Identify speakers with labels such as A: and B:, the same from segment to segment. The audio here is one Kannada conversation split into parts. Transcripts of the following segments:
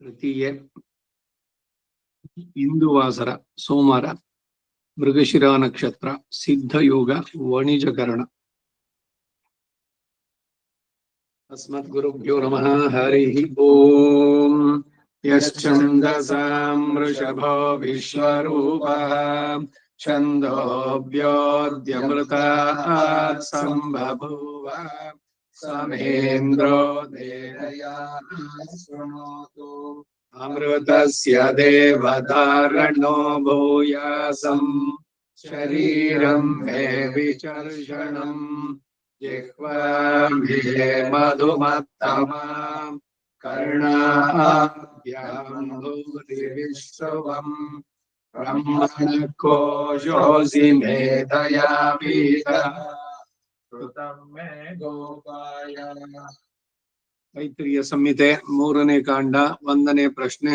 A: ತೃತೀಯ ಇಂದುವಾಸರ ಸೋಮವಾರ ಮೃಗಶಿರ ನಕ್ಷತ್ರ ಸಿದ್ಧಯೋಗ ವಾಣಿಜ್ಯಕರಣ. ಅಸ್ಮದ್ಗುರುಭ್ಯೋ ನಮಃ. ಹರಿ ಓಂ. ಯಶ್ಚಂದಸಾಂ ವೃಷಭೋ ವಿಶ್ವರೂಪಃ ಛಂದೋಭ್ಯೋದ್ಯಮೃತಾತ್ ಸಂಬಭೂವ ಸಮೇಂದ್ರೋ ದೇವಯಾನಃ ಶೃಣೋತು ಅಮೃತಸ್ಯ ದೇವತಾರಣೋ ಭೂಯಾಸಂ ಶರೀರಂ ಮೇ ವಿಚರ್ಷಣಂ ಜಿಹ್ವಾ ಮೇ ಮಧುಮತ್ತಮಾ ಕರ್ಣಾಭ್ಯಾಂ ಭೂರಿ ವಿಶ್ರವಂ ಬ್ರಹ್ಮಣ ಕೋಶೋಸಿ ಮೇಧಯಾ ಪೀತ ಋತಂ ಮೇ ಗೋಪಾಯ. ತೈತ್ರಿಯ ಸಂಹಿತೆ 3ನೇ ಕಾಂಡ 1ನೇ ಪ್ರಶ್ನೆ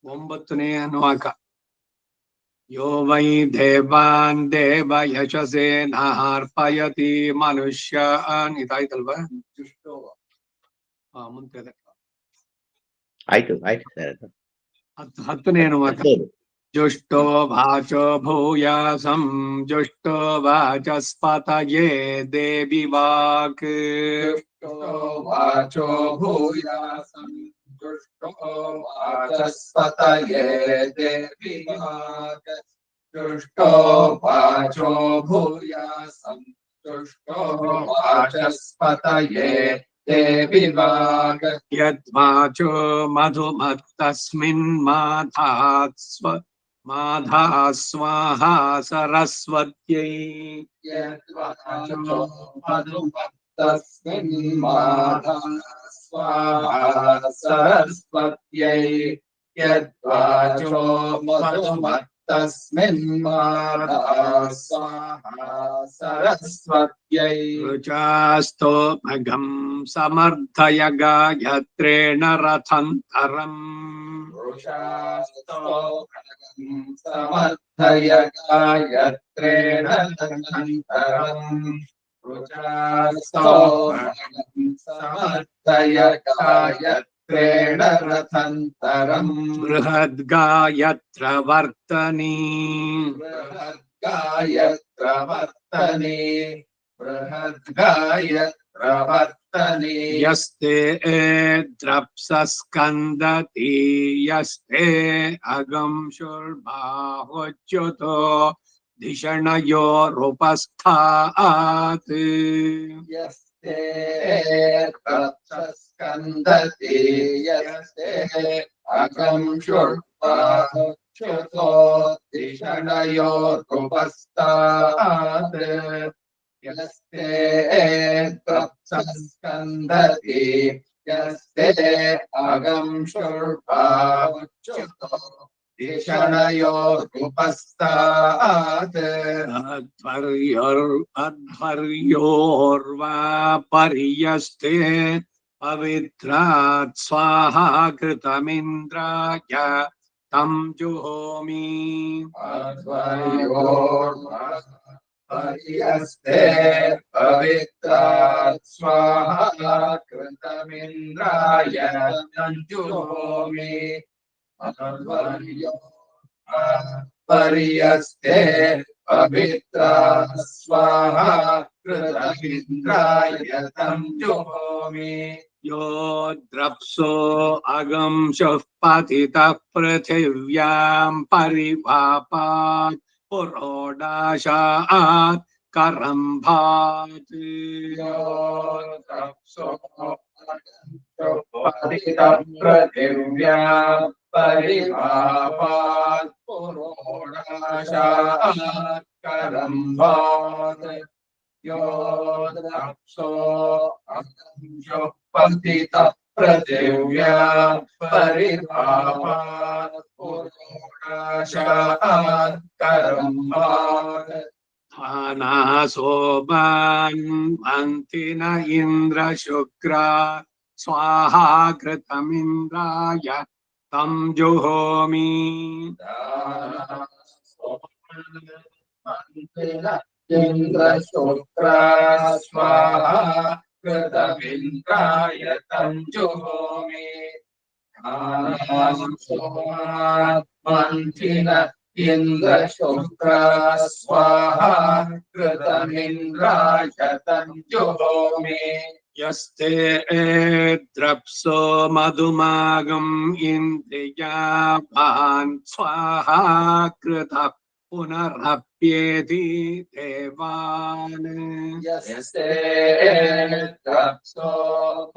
A: 9ನೇ ಅನುವಾಕ. ಯೋ ವೈ ದೇವಾನ್ ದೇವ ಯಶಸೇನಾರ್ಪಯತಿ ಮನುಷ್ಯಾನ್. ಇದಾಯ್ತಲ್ವಾ? ಮುಂದೆ
B: ಆಯ್ತು ಸರ್.
A: 10ನೇ ಅನುವಾಕ. ಜುಷ್ಟೋ ವಾಚೋ ಭೂಯಾಸಂ ಜುಷ್ಟೋ ವಾಚಸ್ಪತಯೇ ದೇವಿ ವಾಕ್.
C: ವಾಚೋ ಭೂಯಾಸಂ ಜುಷ್ಟೋ ವಾಚಸ್ಪತಯೇ ದೇವಿ ವಾಕ್. ಜುಷ್ಟೋ ವಾಚೋ ಭೂಯಾಸಂ ಜುಷ್ಟೋ ವಾಚಸ್ಪತಯೇ ದೇವಿ ವಾಕ್.
A: ಯದ್ವಾಚೋ ಮಧುಮತ್ತಸ್ಮಿನ್ ಮಾಧಾ ಸ್ವಾಹಾ ಸರಸ್ವತ್ಯೈ.
C: ಯದ್ವಾಚೋ ಮಧುಮತ್ತಸ್ಮಿನ್ ಮಾಧಾ ಸ್ವಾಹಾ ಸರಸ್ವತ್ಯೈ. ಯದ್ವಾಚೋ ಮಧುಮತ್ತಸ್ಮಿನ್ ಮಾಧಾ ಸ್ವಾಹಾ ಸರಸ್ವತ್ಯೈ.
A: ರುಚಾಸ್ತೋ ಭಗಂ ಸಮರ್ಥಯ ಗಾಯತ್ರೇಣ ರಥಂತರಂ.
C: ರುಷಾಸ್ತೋ ಸಮರ್ಥಯ ಗಾಯತ್ರೇಣ ರಥಂತರಂ. ರುಚಾಸ್ತೋ ಸಮರ್ಥಯ ಗಾಯತ್ರೇಣ ರಥಂತರಂ.
A: ಬೃಹದ್ಗಾಯತ್ರ ವರ್ತನಿ.
C: ಬೃಹದ್ಗಾಯತ್ರ ವರ್ತನೆ. ಬೃಹದ್ಗಾಯತ್ರ ವರ್ತನೆ.
A: ಯಸ್ತೆ ದ್ರಪ್ಸಸ್ಕಂದತಿ ಯಸ್ತೆ ಅಗಂ ಶುರ್ಬಾಹುಚ್ಯುತೋ ಧಿಷಣಯೋರುಪಸ್ಥಾತ್.
C: ಯಸ್ತೆ ದ್ರಪ್ಸಸ್ಕಂದತಿ ಯಸ್ತೆ ಅಗಂ ಶುರ್ಬಾಹುಚ್ಯುತೋ ಧಿಷಣಯೋರುಪಸ್ಥಾತ್. ಯಸ್ತೆ ದ್ರಪ್ಸಸ್ಕಂದತಿ ಯಸ್ತೆ ಅಗಂ ಶುರ್ಬಾಹುಚ್ಯುತೋ ಧಿಷಣಯೋರುಪಸ್ಥಾತ್.
A: ಅಧ್ವರ್ಯೋರ್ವಾ ಪರ್ಯಸ್ತೆ ಪವಿತ್ರಾತ್ ಸ್ವಾಹಾ ಕೃತಮಿಂದ್ರಾಯ ತಂ ಜುಹೋಮಿ.
C: ಪರ್ಯಸ್ತೆ ಪವಿತ್ರಾತ್ ಸ್ವಾಹಾ ಕೃತಮಿಂದ್ರಾಯ ತಂ ಜುಹೋಮಿ. ಪರ್ಯಸ್ತೆ ಪವಿತ್ರಾತ್ ಸ್ವಾಹಾ ಕೃತಮಿಂದ್ರಾಯ ತಂ ಜುಹೋಮಿ.
A: ಯೋ ದ್ರಪ್ಸೋ ಅಗಂ ಶುಃ ಪತಿತಃ ಪೃಥಿವ್ಯಾಂ ಪರಿವಾಪಾತ್ ಪುರೋಡಾಶಾತ್ ಕರಂಭಾತ್.
C: ಯೋ ದ್ರಪ್ಸೋ ಪತಿತಃ ಪೃಥಿವ್ಯಾಂ ಪರಿವಾಪಾತ್ ಪುರೋಡಾಶಾತ್ ಕರಂಭಾತ್. ಯೋ ದ್ರಪ್ಸೋ ಪತಿತಃ ಪೃಥಿವ್ಯಾಂ ಪರಿವಾಪಾತ್ ಪುರೋಡಾಶಾತ್ ಕರಂಭಾತ್.
A: ಸೋಮಾನ್ ಮಂತಿನ ಇಂದ್ರ ಶುಕ್ರ ಸ್ವಾಹಾ ಕೃತಮಿಂದ್ರಾಯ ತಂ ಜುಹೋಮಿ.
C: ಇಂದ್ರ ಶುಕ್ರ ಸ್ವಾಹಾ कृतमिन्द्राय तं जुहोमि आनासोमात्मन्थिन इन्द्रशुक्र स्वाहा कृतमिन्द्राय तञ्जुहोमि
A: यस्ते द्रप्सो मधुमागम् इन्द्रियापान् स्वाहा कृतः पुनरप्येति देवान्
C: यस्ते तप्सो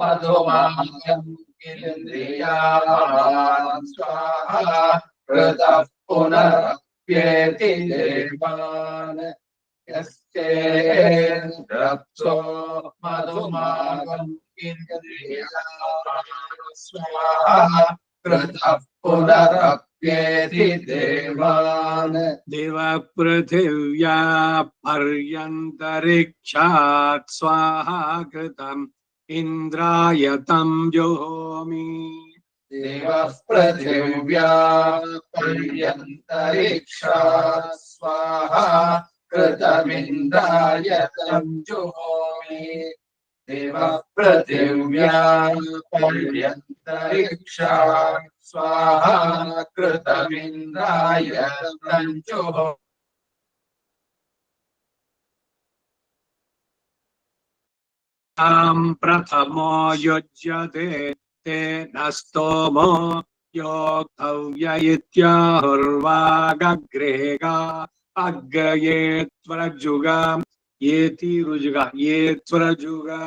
C: मधुमागम् इन्द्रियापान् स्वाहा कृतः पुनरप्येति देवान् यस्ते तप्सो मधुमागम् इन्द्रियापान् स्वाहा कृतः पुनरप्येति देवान्
A: दिव पृथिव्या पर्यन्तरिक्षात् स्वाहा कृतम् इन्द्राय तं जुहोमि
C: देवः पृथिव्या पर्यन्तरिक्षात् स्वाहा कृतमिन्द्राय तञ्जुहोमि देवः पृथिव्या पर्यन्तरिक्षात् स्वाहा कृतमिन्द्राय तञ्जुहोमि
A: प्रथमो युज्यते तेन स्तोमो योक्तव्य इत्याहुर्वागग्रेगा अग्रये त्वरजुगा येति रुजुगा ये त्वरजुगा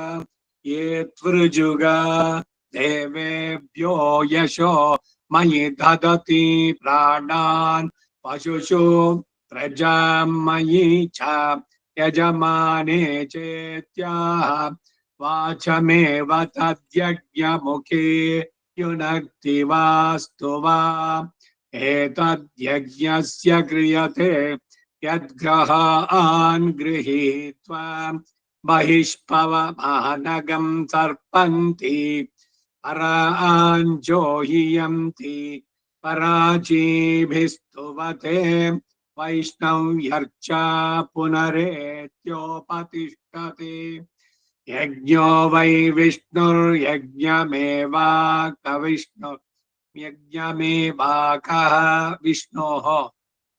A: ये त्वरजुगा देवेभ्यो यशो मयि ददति प्राणान् पशुषु प्रजामयि च यजमाने चेत्याह वाचमेव तद्यज्ञमुखे युनक्ति वास्तु वा एतद्यज्ञस्य क्रियते यद्ग्रहान् गृहीत्वा बहिष्पवमानगं सर्पन्ति परान् जोह्यन्ति पराचीभिस्तुवते वैष्णव्यर्चा पुनरेत्योपतिष्ठते यज्ञो वै विष्णुर्यज्ञमेवाकविष्णुर्यज्ञमेवाकः विष्णोः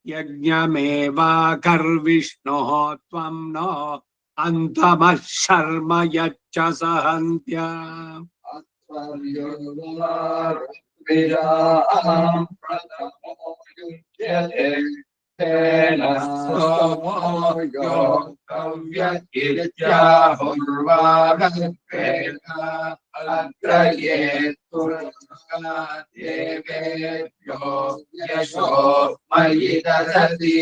A: यज्ञमेवाकर्विष्णोः त्वं नो अन्तमः शर्म यच्च सहन्त्या
C: प्रथमो युज्यते तेन स्तोमो योक्तव्य इत्याहुर्वागग्रेगा अग्रये देवेभ्यो यशो मयि ददति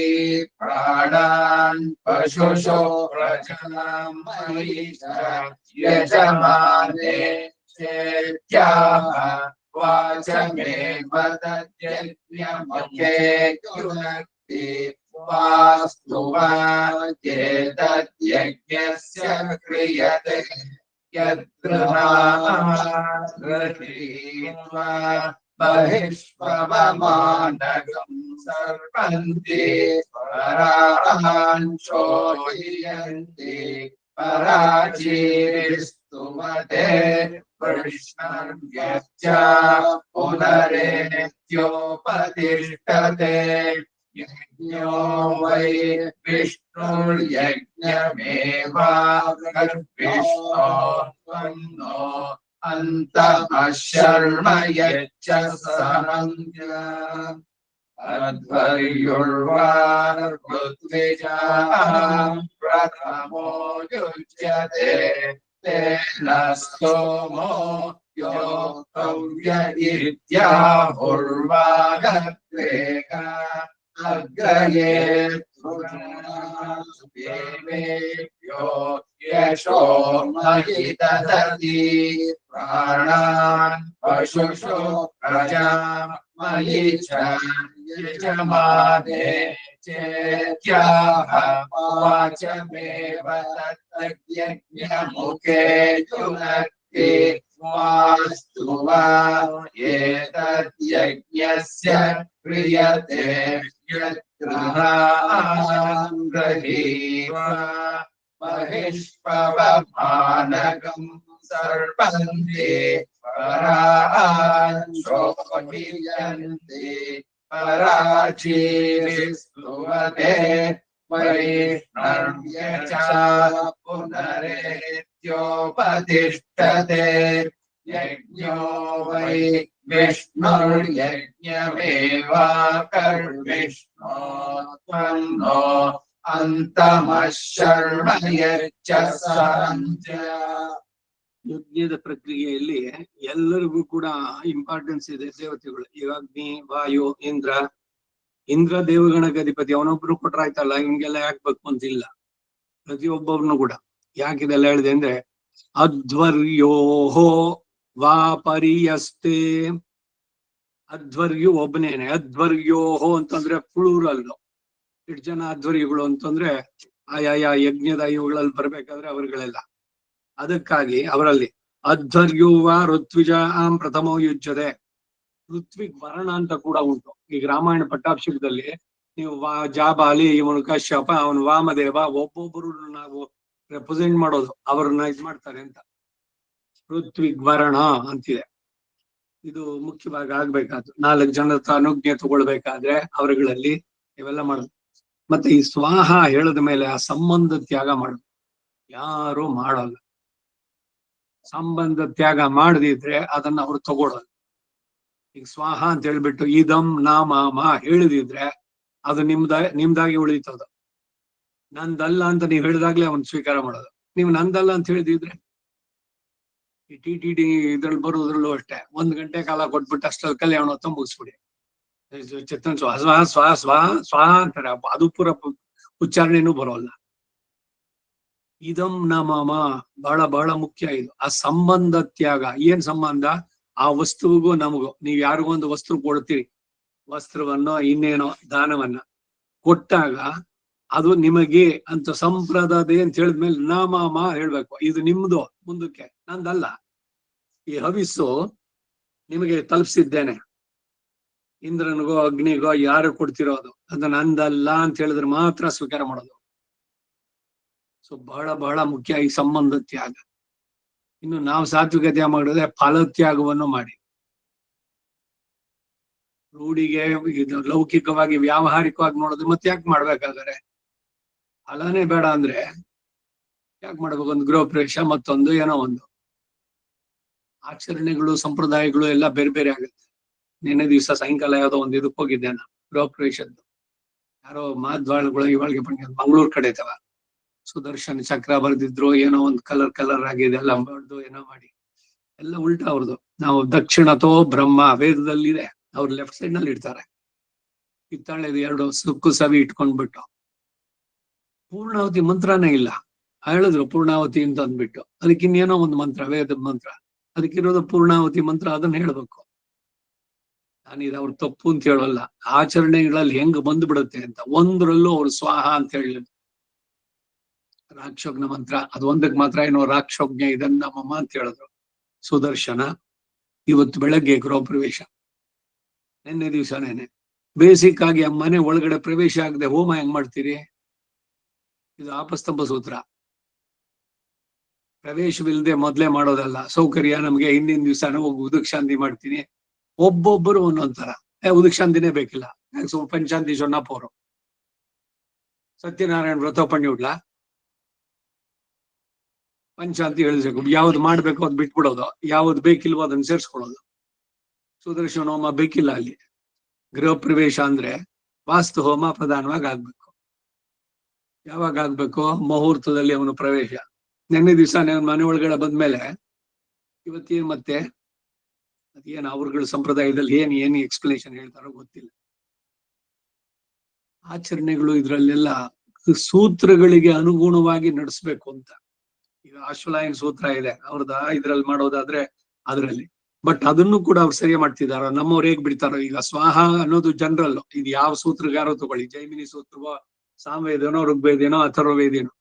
C: प्राणान् पशुषु प्रजामयि च यजमाने चेत्याह वाचमेव तद्यज्ञमुखे युनक्ति वास्तु वा चेतद्यज्ञस्य क्रियते यद्गृहान् गृहीत्वा बहिष्पवमानगं सर्पन्ति परान् शोचयन्ति पराचीस्तुवते कृष्णर्यश्च पुनरेत्योपतिष्ठते यज्ञो वै विष्णुर्यज्ञमेवाकर्विष्णो त्वन्नो अन्तमः शर्म यच्च सहन्त्या अध्वर्युर्वारुत्विजाः प्रथमो युज्यते तेन स्तोमो योक्तव्य इत्याहुर्वागग्रेगा अग्रये देवेभ्यो यशो मयि ददति प्राणान् पशुषु प्रजामयि च यजमाने चेत्याह वाचमेव तद्यज्ञमुखे युनक्ति वास्तु वा एतद्यज्ञस्य क्रियते यद्गृहान् गृहीत्वा बहिष्पवमानगं सर्पन्ति परान् शोभियन्ति पराचीस्तुवते वैष्णव्य च पुनरेत्योपतिष्ठते यज्ञो वै विष्णुर्यज्ञमेवाकर्विष्णो त्वन्नो ಅಂತಮಃ ಶರ್ಮ ಯಚ್ಚ ಸಂತ್ಯ.
A: ಯಜ್ಞದ ಪ್ರಕ್ರಿಯೆಯಲ್ಲಿ ಎಲ್ಲರಿಗೂ ಕೂಡ ಇಂಪಾರ್ಟೆನ್ಸ್ ಇದೆ. ದೇವತೆಗಳು ಈಗ ಅಗ್ನಿ, ವಾಯು, ಇಂದ್ರ ದೇವಗಣಕ್ಕೆ ಅಧಿಪತಿ. ಅವನೊಬ್ರು ಕೊಟ್ರ ಆಯ್ತಲ್ಲ, ಹಿಂಗೆಲ್ಲ ಯಾಕ್ಬೇಕು ಅಂತಿಲ್ಲ. ಪ್ರತಿಯೊಬ್ಬರನ್ನು ಕೂಡ ಯಾಕಿದೆಲ್ಲ ಹೇಳಿದೆ ಅಂದ್ರೆ ಅಧ್ವರ್ಯೋಹೋ ವಾಪರಿಯಸ್ತೆ. ಅಧ್ವರ್ಯು ಒಬ್ಬನೇನೆ. ಅಧ್ವರ್ಯೋಹೋ ಅಂತಂದ್ರೆ ಪ್ಲೂರಲ್. ಎಷ್ಟು ಜನ ಅಧ್ವರ್ಯಗಳು ಅಂತಂದ್ರೆ ಆಯಾ ಯಜ್ಞದ ಇವುಗಳಲ್ಲಿ ಬರ್ಬೇಕಾದ್ರೆ ಅವರುಗಳೆಲ್ಲ. ಅದಕ್ಕಾಗಿ ಅವರಲ್ಲಿ ಅಧ್ವರ್ಯುವ ಋತ್ವಿಜ ಪ್ರಥಮೋ ಯುಜ್ಯತೆ. ಋತ್ವಿಗ್ ವರಣ ಅಂತ ಕೂಡ ಉಂಟು. ಈಗ ರಾಮಾಯಣ ಪಟ್ಟಾಭಿಷೇಕದಲ್ಲಿ ನೀವು ಜಾಬಾಲಿ, ಇವನು ಕಶ್ಯಪ, ಅವನು ವಾಮದೇವ, ಒಬ್ಬೊಬ್ಬರು ನಾವು ರೆಪ್ರೆಸೆಂಟ್ ಮಾಡೋದು, ಅವರನ್ನ ಇದ್ ಮಾಡ್ತಾರೆ ಅಂತ. ಋತ್ವಿಗ್ ವರಣ ಅಂತಿದೆ. ಇದು ಮುಖ್ಯವಾಗಿ ಆಗ್ಬೇಕಾದ್ರು 4 ಜನರ ಅನುಜ್ಞೆ ತಗೊಳ್ಬೇಕಾದ್ರೆ ಅವರುಗಳಲ್ಲಿ ಇವೆಲ್ಲ ಮಾಡೋದು. ಮತ್ತೆ ಈ ಸ್ವಾಹ ಹೇಳದ ಮೇಲೆ ಆ ಸಂಬಂಧ ತ್ಯಾಗ ಮಾಡೋದು ಯಾರು ಮಾಡಲ್ಲ. ಸಂಬಂಧ ತ್ಯಾಗ ಮಾಡದಿದ್ರೆ ಅದನ್ನ ಅವ್ರು ತಗೊಳ್ಳೋದು. ಈಗ ಸ್ವಾಹ ಅಂತ ಹೇಳ್ಬಿಟ್ಟು ಇದಂ ನಾಮ ಹೇಳಿದಿದ್ರೆ ಅದು ನಿಮ್ದಾಗಿ ಉಳಿತದ. ನಂದಲ್ಲ ಅಂತ ನೀವ್ ಹೇಳಿದಾಗ್ಲೇ ಅವನ್ ಸ್ವೀಕಾರ ಮಾಡೋದು. ನೀವು ನಂದಲ್ಲ ಅಂತ ಹೇಳಿದಿದ್ರೆ ಈ TTD ಇದ್ರಲ್ಲಿ ಬರೋದ್ರಲ್ಲೂ ಅಷ್ಟೇ 1 ಗಂಟೆ ಕಾಲ ಕೊಟ್ಬಿಟ್ಟು ಅಷ್ಟ್ರಲ್ಲಿ ಕಲ್ಯಾಣ ಹೊತ್ತ ಮುಗಿಸ್ಬಿಡಿ. ಚಿತ್ತನ್ ಸ್ವಾ ಸ್ವಾ ಸ್ವಾ ಸ್ವಾ ಸ್ವಾಹ ಅಂತಾರೆ. ಅದು ಪೂರ ಉಚ್ಚಾರಣೆನೂ ಬರೋಲ್ಲ. ಇದಂ ನಮಮ ಬಹಳ ಬಹಳ ಮುಖ್ಯ ಇದು. ಆ ಸಂಬಂಧ ತ್ಯಾಗ. ಏನ್ ಸಂಬಂಧ? ಆ ವಸ್ತುವಿಗೂ ನಮಗೂ. ನೀವ್ ಯಾರಿಗೂ ಒಂದು ವಸ್ತು ಕೊಡ್ತೀರಿ, ವಸ್ತ್ರವನ್ನೋ ಇನ್ನೇನೋ ದಾನವನ್ನ ಕೊಟ್ಟಾಗ ಅದು ನಿಮಗೆ ಅಂತ ಸಂಪ್ರದಾಯ ಅಂತ ಹೇಳಿದ್ಮೇಲೆ ನಮಮ ಹೇಳ್ಬೇಕು. ಇದು ನಿಮ್ದು, ಮುಂದಕ್ಕೆ ನಂದಲ್ಲ. ಈ ಹವಿಸ್ಸು ನಿಮಗೆ ತಲುಪಿಸಿದ್ದೇನೆ, ಇಂದ್ರನಿಗೋ ಅಗ್ನಿಗೋ ಯಾರು ಕೊಡ್ತಿರೋದು, ಅದು ನಂದಲ್ಲ ಅಂತ ಹೇಳಿದ್ರೆ ಮಾತ್ರ ಸ್ವೀಕಾರ ಮಾಡೋದು. ಸೊ ಬಹಳ ಬಹಳ ಮುಖ್ಯ ಈ ಸಂಬಂಧ ತ್ಯಾಗ. ಇನ್ನು ನಾವು ಸಾತ್ವಿಕತೆ ಮಾಡಿದ್ರೆ ಫಲತ್ಯಾಗವನ್ನು ಮಾಡಿ. ರೂಢಿಗೆ ಇದು ಲೌಕಿಕವಾಗಿ ವ್ಯಾವಹಾರಿಕವಾಗಿ ನೋಡಿದ್ರೆ ಮತ್ತೆ ಯಾಕೆ ಮಾಡ್ಬೇಕಾದ್ರೆ? ಫಲನೇ ಬೇಡ ಅಂದ್ರೆ ಯಾಕೆ ಮಾಡ್ಬೇಕು? ಒಂದು ಗೃಹ ಪ್ರವೇಶ, ಮತ್ತೊಂದು ಏನೋ ಒಂದು ಆಚರಣೆಗಳು, ಸಂಪ್ರದಾಯಗಳು ಎಲ್ಲ ಬೇರೆ ಬೇರೆ ಆಗುತ್ತೆ. ನಿನ್ನೆ ದಿವಸ ಸಾಯಂಕಾಲ ಯಾವುದೋ ಒಂದು ಇದಕ್ಕೆ ಹೋಗಿದ್ದೆ ನಾನು, ಗೃಹ ಪ್ರವೇಶದ್ದು. ಯಾರೋ ಮಾಧ್ವಾಳಗಳು ಇವಾಳಿಗೆ ಬಂದ ಮಂಗಳೂರು ಕಡೆ ಇದ್ದಾವ. ಸುದರ್ಶನ್ ಚಕ್ರ ಬರ್ದಿದ್ರು, ಏನೋ ಒಂದು ಕಲರ್ ಆಗಿದೆ ಎಲ್ಲ ಬರ್ದು ಏನೋ ಮಾಡಿ ಎಲ್ಲ ಉಲ್ಟಾ ಅವ್ರದ್ದು. ನಾವು ದಕ್ಷಿಣತೋ ಬ್ರಹ್ಮ ವೇದದಲ್ಲಿದೆ, ಅವ್ರು ಲೆಫ್ಟ್ ಸೈಡ್ ನಲ್ಲಿ ಇಡ್ತಾರೆ. ಕಿತ್ತಾಳೆದು 2 ಸುಕ್ಕು ಸವಿ ಇಟ್ಕೊಂಡ್ಬಿಟ್ಟು ಪೂರ್ಣಾವತಿ ಮಂತ್ರನೇ ಇಲ್ಲ. ಹೇಳಿದ್ರು ಪೂರ್ಣಾವತಿ ಅಂತ ಅಂದ್ಬಿಟ್ಟು, ಅದಕ್ಕಿನ್ನೇನೋ ಒಂದು ಮಂತ್ರ, ವೇದದ ಮಂತ್ರ, ಅದಕ್ಕಿರೋದು ಪೂರ್ಣಾವತಿ ಮಂತ್ರ, ಅದನ್ನ ಹೇಳ್ಬೇಕು. ನಾನಿದು ಅವ್ರು ತಪ್ಪು ಅಂತ ಹೇಳಲ್ಲ. ಆಚರಣೆಗಳಲ್ಲಿ ಹೆಂಗ್ ಬಂದ್ಬಿಡುತ್ತೆ ಅಂತ. ಒಂದ್ರಲ್ಲೂ ಅವ್ರು ಸ್ವಾಹ ಅಂತ ಹೇಳಿದ್ರು. ರಾಕ್ಷೋಗ್ನ ಮಂತ್ರ ಅದು ಒಂದಕ್ಕೆ ಮಾತ್ರ ಏನೋ ರಾಕ್ಷೋಜ್ಞ ಇದನ್ನ ಮಮ ಅಂತ ಹೇಳಿದ್ರು. ಸುದರ್ಶನ ಇವತ್ತು ಬೆಳಗ್ಗೆ ಗೃಹ ಪ್ರವೇಶ, ನಿನ್ನೆ ದಿವಸನೇನೆ. ಬೇಸಿಕ್ ಆಗಿ ಆ ಮನೆ ಒಳಗಡೆ ಪ್ರವೇಶ ಆಗದೆ ಹೋಮ ಹೆಂಗ್ ಮಾಡ್ತೀರಿ? ಇದು ಆಪಸ್ತಂಭ ಸೂತ್ರ. ಪ್ರವೇಶವಿಲ್ಲದೆ ಮೊದ್ಲೇ ಮಾಡೋದಲ್ಲ. ಸೌಕರ್ಯ ನಮ್ಗೆ ಹಿಂದಿನ ದಿವಸನೇ ಹೋಗಿ ಉದಕ್ ಶಾಂತಿ ಮಾಡ್ತೀನಿ. ಒಬ್ಬೊಬ್ಬರು ಒಂದೊಂಥರ. ಉದಕ್ ಶಾಂತಿನೇ ಬೇಕಿಲ್ಲ, ಪಂಚಾಂತಿ ಸೊನ್ನಪ್ಪವರು ಸತ್ಯನಾರಾಯಣ ವ್ರತ ಪಣ್ಣಿ ಉಡ್ಲಾ ಪಂಚಾಂತಿ ಹೇಳಿಸ್ಬೇಕು. ಯಾವ್ದು ಮಾಡ್ಬೇಕು ಅದ್ ಬಿಟ್ಬಿಡೋದು, ಯಾವ್ದು ಬೇಕಿಲ್ವೋ ಅದನ್ನ ಸೇರ್ಸ್ಕೊಳ್ಳೋದು. ಸುದರ್ಶನ ಹೋಮ ಬೇಕಿಲ್ಲ ಅಲ್ಲಿ. ಗೃಹ ಪ್ರವೇಶ ಅಂದ್ರೆ ವಾಸ್ತು ಹೋಮ ಪ್ರಧಾನವಾಗಿ ಆಗ್ಬೇಕು. ಯಾವಾಗ ಆಗ್ಬೇಕು? ಮುಹೂರ್ತದಲ್ಲಿ ಅವನು ಪ್ರವೇಶ. ನಿನ್ನೆ ದಿವಸ ಮನೆ ಒಳಗಡೆ ಬಂದ್ಮೇಲೆ ಇವತ್ತೇನ್ ಮತ್ತೆ ಅದೇನು ಅವ್ರಗಳ ಸಂಪ್ರದಾಯದಲ್ಲಿ ಏನು ಎಕ್ಸ್ಪ್ಲನೇಷನ್ ಹೇಳ್ತಾರೋ ಗೊತ್ತಿಲ್ಲ. ಆಚರಣೆಗಳು ಇದ್ರಲ್ಲೆಲ್ಲ ಸೂತ್ರಗಳಿಗೆ ಅನುಗುಣವಾಗಿ ನಡೆಸ್ಬೇಕು ಅಂತ. ಈಗ ಅಶ್ವಲಾಯನ ಸೂತ್ರ ಇದೆ ಅವ್ರದ, ಇದ್ರಲ್ಲಿ ಮಾಡೋದಾದ್ರೆ ಅದ್ರಲ್ಲಿ. ಬಟ್ ಅದನ್ನು ಕೂಡ ಅವ್ರು ಸರಿ ಮಾಡ್ತಿದಾರ. ನಮ್ಮವ್ರು ಹೇಗ್ ಬಿಡ್ತಾರೋ. ಈಗ ಸ್ವಾಹ ಅನ್ನೋದು ಜನರಲ್. ಇದು ಯಾವ ಸೂತ್ರಗಾರೋ ತಗೊಳ್ಳಿ, ಜೈಮಿನಿ ಸೂತ್ರವೋ, ಸಾಮವೇದನೋ, ಋಗ್ವೇದೇನೋ, ಅಥರ್ವವೇದೇನೋ,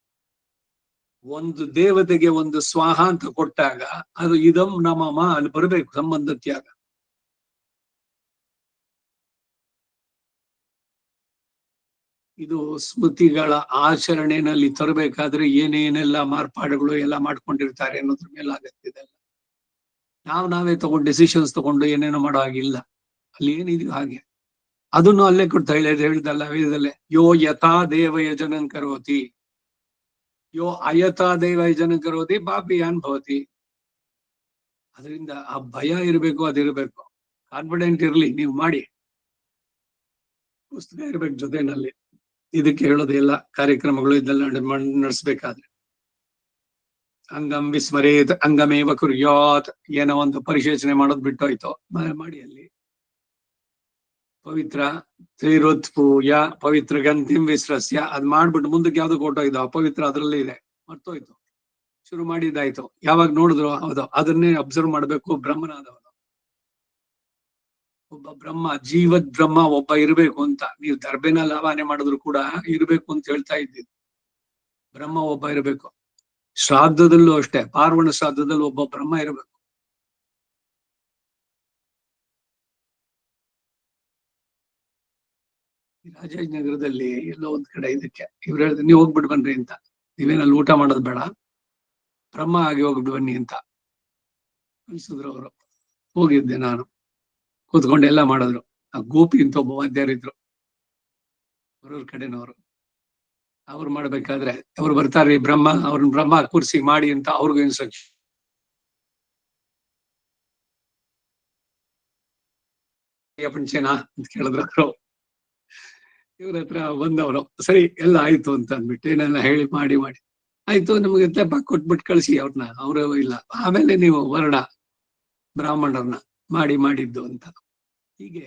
A: ಒಂದು ದೇವತೆಗೆ ಒಂದು ಸ್ವಾಹ ಅಂತ ಕೊಟ್ಟಾಗ ಅದು ಇದಂ ನಮಮ ಅಲ್ಲಿ ಬರಬೇಕು ಸಂಬಂಧ ತ್ಯಾಗ. ಇದು ಸ್ಮೃತಿಗಳ ಆಚರಣೆನಲ್ಲಿ ತರಬೇಕಾದ್ರೆ ಏನೇನೆಲ್ಲ ಮಾರ್ಪಾಡುಗಳು ಎಲ್ಲ ಮಾಡ್ಕೊಂಡಿರ್ತಾರೆ ಅನ್ನೋದ್ರ ಮೇಲೆ ಆಗತ್ತಿದೆ. ನಾವೇ ತಗೊಂಡು ಡಿಸಿಷನ್ಸ್ ತಗೊಂಡು ಏನೇನೋ ಮಾಡೋ ಹಾಗಿಲ್ಲ. ಅಲ್ಲಿ ಏನಿದೆಯೋ ಹಾಗೆ ಅದನ್ನು ಅಲ್ಲೇ ಕೊಡ್ತಾ ಹೇಳಿದಲ್ಲ ವೇದದಲ್ಲೇ, ಯೋ ಯಥಾ ದೇವ ಯಜನನ್ ಕರೋತಿ ಯೋ ಅಯಥಾ ದೇವ ಯಜನನ್ ಕರೋತಿ ಪಾಪಿಯಾನ್ ಭವತಿ. ಅದರಿಂದ ಆ ಭಯ ಇರಬೇಕು, ಅದಿರ್ಬೇಕು. ಕಾನ್ಫಿಡೆಂಟ್ ಇರ್ಲಿ, ನೀವು ಮಾಡಿ. ಪುಸ್ತಕ ಇರ್ಬೇಕು ಜೊತೆನಲ್ಲಿ. ಇದಕ್ಕೆ ಹೇಳೋದು ಎಲ್ಲ ಕಾರ್ಯಕ್ರಮಗಳು ಇದೆಲ್ಲ ನಡೆಸ್ಬೇಕಾದ್ರೆ ಅಂಗಂ ವಿಸ್ಮರೇತ್ ಅಂಗಮೇವ ಕುರ್ಯಾತ್. ಏನೋ ಒಂದು ಪರಿಶೇಚನೆ ಮಾಡೋದು ಬಿಟ್ಟೋಯ್ತು, ಮಾಡಿ ಅಲ್ಲಿ. ಪವಿತ್ರ ತ್ರಿರುತ್ಪೂಯ ಪವಿತ್ರ ಗಂತಿಂ ವಿಸ್ರಸ್ಯ ಅದ್ ಮಾಡ್ಬಿಟ್ಟು ಮುಂದಕ್ಕೆ ಯಾವ್ದು ಫೋಟೋ ಇದು ಅಪವಿತ್ರ ಅದ್ರಲ್ಲೇ ಇದೆ, ಮರ್ತೋಯ್ತು. ಶುರು ಮಾಡಿದ್ದಾಯ್ತು, ಯಾವಾಗ ನೋಡಿದ್ರು ಹೌದು ಅದನ್ನೇ ಅಬ್ಸರ್ವ್ ಮಾಡ್ಬೇಕು. ಬ್ರಹ್ಮನಾದವನು ಒಬ್ಬ ಬ್ರಹ್ಮ, ಜೀವದ್ ಬ್ರಹ್ಮ ಒಬ್ಬ ಇರ್ಬೇಕು ಅಂತ. ನೀವು ದರ್ಬೆನ ಲಾವಾನೆ ಮಾಡಿದ್ರು ಕೂಡ ಇರ್ಬೇಕು ಅಂತ ಹೇಳ್ತಾ ಇದ್ದೀವಿ. ಬ್ರಹ್ಮ ಒಬ್ಬ ಇರಬೇಕು. ಶ್ರಾದ್ದದಲ್ಲೂ ಅಷ್ಟೇ, ಪಾರ್ವಣ ಶ್ರಾದ್ದದಲ್ಲಿ ಒಬ್ಬ ಬ್ರಹ್ಮ ಇರಬೇಕು. ರಾಜಾಜಿನಗರದಲ್ಲಿ ಎಲ್ಲೋ ಒಂದ್ ಕಡೆ ಇದಕ್ಕೆ ಇವ್ರು ಹೇಳಿದ್ರು, ನೀವು ಹೋಗ್ಬಿಟ್ಟು ಬನ್ರಿ ಅಂತ. ನೀವೇನಲ್ಲಿ ಊಟ ಮಾಡೋದು ಬೇಡ, ಬ್ರಹ್ಮ ಆಗಿ ಹೋಗ್ಬಿಟ್ಟು ಬನ್ನಿ ಅಂತ ಕಳ್ಸಿದ್ರು ಅವರು. ಹೋಗಿದ್ದೆ ನಾನು, ಕೂತ್ಕೊಂಡು ಎಲ್ಲ ಮಾಡಿದ್ರು. ಆ ಗೋಪಿ ಅಂತ ಒಬ್ಬ ವಾದ್ಯರಿದ್ರು, ಅವ್ರವ್ರ ಕಡೆನವರು. ಅವ್ರು ಮಾಡ್ಬೇಕಾದ್ರೆ ಅವ್ರು ಬರ್ತಾರೆ, ಬ್ರಹ್ಮ ಅವ್ರನ್ನ ಬ್ರಹ್ಮ ಕೂರ್ಸಿ ಮಾಡಿ ಅಂತ ಅವ್ರಿಗೂ ಇನ್ಸ್ಟ್ರಕ್ಷನ್. ಪಂಚೇನಾ ಅಂತ ಕೇಳಿದ್ರು ಅವರು. ಇವ್ರ ಹತ್ರ ಬಂದವರು, ಸರಿ ಎಲ್ಲ ಆಯ್ತು ಅಂತ ಅಂದ್ಬಿಟ್ಟು ಏನೆಲ್ಲ ಹೇಳಿ ಮಾಡಿ ಆಯ್ತು. ನಮಗೆ ತೆಪ್ಪ ಕೊಟ್ಬಿಟ್ಟು ಕಳ್ಸಿ ಅವ್ರನ್ನ. ಅವರು ಇಲ್ಲ, ಆಮೇಲೆ ನೀವು ವರ್ಣ ಬ್ರಾಹ್ಮಣರನ್ನ ಮಾಡಿದ್ದು ಅಂತ. ಹೀಗೆ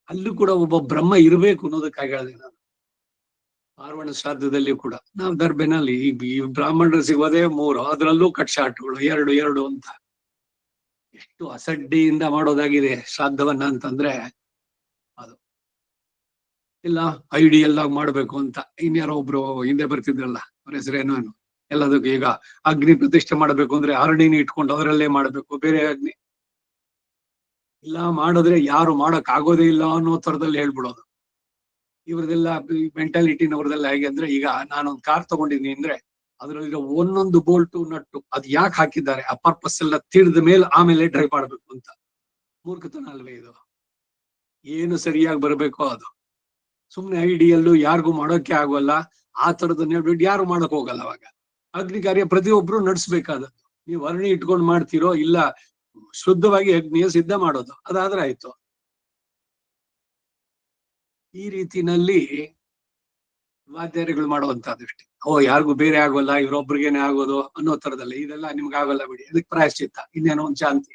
A: ಅಲ್ಲೂ ಕೂಡ ಒಬ್ಬ ಬ್ರಹ್ಮ ಇರ್ಬೇಕು ಅನ್ನೋದಕ್ಕಾಗಿ ಹೇಳಿದೆ ನಾನು. ಪಾರ್ವಣ ಶ್ರಾದ್ದದಲ್ಲಿ ಕೂಡ ನಾವು ದರ್ಬೆನಲ್ಲಿ ಈ ಬ್ರಾಹ್ಮಣರು ಸಿಗೋದೇ 3, ಅದರಲ್ಲೂ ಕಟ್ಸಾಟುಗಳು 2 ಅಂತ. ಎಷ್ಟು ಅಸಡ್ಡೆಯಿಂದ ಮಾಡೋದಾಗಿದೆ ಶ್ರಾದ್ದವನ್ನ ಅಂತಂದ್ರೆ, ಅದು ಇಲ್ಲ ಐಡಿಯಲ್ ಆಗಿ ಮಾಡ್ಬೇಕು ಅಂತ. ಇನ್ಯಾರೋ ಒಬ್ರು ಹಿಂದೆ ಬರ್ತಿದ್ರಲ್ಲ, ಅವ್ರ ಹೆಸರೇನೋ ಎಲ್ಲದಕ್ಕೂ ಈಗ ಅಗ್ನಿ ಪ್ರತಿಷ್ಠೆ ಮಾಡ್ಬೇಕು ಅಂದ್ರೆ ಅರಣಿನ ಇಟ್ಕೊಂಡು ಅವರಲ್ಲೇ ಮಾಡ್ಬೇಕು, ಬೇರೆ ಅಗ್ನಿ ಇಲ್ಲ ಮಾಡಿದ್ರೆ ಯಾರು ಮಾಡಕ್ ಆಗೋದೇ ಇಲ್ಲ ಅನ್ನೋ ತರದಲ್ಲಿ ಹೇಳ್ಬಿಡೋದು. ಇವ್ರದೆಲ್ಲ ಮೆಂಟಾಲಿಟಿನವ್ರದೆಲ್ಲ ಹೇಗೆ ಅಂದ್ರೆ, ಈಗ ನಾನೊಂದು ಕಾರ್ ತಗೊಂಡಿದ್ದೀನಿ ಅಂದ್ರೆ ಅದ್ರಲ್ಲಿರೋ ಒಂದೊಂದು ಬೋಲ್ಟು ನಟ್ಟು ಅದು ಯಾಕೆ ಹಾಕಿದ್ದಾರೆ, ಆ ಪರ್ಪಸ್ ಎಲ್ಲ ತಿಳಿದ ಮೇಲೆ ಆಮೇಲೆ ಡ್ರೈವ್ ಮಾಡ್ಬೇಕು ಅಂತ. ಮೂರ್ಖತನ ಅಲ್ವೇ ಇದು? ಏನು ಸರಿಯಾಗಿ ಬರ್ಬೇಕೋ ಅದು. ಸುಮ್ನೆ ಐಡಿಯಲ್ಲು ಯಾರಿಗೂ ಮಾಡೋಕೆ ಆಗೋಲ್ಲ ಆ ತರದನ್ನ ಹೇಳ್ಬಿಟ್ಟು ಯಾರು ಮಾಡಕ್ ಹೋಗಲ್ಲ. ಅವಾಗ ಅಗ್ನಿ ಕಾರ್ಯ ಪ್ರತಿಯೊಬ್ರು ನಡೆಸ್ಬೇಕಾದದ್ದು. ನೀವು ಅರಣಿ ಇಟ್ಕೊಂಡು ಮಾಡ್ತೀರೋ ಇಲ್ಲ ಶುದ್ಧವಾಗಿ ಅಗ್ನಿಯ ಸಿದ್ಧ ಮಾಡೋದು, ಅದಾದ್ರೆ ಆಯ್ತು. ಈ ರೀತಿನಲ್ಲಿ ವಾದ್ಯಾರಿಗಳು ಮಾಡುವಂತಹದಷ್ಟೇ. ಯಾರಿಗೂ ಬೇರೆ ಆಗೋಲ್ಲ, ಇವ್ರೊಬ್ರಿಗೇನೆ ಆಗೋದು ಅನ್ನೋ ತರದಲ್ಲಿ. ಇದೆಲ್ಲ ನಿಮ್ಗೆ ಆಗೋಲ್ಲ ಬಿಡಿ, ಅದಕ್ಕೆ ಪ್ರಾಯಶ್ಚಿತ್ತ, ಇನ್ನೇನೋ ಒಂದ್ ಶಾಂತಿ.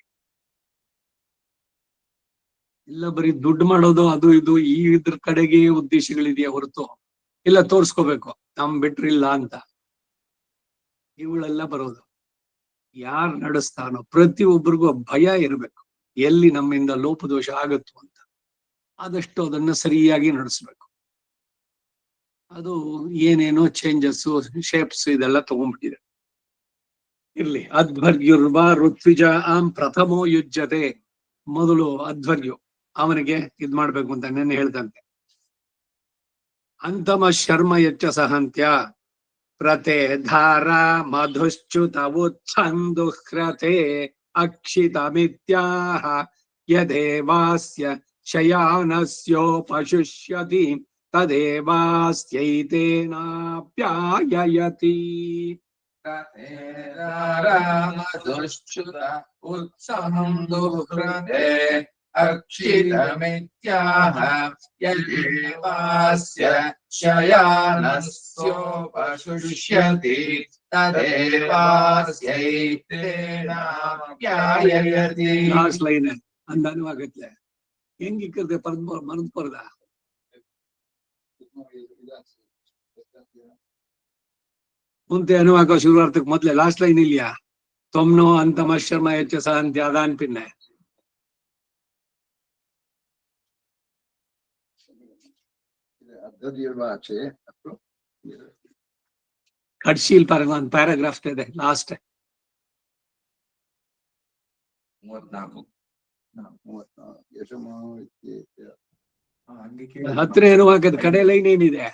A: ಇಲ್ಲ ಬರೀ ದುಡ್ಡು ಮಾಡೋದು ಅದು ಇದು ಈ ಇದ್ರ ಕಡೆಗೆ ಉದ್ದೇಶಗಳಿದೆಯಾ ಹೊರತು ಇಲ್ಲ ತೋರ್ಸ್ಕೋಬೇಕು ನಮ್ ಬಿಟ್ರಿಲ್ಲ ಅಂತ. ಇವುಗಳೆಲ್ಲ ಬರೋದು ಯಾರು ನಡೆಸ್ತಾನೋ ಪ್ರತಿಯೊಬ್ಬರಿಗೂ ಭಯ ಇರಬೇಕು, ಎಲ್ಲಿ ನಮ್ಮಿಂದ ಲೋಪದೋಷ ಆಗತ್ತು ಅಂತ. ಆದಷ್ಟು ಅದನ್ನ ಸರಿಯಾಗಿ ನಡೆಸ್ಬೇಕು. ಅದು ಏನೇನೋ ಚೇಂಜಸ್ ಶೇಪ್ಸ್ ಇದೆಲ್ಲ ತಗೊಂಡ್ಬಿಟ್ಟಿದೆ. ಇರ್ಲಿ. ಅಧ್ವರ್ಯುರ್ವಾ ಋತ್ವಿಜ ಆಂ ಪ್ರಥಮೋ ಯುಜ್ಯತೆ. ಮೊದಲು ಅಧ್ವರ್ಯು, ಅವನಿಗೆ ಇದ್ ಮಾಡ್ಬೇಕು ಅಂತ ನೆನ್ನೆ ಹೇಳ್ದಂತೆ. ಅಂತಮ ಶರ್ಮ ಯಚ್ಚ ಸಹಂತ್ಯ ಪ್ರತೆ ಧಾರ ಮಧುಶ್ಚ್ಯುತ ಉಚ್ಛಂದುಹ್ರತೆ ಅಕ್ಷಿತಮಿತ್ಯಾಹ ಯದೇವಾಸ್ಯ ಶಯಾನಸ್ಯೋಪಶುಷ್ಯತಿ ತದೇವಾಸ್ಯೈತೇನಾಪ್ಯಾಯಯತಿ.
C: ಮಧುಶ್ಚ್ಯುತ ಉತ್ಸಹಂದುಹೃತೆ ಅಕ್ಷಿತಮಿತ್ಯಾಹ ಯದೇವಾಸ್ಯ ಶಯಾನಸ್ಯೋಪಶುಷ್ಯತಿ ತದೇವಾಸ್ಯೈತೇನಾಪ್ಯಾಯಯತಿ.
A: ಲಾಸ್ಟ್ ಲೈನ್ ಅಂದಾನುವಾಗತ್ಲೆ ಹೆಂಗಿಕ್ಕದೆ ಮನದ್ ಪರ್ದ ಮುಂದೆ ಅನುವಾಗ ಶುರುವಾರ್ಥಕ್ಕೆ ಮೊದ್ಲೇ ಲಾಸ್ಟ್ ಲೈನ್ ಇಲ್ಯಾ? ತೊಮ್ನೋ ಅಂತಮ ಶರ್ಮ ಹೆಚ್ಚ ಸಹಂತ್ಯ ಅದಾನ್ ಪಿನ್ನೆ ಕಡ್ಶೀಲ್ ಒಂದು ಪ್ಯಾರಾಗ್ರಾಫ್ ಇದೆ ಲಾಸ್ಟ್.
C: 34
A: ಹತ್ರ ಏನು ಹಾಕದ್ ಕಡೆ ಲೈನ್ ಏನಿದೆ,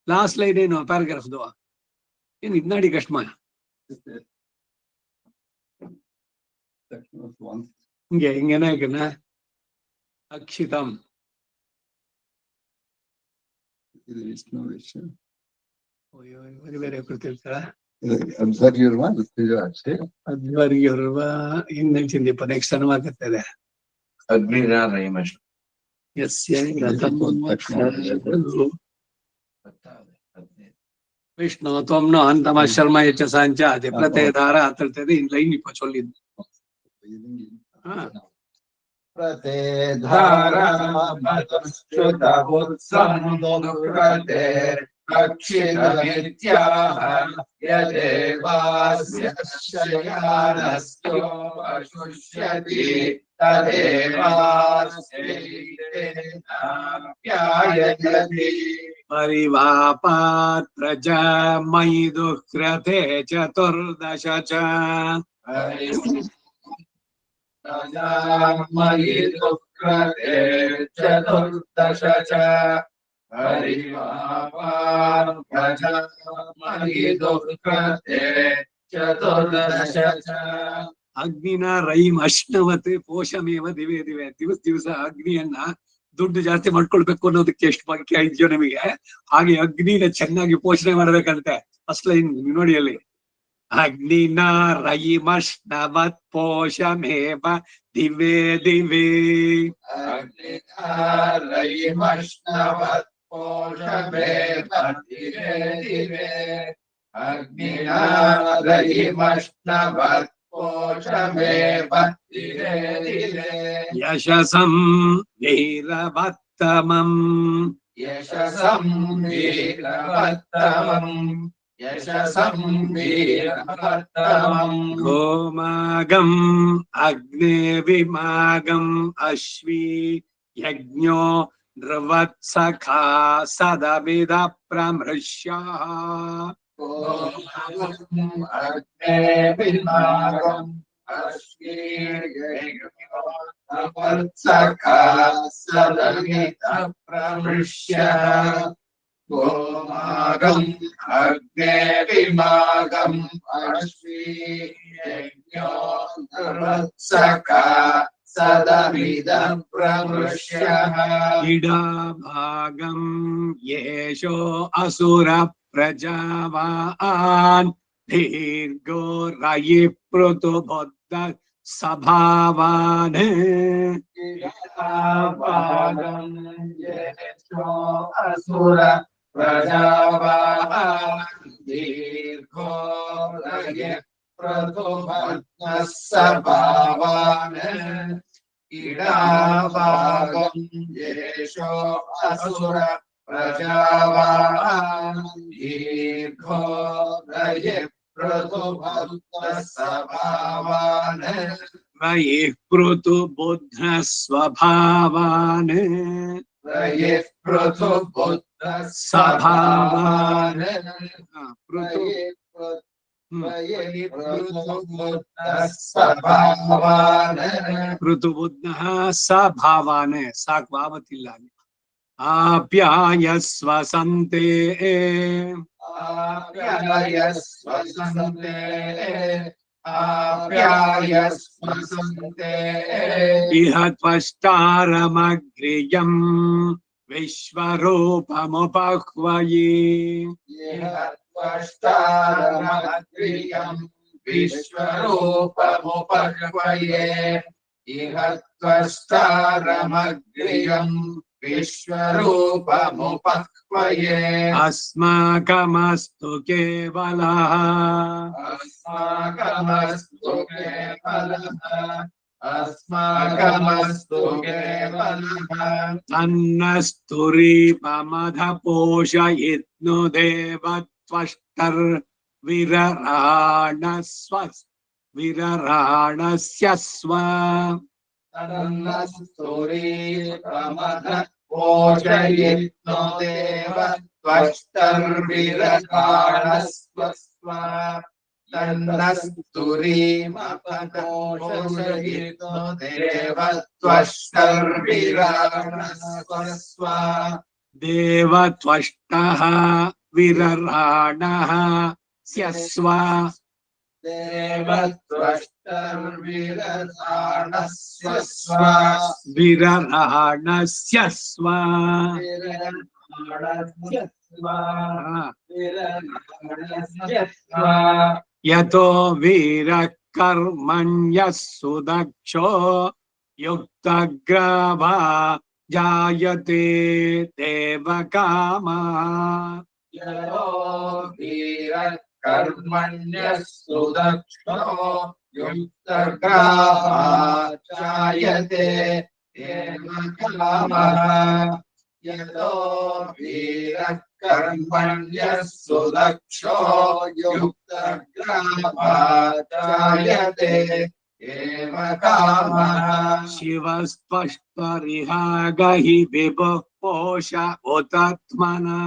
A: ಲಾಸ್ಟ್ ಲೈನ್ ಏನು ಪ್ಯಾರಾಗ್ರಾಫ್ದು ಏನು ಇದ್ನಾಡಿ ಕಷ್ಟ ಹಿಂಗೇನ ಹಾಕನ ಅಕ್ಷಿತಂ ಬೇರೆ ಬೇರೆ ಕೊಡ್ತಿರ್ತಾರ ಅಧ್ವರ್ಯುರ್ವ ಹಿಂಗ್ ನೆನ್ಸಿಂದೀಪ ನೆಕ್ಸ್ಟ್ ಅನುವಾಕತ್ತದೆ ವಿಷ್ಣು ತ್ವಮ್ನ ಅಂತಮ ಶರ್ಮ ಯಚ ಸಾಂಚ ಅದೇ ಪ್ರತ್ಯಯಧಾರ ಅಂತೇಳ್ತದೆ ಇನ್ ಲೈನ್ ಇಪ್ಪ ಚೊಲ್ಲಿದ್ದು ಪರಿವಾಪಾತ್ರಜ ಮಯಿ ದುಃಖೃತೆ ಚತುರ್ದಶ ಚ
C: ಮಯಿ ದುಃಖೃತೆ ಚತುರ್ದಶ ಚ ಪರಿವಾಪಾತ್ರಜ ಮಯಿ ದುಃಖೃತೆ ಚತುರ್ದಶ ಚ
A: ಅಗ್ನಿನ ರೈಮ್ ಅಶ್ನವತ್ ಪೋಷಮೇವ ದಿವೇ ದಿವೇ ದಿವಸ ಅಗ್ನಿಯನ್ನ ದುಡ್ಡು ಜಾಸ್ತಿ ಮಾಡ್ಕೊಳ್ಬೇಕು ಅನ್ನೋದಕ್ಕೆ ಎಷ್ಟು ಬಾಕಿ ಇದೆಯೋ ನಮಗೆ, ಹಾಗೆ ಅಗ್ನಿನ ಚೆನ್ನಾಗಿ ಪೋಷಣೆ ಮಾಡ್ಬೇಕಂತೆ. ಫಸ್ಟ್ ಲೈನ್ ನೋಡಿ ಅಲ್ಲಿ, ಅಗ್ನಿನ ರೈಮಶ್ನವತ್ ಪೋಷಮೇವ ದಿವೇ ದಿವೇ
C: ರೈಮಶ್ನವತ್ ಪೋಷಮೇವ ದಿವೇ ದಿವೇ ಅಗ್ನಿನ ರೈಮಶ್ನವತ್ ಪೋಷಮೇವ ದಿವೇ ದಿವೇ
A: ಯಶಸಂ ವೀರವತ್ತಮಂ
C: ಯಶಸಂ ವೀರವತ್ತಮಂ ಯಶಸಂ ವೀರವತ್ತಮಂ
A: ಗೋಮಾಗಂ ಅಗ್ನೇ ವಿಮಾಗಂ ಅಶ್ವಿ ಯಜ್ಞೋ ನೃವತ್ಸಖಾ ಸದಮಿದ ಪ್ರಮೃಶ್ಯಃ
C: ಅಗ್ನೇ ವಿಮಾಗಂ ಅಶ್ವಿ ಯಜ್ಞೋ ನೃವತ್ಸಖಾ ಸದಮಿದ ಪ್ರಮೃಶ್ಯಃ ಗೋಮಾಗಂ ಅಗ್ನೇ ವಿಮಾಗಂ ಅಶ್ವಿ ಯಜ್ಞೋ ನೃವತ್ಸಖಾ ಸದಮಿದಂ ಪ್ರಮೃಶ್ಯಃ
A: ಇಡಭಾಗಂ ಯೇಷೋ ಅಸುರ ಪ್ರಜಾವಾನ್ ದೀರ್ಘೋ ರಯಿ ಪೃತುಬುದ್ಧ ಸಭಾವಾನ್
C: ಭಾಗಂ ಯೇಷೋ ಅಸುರ ಪ್ರಜಾವಾನ್ ದೀರ್ಘೋ ರಯಿ ಪೃತುಬುದ್ಧ ಸಭಾವಾನ್ ಇಡಭಾಗಂ ಯೇಷೋ ಅಸುರ ಪ್ರಜಾವಾನ್ ದೀರ್ಘೋ ರಯಿ ಪೃತುಬುದ್ಧ ಸಭಾವಾನ್
A: ರಯಿ ಪೃತುಬುದ್ಧ ಸ್ವಭಾವಾನ್
C: ರಯಿ ಪೃತುಬುದ್ಧ
A: ಸಭಾವಾನ್
C: ರಯಿ ಪೃತುಬುದ್ಧ ಸಭಾವಾನ್
A: ಪೃತುಬುದ್ಧ ಸಭಾವಾನ್ ಸಾಕ್ ಬಾವತಿಲ್ಲ ಆಪ್ಯಾಯಸ್ವ ಸಂತೆ
C: ಆಪ್ಯಾಯಸ್ವ ಸಂತೆ ಆಪ್ಯಾಯಸ್ವ ಸಂತೆ
A: ಇಹ ತ್ವಷ್ಟಾರಮಗ್ರಿಯಂ ವಿಶ್ವರೂಪಮುಪಹ್ವಯೇ
C: ತ್ವಷ್ಟಾರಮಗ್ರಿಯಂ ವಿಶ್ವರೂಪಮುಪಹ್ವಯೇ ಇಹ ತ್ವಷ್ಟಾರಮಗ್ರಿಯಂ ವಿಶ್ವರೂಪಮುಪಹ್ವಯೇ
A: ಅಸ್ಮಾಕಮಸ್ತು ಕೇವಲಃ
C: ಅಸ್ಮಾಕಮಸ್ತು ಕೇವಲಃ ಅಸ್ಮಾಕಮಸ್ತು ಕೇವಲಃ
A: ತನ್ನಸ್ತುರೀಪಮಧ ಪೋಷಯಿತ್ನು ದೇವತ್ವಷ್ಟರ್ ವಿರರಾಣಸ್ಯ ಸ್ವ
C: ತನ್ನಸ್ತುರೀಪಮಧ ಪೋಷಯಿತ್ನು ದೇವತ್ವಷ್ಟರ್ವಿರರಾಣಸ್ವ तन्नस्तुरीमपकोशयितो देवत्वष्टर्विराणस्वस्व
A: देवत्वष्टः विरराणः स्यस्व
C: देवत्वष्टर्विराणस्वस्व
A: विरराणस्यस्व यतो वीरः कर्मण्यः सुदक्षो युक्तग्राभा जायते देवकामा
C: कर्मण्यः सुदक्षो युक्तग्राहा जायते देवकामः यतो वीरः कर्मण्यः सुदक्षो युक्तग्राहा जायते देवकामः
A: शिवस्पष्टरिहागहि विभुः पोष उतत्मना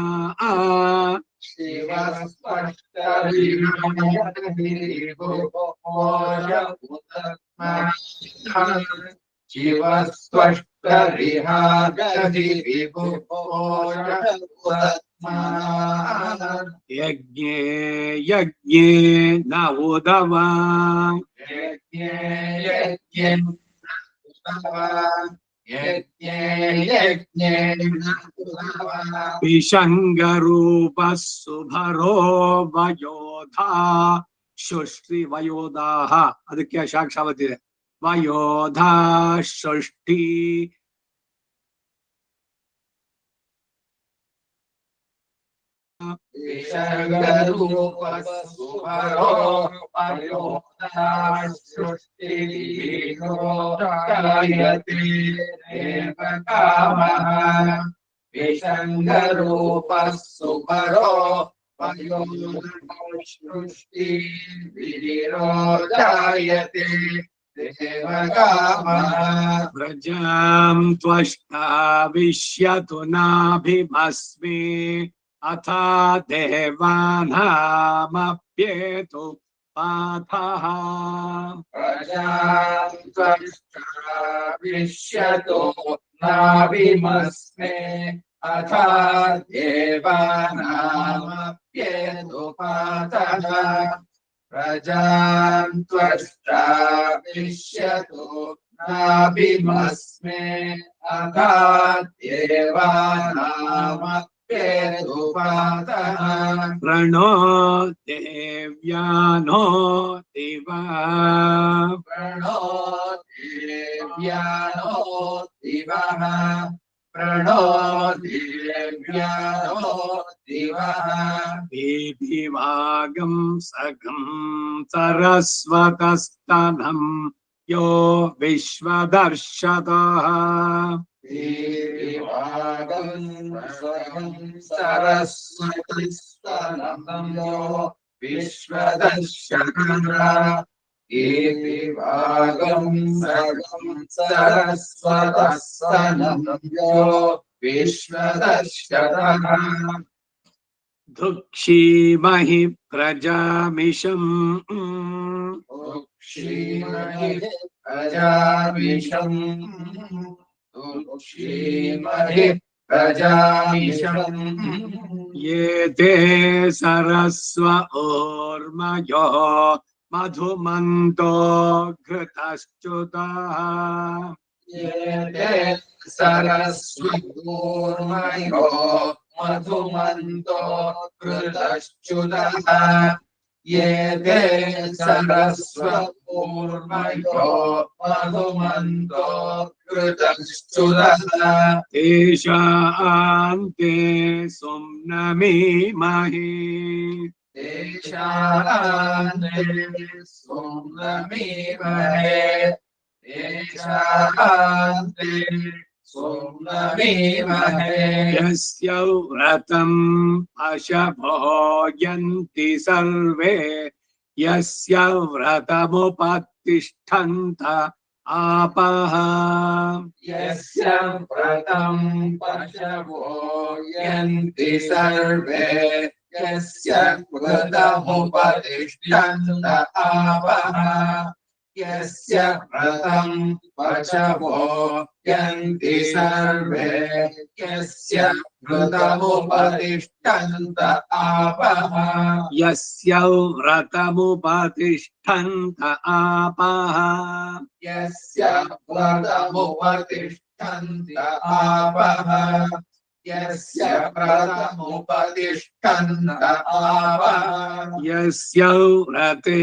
A: यज्ञे यज्ञे न उदवा विषङ्गरूपः सुभरो वयोधा षष्ठी वयोधाः ಅದಕ್ಕೆ ಸಾಕ್ಷಾವತಿದೆ वयोधा षष्ठी
C: विषङ्गरूपः सुपरो सृष्टि विरोधायते देवकामः
A: व्रजां त्वष्टा विश्यतु नाभिमस्मि अथा देवानामप्येतु पाथः
C: विश्यतो नाभिमस्मे अथा देवानामप्येतुपातः प्रजां त्वष्टा विश्यतो नाभिमस्मे अथा देवानामप्येतुपातः
A: प्रणो देव्यानो दिवा
C: प्रणो देव्यानो दिवः प्रणो देव्यानो दिवः
A: विभागं सगं सरस्वतस्तनं यो विश्वदर्शतः
C: सरस्वतीस्तनं यो विश्वदर्शनः विभागं सरस्वतस्तनं यो विश्वदर्शनः
A: धुक्षीमहि प्रजामिषम्
C: क्षीमहि प्रजामिषम् क्षीमहि प्रजामिषम्
A: ये ते सरस्व ओर्मयो मधुमन्तो घृतश्च्युतः
C: ये ते सरस्वोर्मयो मधुमन्तो घृतश्च्युतः ये ते सरस्वोर्मयो मधुमन्तो घृतश्च्युतः
A: तेषान्ते सुम्नमीमहि
C: तेषान्ते सुम्नमीमहे तेषान्ते सुम्नमीमहे
A: यस्य व्रतं अशभो यन्ति सर्वे यस्य व्रतमुपतिष्ठन्त आपः
C: यस्य व्रतं पशवो यन्ति सर्वे यस्य व्रतमुपतिष्ठन्त आपः यस्य व्रतं पशवो यन्ति सर्वे यस्य व्रतमुपतिष्ठन्त आपः
A: यस्य व्रतमुपतिष्ठन्त आपः
C: यस्य व्रतमुपतिष्ठन्त आपः यस्य व्रतमुपतिष्ठन्त आपः
A: यस्य व्रते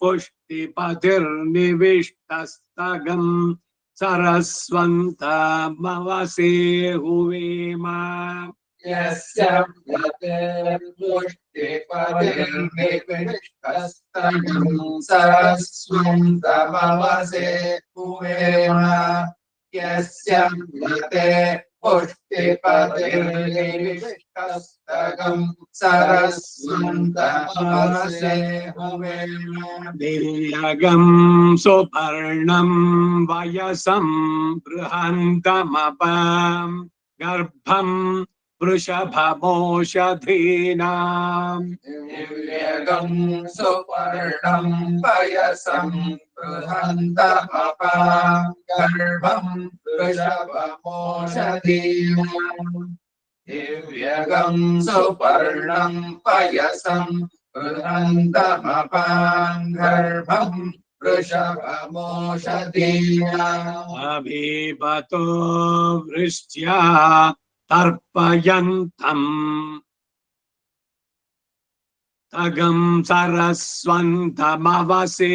A: पुष्टिपतिर्निविष्टस्तगम् सरस्वन्तमवसे हुवेम
C: यस्य व्रते पुष्टिपतिर्निविष्टस्तगम् सरस्वन्तमवसे हुवेम यस्य व्रते पुष्टिपतिर्निविष्टस्तगम् सरस्वन्तमवसे हुवेम
A: देयगम् सुपर्णम् वयसम् बृहन्तमपम् गर्भम् वृषभमोषधीनाम्
C: दिव्यगम् सुपर्णम् पयसम् बृहन्तमपाम् गर्भम् वृषभमोषधीनाम् दिव्यगम् सुपर्णम् पयसम् बृहन्तमपाम् गर्भम् वृषभमोषधीनाम्
A: अभिबतो वृष्ट्या तर्पयन्तम् तगम् सरस्वन्तमवसे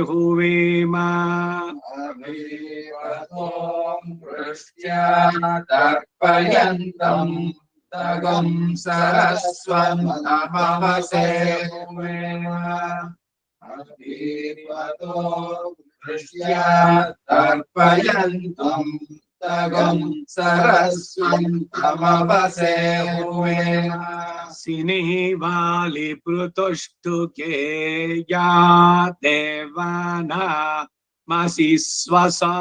A: हुवेम
C: अभिवतो वृष्ट्या तर्पयन्तम् तगम् सरस्वन्तमवसे हुवेम अभिवतो वृष्ट्या तर्पयन्तम् तगम् सरस्वन्तमवसे हुवेम
A: सिनिवालि पृतुष्टुके या देवाना मसि स्वसा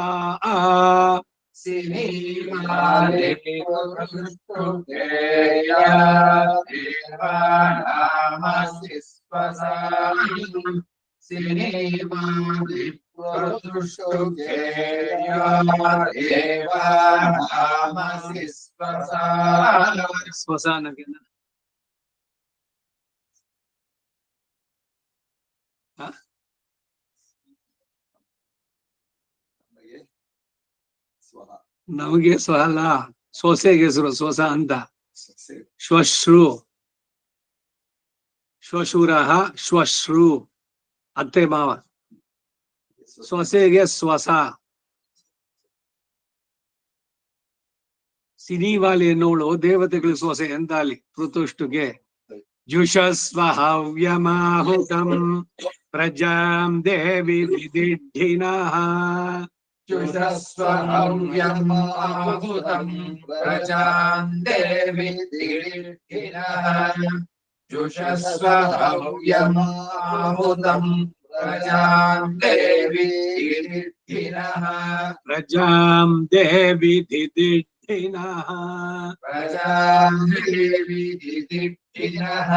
C: सिनीमाले पुरुष्टुके या देवानामसि स्वसामि सिनीमाले पुरुष्टुके या देवानामसि स्वसामि
A: स्वसान again. ನಮಗೆ ಸ್ವಹ ಅಲ್ಲ, ಸೊಸೆಗೆ ಹೆಸರು ಸ್ವಸ ಅಂತ. ಶ್ವಶ್ರು ಶ್ವಶುರಃ ಶ್ವಶ್ರು ಅತ್ತೆ ಮಾವ. ಸೊಸೆಗೆ ಸ್ವಸ. ಸಿನಿವಾಲಿ ಎನ್ನುವಳು ದೇವತೆಗಳ ಸೊಸೆ ಅಂತ ಅಲ್ಲಿ ಪೃತುಷ್ಟುಗೆ. ಜುಷಸ್ವ ಹವ್ಯಮಾಹುತಂ ಪ್ರಜಾಂ ದೇವಿ ವಿದಿಢಿನಃ
C: जुषस्व हव्यमाहुतम् प्रजाम् देवि दिढिनः जुषस्व हव्यमाहुतम् प्रजाम् देवि दिढिनः
A: ಪ್ರಜಾಂ ದೇವಿ ದಿದಿಢಿನಃ
C: प्रजाम् देवि दिढिनः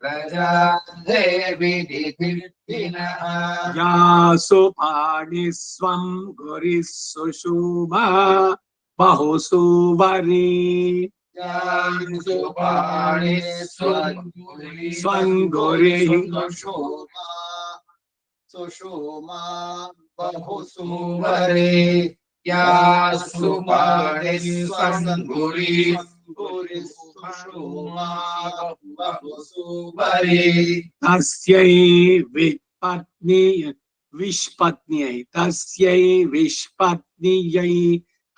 C: प्रजाम् देवि दिढिनः
A: ಯಾಸು ಪಾಣಿ ಸ್ವಂ ಗುರಿ ಸುಷುಮಾ ಬಹುಸುವರಿ
C: सुपाणि
A: स्वङ्गुरि
C: सुषुमा बहुसुवरे या सुपाणि स्वङ्गुरि सुषुमा बहुसुवरे
A: तस्यै विष्पत्न्यै तस्यै विष्पत्न्यै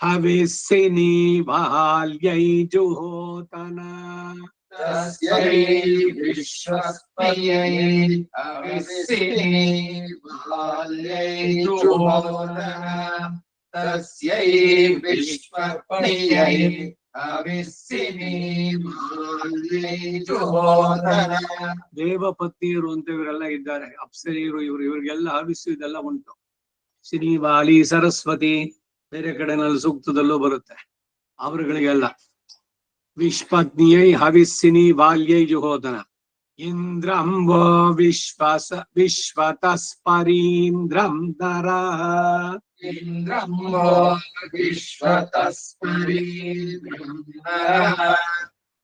A: हविस्सिनी बाल्यै जुहोतना
C: तस्यै विश्वस्मयै अविस्सिनी बाल्यै जुहोतना तस्यै विश्वस्मयै अविस्सिनी बाल्यै जुहोतना
A: ದೇವಪತ್ನಿಯರು ಅಂತ ಇವರೆಲ್ಲ ಇದ್ದಾರೆ, ಅಪ್ಸರಿಯರು ಇವರಿಗೆಲ್ಲ ಹವಿಸ್ಸು ಇದೆಲ್ಲ ಉಂಟು. ಶ್ರೀವಾಲಿ ಸರಸ್ವತಿ ಬೇರೆ ಕಡೆನಲ್ಲಿ ಸೂಕ್ತದಲ್ಲೂ ಬರುತ್ತೆ ಅವರುಗಳಿಗೆಲ್ಲ. विश्वज्ञै हविस्सिनी बाल्यै जुहोदन इन्द्रं वो विश्वतस्परीन्द्रं नरः
C: इन्द्रं वो विश्वतस्परीन्द्रं नरः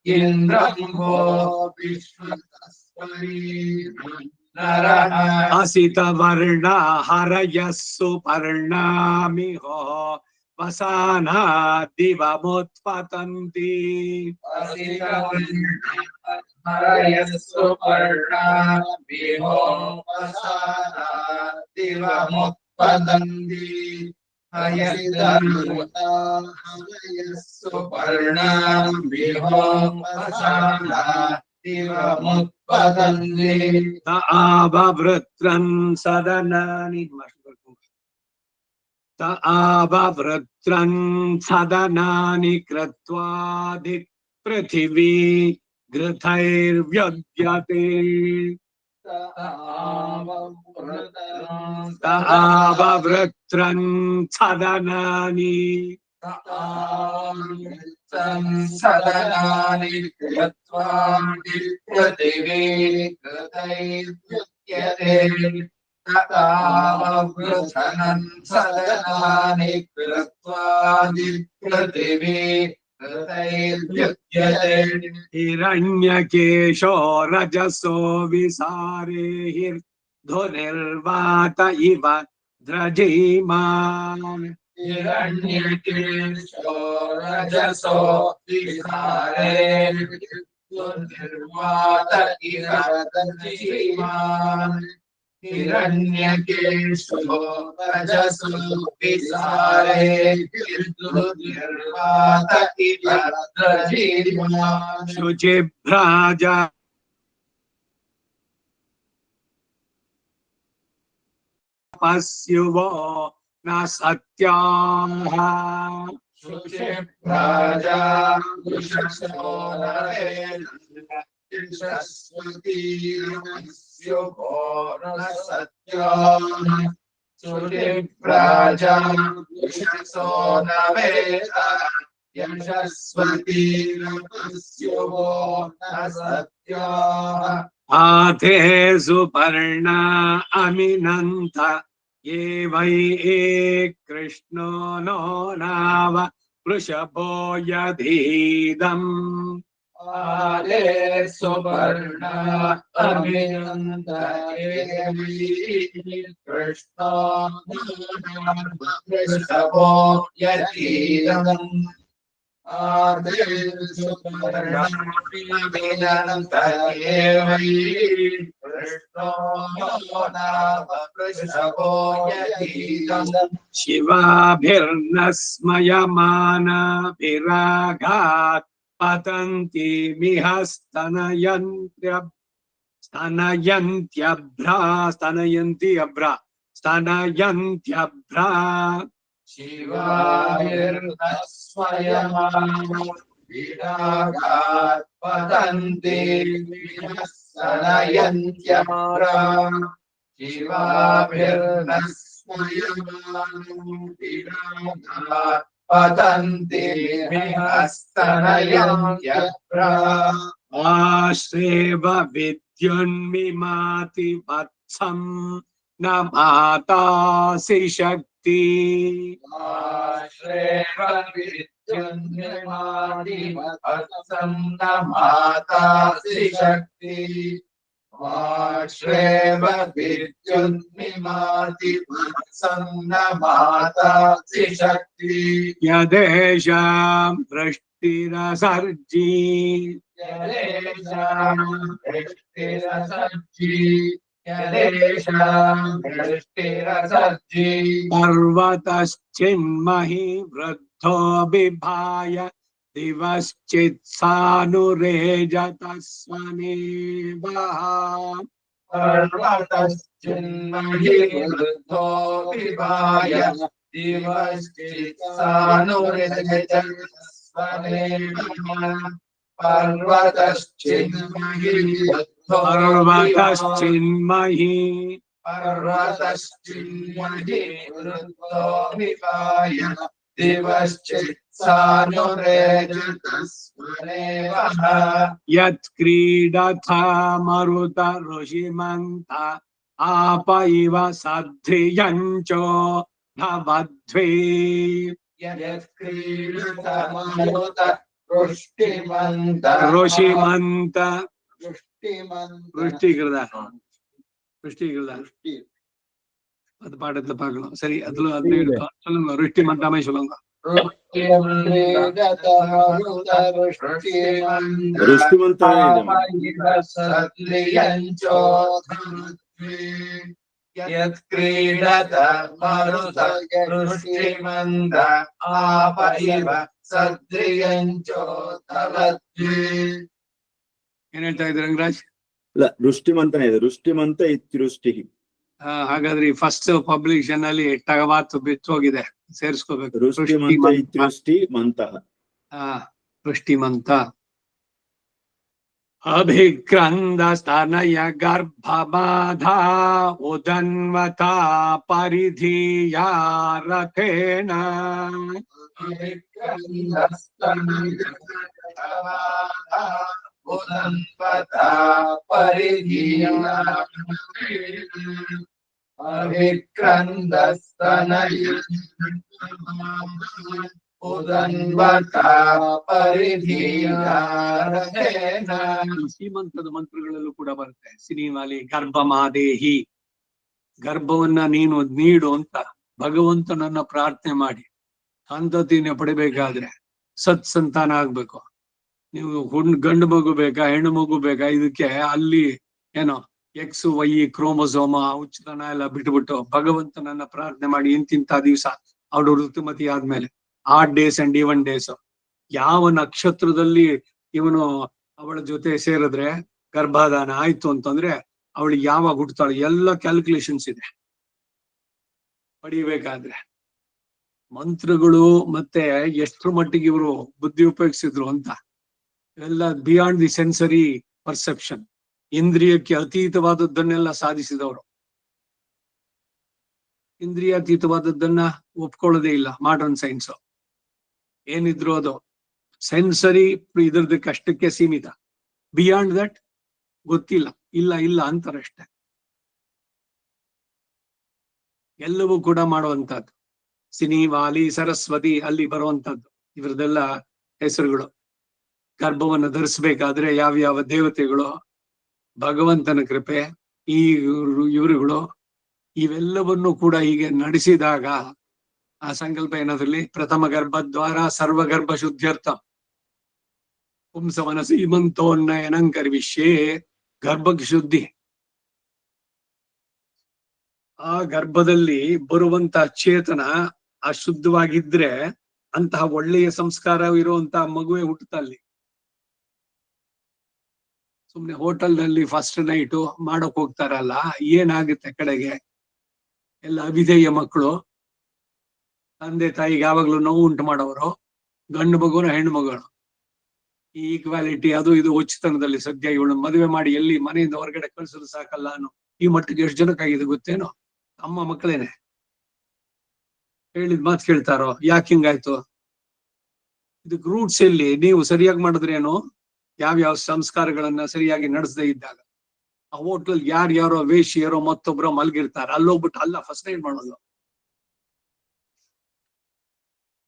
C: इन्द्रं वो विश्वतस्परीन्द्रं नरः
A: असितवर्णा हरयः सुपर्णामिहो वसाना दिवमुत्पतन्ति
C: हरयः सुपर्णामिहो वसाना दिवमुत्पतन्ति हरयः सुपर्णामिहो वसाना दिवमुत्पतन्ति
A: त आववृत्रन् सदनानि त आववृत्रन् सदनानि कृत्वादि पृथिवी घृतैर्व्यद्यते त आववृत्रन् सदनानि
C: सदनानि कृत्वा पृथिवी कृतैर्व्युच्यते तथावृथनं सदनानि कृत्वा पृथिवी कृतैर्व्युच्यते
A: हिरण्यकेशो रजसो विसारेर्धुनिर्वात इव द्रजीमान्
C: हिरण्यकेशो रजसो विहारे निर्वात इह दर्जीमान् हिरण्यकेशो रजसो विहारे निर्वात इह दर्जीमान्
A: शुचिभ्राजा पश्युवो न सत्याः
C: शुचिभ्राजा वृषशो यशस्वतीर्मस्युभो न सत्याः शुचिभ्राजा वृषशो न वेद यशस्वतीर्मस्युभो न सत्याः
A: आते सुपर्णा अमिनन्त ये वै कृष्णो नो नाव वृषभो यधीदम्
C: आले सुपर्णा अभिनन्द कृष्णो वृषभो यतीदम् आले सुपर्णा अभिनन्द कृष्णो नाम वृषभो यतीदम्
A: शिवाभिर्नस्मयमानाभिरागात् पतन्ति मिह स्तनयन्त्यभ्रा
C: शिवाभिर्नस्मयमानाभिरागात् पतन्ति मिह स्तनयन्त्यभ्रा शिवाभिर्नस्मयमानाभिरागात् पतन्ति मिह स्तनयन्त्यभ्रा
A: आश्रेव विद्युन्मिमाति वत्सं न मातासि शक्ति
C: आश्रेव विद्युन्मिमाति वत्सं न मातासि शक्ति आश्रेव विद्युन्मिमाति वत्सं न मातासि शक्ति
A: यदेषां वृष्टिरसर्जी
C: यदेषां वृष्टिरसर्जी
A: पर्वतश्चिन्महि वृद्धो बिभाय दिवश्चित्सानुरेजतस्वनेव
C: पर्वतश्चिन्महि वृद्धो विभाय दिवश्चित्सानुरेजतस्वनेव पर्वतश्चिन्महि वृद्धो विभाय ದಿವಶ್ಚಿತ್ ಸಾನುರೇಜತಸ್ಮರೇವಃ
A: ಯತ್ ಕ್ರೀಡಥ ಮರುತ ಋಷಿಮಂತ ಆಪ ಇವ ಸದ್ರಿಯಂಚೋ ಭವದ್ವೇ
C: ಯತ್ ಕ್ರೀಡತ ಮರುತ ಋಷ್ಟಿಮಂತ
A: ಋಷಿಮಂತ
C: ಋಷ್ಟಿಮಂತ
A: ருஷ்டிகிறதா அது பாடத்துல பார்க்கணும். சரி, அதுல அதுல இருக்கும். சொல்லுங்க, ருஷ்டி மந்தாமே சொல்லுங்க.
D: ಋಷ್ಟಿಮಂತ
C: ಯತ್ ಕ್ರೀಡತ ಮರುತ ಋಷ್ಟಿಮಂತ ಆಪ ಇವ ಸದ್ರಿಯಂಚೋ ತವದ್ವೇ.
A: ಏನ್ ಹೇಳ್ತಾ ಇದ್ರು ರಂಗರಾಜ್?
D: ಇಲ್ಲ, ಋಷ್ಟಿಮಂತನೇ ಇದೆ. ಋಷ್ಟಿಮಂತ ಇತ್ಯುಷ್ಟಿ.
A: ಹಾಗಾದ್ರೆ ಫಸ್ಟ್ ಪಬ್ಲಿಷನ್ ಅಲ್ಲಿ ಟಗವಾತು ಬಿತ್ತೋಗಿದೆ, ಸೇರಿಸ್ಕೋಬೇಕು.
D: ಋಷ್ಟಿಮಂತ ಇತ್ಯುಷ್ಟಿ ಮಂತಃ.
A: ಋಷ್ಟಿಮಂತ. ಅಭಿಕ್ರಂದ ಸ್ತನಯ ಗರ್ಭಬಾಧ ಉದನ್ವತ ಪರಿಧಿಯ ರಥೇನ
C: ಉದನ್ವತ ಪರಿಧಿಯ ಅವಿಕ್ರಂದಸ್ತನಯ ಉದನ್ವತ ಪರಿಧಿಯ ರಥೇನ.
A: ಶ್ರೀಮಂತದ ಮಂತ್ರಗಳಲ್ಲೂ ಕೂಡ ಬರುತ್ತೆ. ಸಿನಿಮಾಲಿ ಗರ್ಭಮಾದೇಹಿ, ಗರ್ಭವನ್ನ ನೀನು ನೀಡು ಅಂತ ಭಗವಂತನನ್ನ ಪ್ರಾರ್ಥನೆ ಮಾಡಿ ಸಂತತಿನ ಪಡಿಬೇಕಾದ್ರೆ ಸತ್ಸಂತಾನ ಆಗ್ಬೇಕು. ನೀವು ಗಂಡು ಮಗು ಬೇಕಾ ಹೆಣ್ಣು ಮಗು ಬೇಕಾ, ಇದಕ್ಕೆ ಅಲ್ಲಿ ಏನೋ ಎಕ್ಸ್ ವೈ ಕ್ರೋಮೋಸೋಮ ಉಚಿತನ ಎಲ್ಲ ಬಿಟ್ಬಿಟ್ಟು ಭಗವಂತನನ್ನ ಪ್ರಾರ್ಥನೆ ಮಾಡಿ ಇಂತಿಂತ ದಿವಸ ಅವಳು ಋತುಮತಿ ಆದ್ಮೇಲೆ add days and even days ಯಾವ ನಕ್ಷತ್ರದಲ್ಲಿ ಇವನು ಅವಳ ಜೊತೆ ಸೇರಿದ್ರೆ ಗರ್ಭಾಧಾನ ಆಯ್ತು ಅಂತಂದ್ರೆ ಅವಳಿಗೆ ಯಾವಾಗ ಹುಟ್ಟುತ್ತಾಳೆ ಎಲ್ಲ ಕ್ಯಾಲ್ಕುಲೇಷನ್ಸ್ ಇದೆ ಪಡಿಬೇಕಾದ್ರೆ. ಮಂತ್ರಗಳು ಮತ್ತೆ ಎಷ್ಟರ ಮಟ್ಟಿಗೆ ಇವರು ಬುದ್ಧಿ ಉಪಯೋಗಿಸಿದ್ರು ಅಂತ ಎಲ್ಲ ಬಿಯಾಂಡ್ ದಿ ಸೆನ್ಸರಿ ಪರ್ಸೆಪ್ಷನ್, ಇಂದ್ರಿಯಕ್ಕೆ ಅತೀತವಾದದ್ದನ್ನೆಲ್ಲ ಸಾಧಿಸಿದವರು. ಇಂದ್ರಿಯಾತೀತವಾದದ್ದನ್ನ ಒಪ್ಕೊಳ್ಳೋದೇ ಇಲ್ಲ ಮಾಡರ್ನ್ ಸೈನ್ಸ್. ಏನಿದ್ರು ಅದು ಸೆನ್ಸರಿ ಇದ್ರದಕ್ಕೆ ಅಷ್ಟಕ್ಕೆ ಸೀಮಿತ. ಬಿಯಾಂಡ್ ದಟ್ ಗೊತ್ತಿಲ್ಲ, ಇಲ್ಲ ಇಲ್ಲ ಅಂತಾರಷ್ಟೆ. ಎಲ್ಲವೂ ಕೂಡ ಮಾಡುವಂತದ್ದು. ಸಿನಿ, ವಾಲಿ, ಸರಸ್ವತಿ ಅಲ್ಲಿ ಬರುವಂತದ್ದು ಇವ್ರದೆಲ್ಲ ಹೆಸರುಗಳು. ಗರ್ಭವನ್ನು ಧರಿಸ್ಬೇಕಾದ್ರೆ ಯಾವ್ಯಾವ ದೇವತೆಗಳು, ಭಗವಂತನ ಕೃಪೆ, ಈ ಇವರುಗಳು ಇವೆಲ್ಲವನ್ನು ಕೂಡ ಹೀಗೆ ನಡೆಸಿದಾಗ ಆ ಸಂಕಲ್ಪ ಏನದ್ರಲ್ಲಿ ಪ್ರಥಮ ಗರ್ಭದ್ವಾರ ಸರ್ವಗರ್ಭ ಶುದ್ಧ್ಯರ್ಥ ಪುಂಸವನ ಸೀಮಂತೋನ್ನಯನಂಕರ್ವಿಷ್ಯೇ. ಗರ್ಭಕ್ಕೆ ಶುದ್ಧಿ. ಆ ಗರ್ಭದಲ್ಲಿ ಬರುವಂತ ಚೇತನ ಅಶುದ್ಧವಾಗಿದ್ರೆ ಅಂತಹ ಒಳ್ಳೆಯ ಸಂಸ್ಕಾರ ಇರುವಂತಹ ಮಗುವೆ ಹುಟ್ಟುತ್ತ ಅಲ್ಲಿ. ಸುಮ್ನೆ ಹೋಟೆಲ್ ನಲ್ಲಿ ಫಸ್ಟ್ ನೈಟು ಮಾಡಕ್ ಹೋಗ್ತಾರಲ್ಲ, ಏನಾಗುತ್ತೆ ಕಡೆಗೆ ಎಲ್ಲ ಅವಿಧೇಯ ಮಕ್ಕಳು, ತಂದೆ ತಾಯಿಗೆ ಯಾವಾಗ್ಲೂ ನೋವು ಉಂಟು ಮಾಡೋರು, ಗಂಡು ಮಗುನ ಹೆಣ್ಣು ಮಗಳು. ಈ ಈಕ್ವಾಲಿಟಿ ಅದು ಇದು ಉಚಿತನದಲ್ಲಿ ಸದ್ಯ ಇವಳು ಮದುವೆ ಮಾಡಿ ಎಲ್ಲಿ ಮನೆಯಿಂದ ಹೊರಗಡೆ ಕಳ್ಸೋದು ಸಾಕಲ್ಲ ಅನ್ನೋ ಈ ಮಟ್ಟಿಗೆ ಎಷ್ಟು ಜನಕ್ಕಾಗಿದೆ ಗೊತ್ತೇನೋ? ಅಮ್ಮ ಮಕ್ಕಳೇನೆ ಹೇಳಿದ್ ಮಾತು ಕೇಳ್ತಾರೋ? ಯಾಕೆ ಹಿಂಗಾಯ್ತು? ಇದಕ್ಕೆ ರೂಟ್ಸ್ ಎಲ್ಲಿ? ನೀವು ಸರಿಯಾಗಿ ಮಾಡಿದ್ರೇನು? ಯಾವ್ಯಾವ ಸಂಸ್ಕಾರಗಳನ್ನ ಸರಿಯಾಗಿ ನಡೆಸದೇ ಇದ್ದಾಗ ಆ ಹೋಟ್ಲಲ್ಲಿ ಯಾರ್ಯಾರೋ ವೇಷಿಯರೋ ಮತ್ತೊಬ್ರೋ ಮಲ್ಗಿರ್ತಾರೆ, ಅಲ್ಲೋಗ್ಬಿಟ್ಟು ಅಲ್ಲ ಫಸ್ಟ್ ನೈಟ್ ಮಾಡೋದು.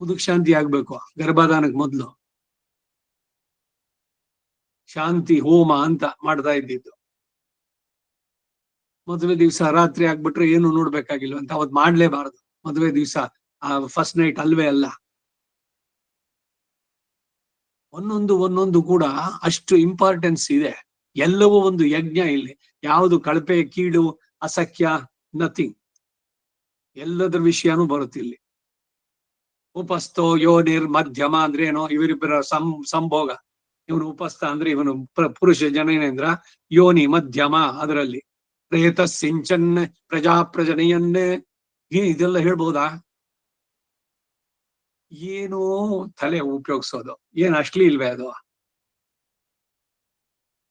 A: ಮುದುಕ್ ಶಾಂತಿ ಆಗ್ಬೇಕು ಗರ್ಭಾಧಾನಕ್ಕೆ ಮೊದ್ಲು. ಶಾಂತಿ ಹೋಮ ಅಂತ ಮಾಡ್ತಾ ಇದ್ದಿದ್ದು. ಮದುವೆ ದಿವ್ಸ ರಾತ್ರಿ ಆಗ್ಬಿಟ್ರೆ ಏನು ನೋಡ್ಬೇಕಾಗಿಲ್ಲ ಅಂತ ಅವತ್ ಮಾಡ್ಲೇಬಾರದು. ಮದುವೆ ದಿವ್ಸ ಆ ಫಸ್ಟ್ ನೈಟ್ ಅಲ್ವೇ ಅಲ್ಲ. ಒಂದೊಂದು ಕೂಡ ಅಷ್ಟು ಇಂಪಾರ್ಟೆನ್ಸ್ ಇದೆ. ಎಲ್ಲವೂ ಒಂದು ಯಜ್ಞ ಇಲ್ಲಿ. ಯಾವುದು ಕಳಪೆ, ಕೀಡು, ಅಸಖ್ಯ, ನಥಿಂಗ್. ಎಲ್ಲದರ ವಿಷಯನೂ ಬರುತ್ತಿಲ್ಲಿ. ಉಪಸ್ಥೋ ಯೋನಿರ್ ಮಧ್ಯಮ ಅಂದ್ರೆ ಏನೋ, ಇವರಿಬ್ಬರ ಸಂಭೋಗ. ಇವನು ಉಪಸ್ಥ ಅಂದ್ರೆ ಇವನು ಪುರುಷ ಜನನೇಂದ್ರ, ಯೋನಿ ಮಧ್ಯಮ ಅದರಲ್ಲಿ ಪ್ರೇತ ಸಿಂಚನ್ ಪ್ರಜಾಪ್ರಜನೆಯನ್ನೇ ಇದೆಲ್ಲ ಹೇಳ್ಬೋದಾ? ಏನೋ ತಲೆ ಉಪಯೋಗಿಸೋದು, ಏನ್ ಅಶ್ಲೀ ಇಲ್ವೇ ಅದು?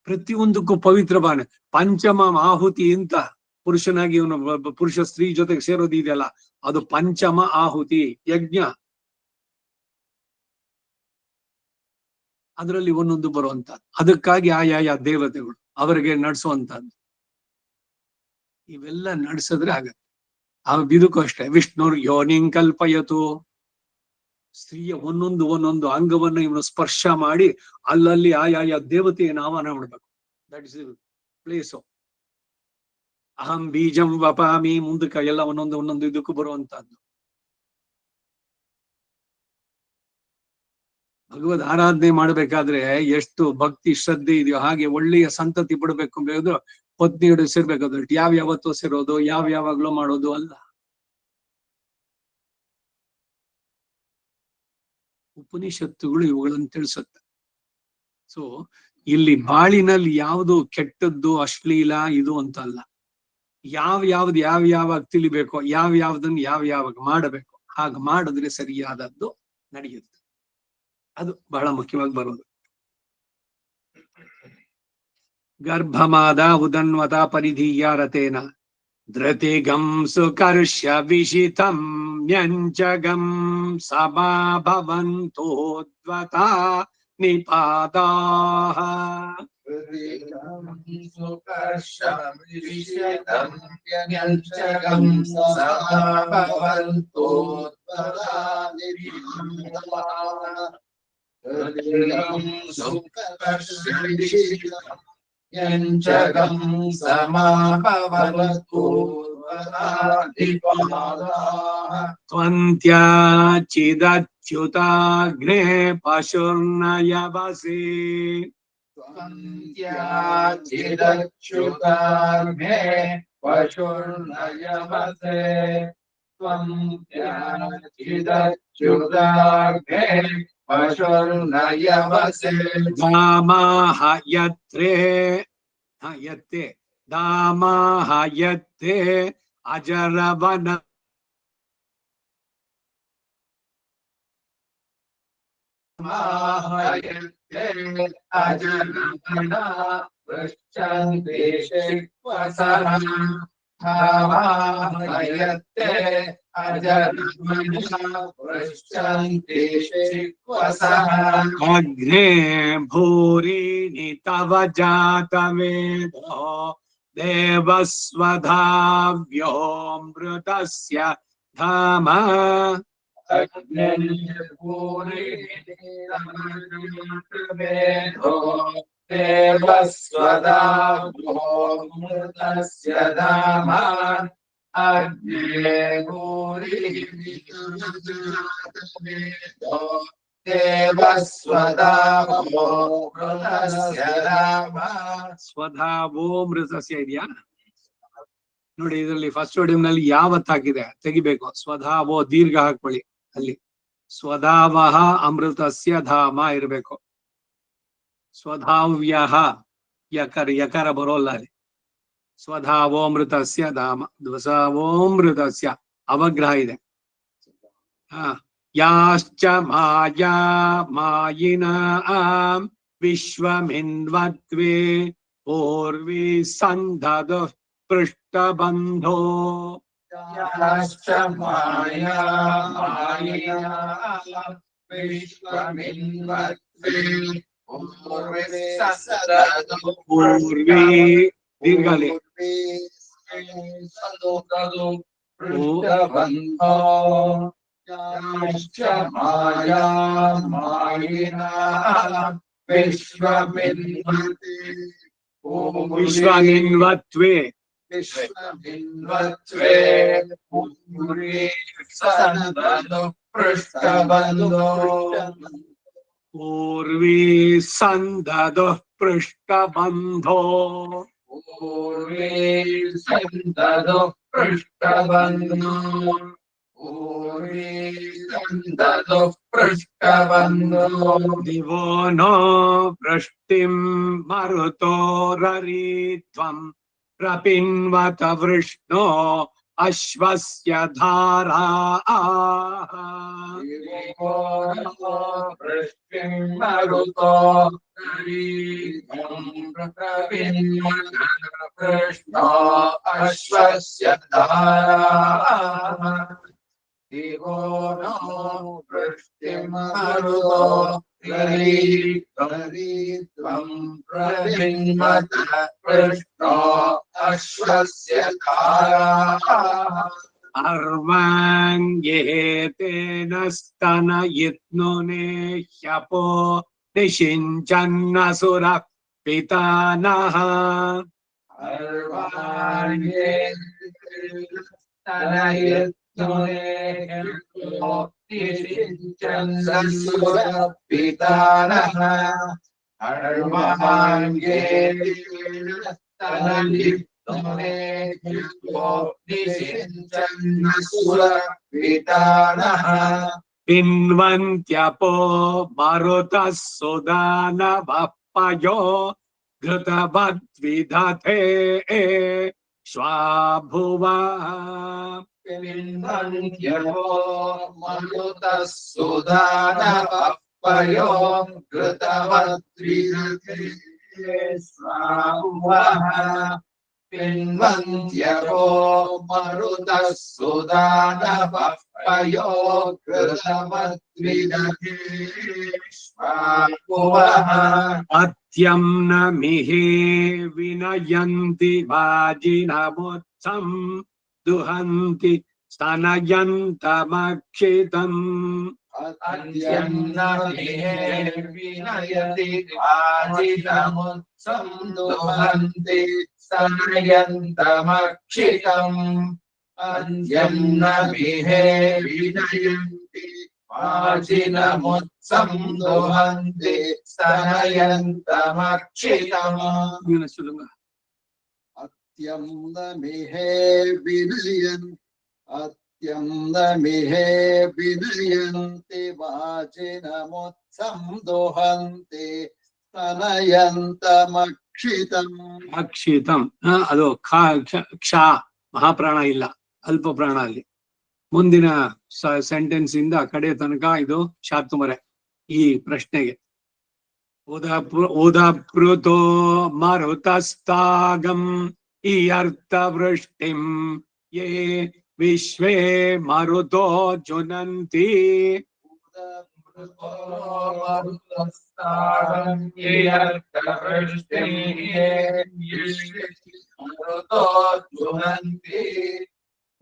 A: ಪ್ರತಿಯೊಂದಕ್ಕೂ ಪವಿತ್ರ ಬಾನೆ. ಪಂಚಮ ಆಹುತಿ ಅಂತ ಪುರುಷನಾಗಿ ಇವನು ಪುರುಷ ಸ್ತ್ರೀ ಜೊತೆಗೆ ಸೇರೋದು ಇದೆಯಲ್ಲ, ಅದು ಪಂಚಮ ಆಹುತಿ ಯಜ್ಞ. ಅದರಲ್ಲಿ ಒಂದೊಂದು ಬರುವಂತಹದ್ದು. ಅದಕ್ಕಾಗಿ ಆಯಾ ದೇವತೆಗಳು ಅವರಿಗೆ ನಡೆಸುವಂತಹದ್ದು. ಇವೆಲ್ಲ ನಡೆಸಿದ್ರೆ ಆಗತ್ತೆ. ಇದಕ್ಕೂ ಅಷ್ಟೇ, ವಿಷ್ಣುರ್ ಯೋನಿಂ ಕಲ್ಪಯತು, ಸ್ತ್ರೀಯ ಒಂದೊಂದು ಅಂಗವನ್ನು ಇವನು ಸ್ಪರ್ಶ ಮಾಡಿ ಅಲ್ಲಲ್ಲಿ ಆಯಾ ದೇವತೆಯನ್ನು ಆಹ್ವಾನ ಮಾಡ್ಬೇಕು. That is place. ಅಹಂ ಬೀಜಂ ವಪಾಮಿ, ಮುಂದಕ್ಕೆ ಎಲ್ಲ ಒಂದೊಂದು ಇದಕ್ಕೂ ಬರುವಂತಹದ್ದು. ಭಗವದ್ ಆರಾಧನೆ ಮಾಡ್ಬೇಕಾದ್ರೆ ಎಷ್ಟು ಭಕ್ತಿ ಶ್ರದ್ಧೆ ಇದೆಯೋ ಹಾಗೆ ಒಳ್ಳೆಯ ಸಂತತಿ ಬಿಡ್ಬೇಕು ಅಂಬೋದು ಪತ್ನಿಯೊಡೆ ಸೇರ್ಬೇಕಾದ್ರೆ ಯಾವ್ಯಾವತ್ತೂ ಸೇರೋದು, ಯಾವಾಗ್ಲೂ ಮಾಡೋದು ಅಲ್ಲ. ಉಪನಿಷತ್ತುಗಳು ಇವುಗಳನ್ನು ತಿಳಿಸುತ್ತೆ. ಸೊ ಇಲ್ಲಿ ಬಾಳಿನಲ್ಲಿ ಯಾವುದು ಕೆಟ್ಟದ್ದು, ಅಶ್ಲೀಲ ಇದು ಅಂತ ಅಲ್ಲ. ಯಾವ್ಯಾವಾಗ ತಿಳಿಬೇಕೋ, ಯಾವ್ದನ್ನು ಯಾವಾಗ ಮಾಡಬೇಕು, ಹಾಗ ಮಾಡಿದ್ರೆ ಸರಿಯಾದದ್ದು ನಡೆಯುತ್ತೆ. ಅದು ಬಹಳ ಮುಖ್ಯವಾಗಿ ಬರೋದು. ಗರ್ಭಮಾದ ಉದನ್ವತ ಪರಿಧೀಯ ರಥೇನ ಧೃತಿಗಂ ಸುಕರ್ಷ ವಿಷಿತಂ ನ್ಯಂಚಗಂ ಸಮಾಭವಂತೋದ್ವತ ನಿಪಾದಾಃ. ತ್ವಂತ್ಯಾಚಿದಚ್ಯುತಾಗ್ನೇ ಪಶುರ್ನಯವಸಿ.
C: ತ್ವಂತ್ಯಾಚಿದಚ್ಯುತಾಗ್ನೇ ಪಶುರ್ನಯವಸೆ. ತ್ವಂತ್ಯಾಚಿದಚ್ಯುತಾಗ್ನೇ ಪಶುರ್ನಯವಸೆ.
A: ಧಾಮಾಹ ಯತ್ರೇ ಯತ್ತೆ ಧಾಮಾಹ ಯತ್ತೆ ಅಜರವನ
C: ಅಜರವನ ಪೃಚ್ಛಂತೆ ಶಿಕ್ವಸಃ. ಧಾಮಾಹಯತ್ತೆ ಅಜರವನ ಪೃಚ್ಛಂತೆ ಶಿಕ್ವಸಃ.
A: ಅಗ್ನೇ ಭೂರಿಣಿ ತವ ಜಾತವೇದೋ ದೇವಸ್ವಧಾವ್ಯೋ ಮೃತಸ್ಯ ಧಾಮ.
C: ದೇವಸ್ವಧಾವ್ಯೋ ಮೃತಸ್ಯ ಧಾಮ. ಅಗ್ನೇ ಭೂರಿಣಿ ದೇವಸ್ವಧಾವೋ ಮೃತಸ್ಯ ಧಾಮ.
A: ಸ್ವಧಾವೋ ಮೃತಸ್ಯ ಇದೆಯಾ ನೋಡಿ, ಇದರಲ್ಲಿ ಫಸ್ಟ್ ನಲ್ಲಿ ಯಾವತ್ ಹಾಕಿದೆ ತೆಗಿಬೇಕು. ಸ್ವಧಾವೋ ದೀರ್ಘ ಹಾಕೊಳ್ಳಿ ಅಲ್ಲಿ. ಸ್ವಧಾವಃ ಅಮೃತಸ್ಯ ಧಾಮ ಇರಬೇಕು. ಸ್ವಧಾವ್ಯಃ ಯಕಾರ ಬರೋಲ್ಲ ಅಲ್ಲಿ. ಸ್ವಧಾವೋಮೃತಸ್ಯ ಧಾಮ, ಧ್ವಸಾವೋಮೃತಸ್ಯ ಅವಗ್ರಹ ಇದೆ. ಯಾಶ್ಚ ಮಾಯಾ ಮಾಯಿನಾ ವಿಶ್ವಮಿನ್ವತ್ವೇ ಪೂರ್ವಿ ಸಂಧದು ಪೃಷ್ಠಬಂಧೋ.
C: ಯಾಶ್ಚ ಮಾಯಾ ಮಾಯಿನಾ ವಿಶ್ವಮಿನ್ವತ್ವೇ ಪೂರ್ವಿ ಸಂಧದು
A: ಪೂರ್ವಿ ದೀರ್ಘಾಲಿ
C: ಪೃಷ್ಠಬಂಧೋ. ಯಾಶ್ಚ ಮಾಯಾ ಮಾಯಿನಾ
A: ವಿಶ್ವಮಿನ್ವತ್ವೇ
C: ವಿಶ್ವಮಿನ್ವತ್ವೇ ಪೂರ್ವಿ ಸಂಧದು ಪೃಷ್ಠಬಂಧೋ.
A: ಪೂರ್ವಿ ಸಂಧದು ಪೃಷ್ಠಬಂಧೋ.
C: ಪೂರ್ವಿ ಸಂಧದು ಪೃಷ್ಠಬಂಧೋ. ಪೂರ್ವಿ ಸಂಧದು ಪೃಷ್ಠಬಂಧೋ.
A: ದಿವೋ ನೋ ವೃಷ್ಟಿಂ ಮರುತೋ ರರಿತ್ವಂ ಪ್ರಪಿನ್ವತ ವೃಷ್ಣೋ ಅಶ್ವಸ್ಯ ಧಾರಾ.
C: ವೃಷ್ಟಿಂ ಮರುತೋ ಕೃಷ್ಣೋ ಅಶ್ವಸ್ಯ ಧಾರಾ. ದಿವೋ ನೋ ವೃಷ್ಟಿಂ ಮರುತೋ पिन्वतः पृष्ठो अश्वस्य धाराः
A: अर्वाङ्गेतेन स्तनयित्नुने ह्यपो निषिञ्चन्नसुरः पितानः
C: पितानः पितानः
A: पिन्वन्त्यपो मरुतः सुदानवः पयो घृतवद्विदधे श्वाभुवः
C: पिन्वन्त्यपो मरुतः सुदानवः पयो घृतवद्विदधे श्वाभुवः पिन्वन्त्यपो मरुतः सुदानवः पयो घृतवद्विदधे श्वाभुवः
A: अत्यं न मिहे विनयन्ति वाजिनमुत्सं दुहन्ति स्तनयन्तमक्षितम्
C: विनयति वाजिनमुत्सं दुहन्ति स्तनयन्तमक्षितम् अन्यन्न मिहे विनयन्ति वाजिनमुत्सं दुहन्ति स्तनयन्तमक्षितम्
E: अत्यं न मिहे विनयन्ति वाजिनमुत्सं दुहन्ति स्तनयन्तमक्षितम्
A: ಅಕ್ಷಿತಂ ಅದು ಕ್ಷ ಮಹಾಪ್ರಾಣ ಇಲ್ಲ, ಅಲ್ಪ ಪ್ರಾಣ ಅಲ್ಲಿ. ಮುಂದಿನ ಸೆಂಟೆನ್ಸ್ ಇಂದ ಕಡೆ ತನಕ ಇದು ಶಾತುಮರೆ ಈ ಪ್ರಶ್ನೆಗೆ. ಉದಪೃತೋ ಮರುತಸ್ತಾಗಂ ಈ ಅರ್ಥವೃಷ್ಟಿಂ ಯೇ ವಿಶ್ವೇ ಮರುತೋ ಜುನಂತಿ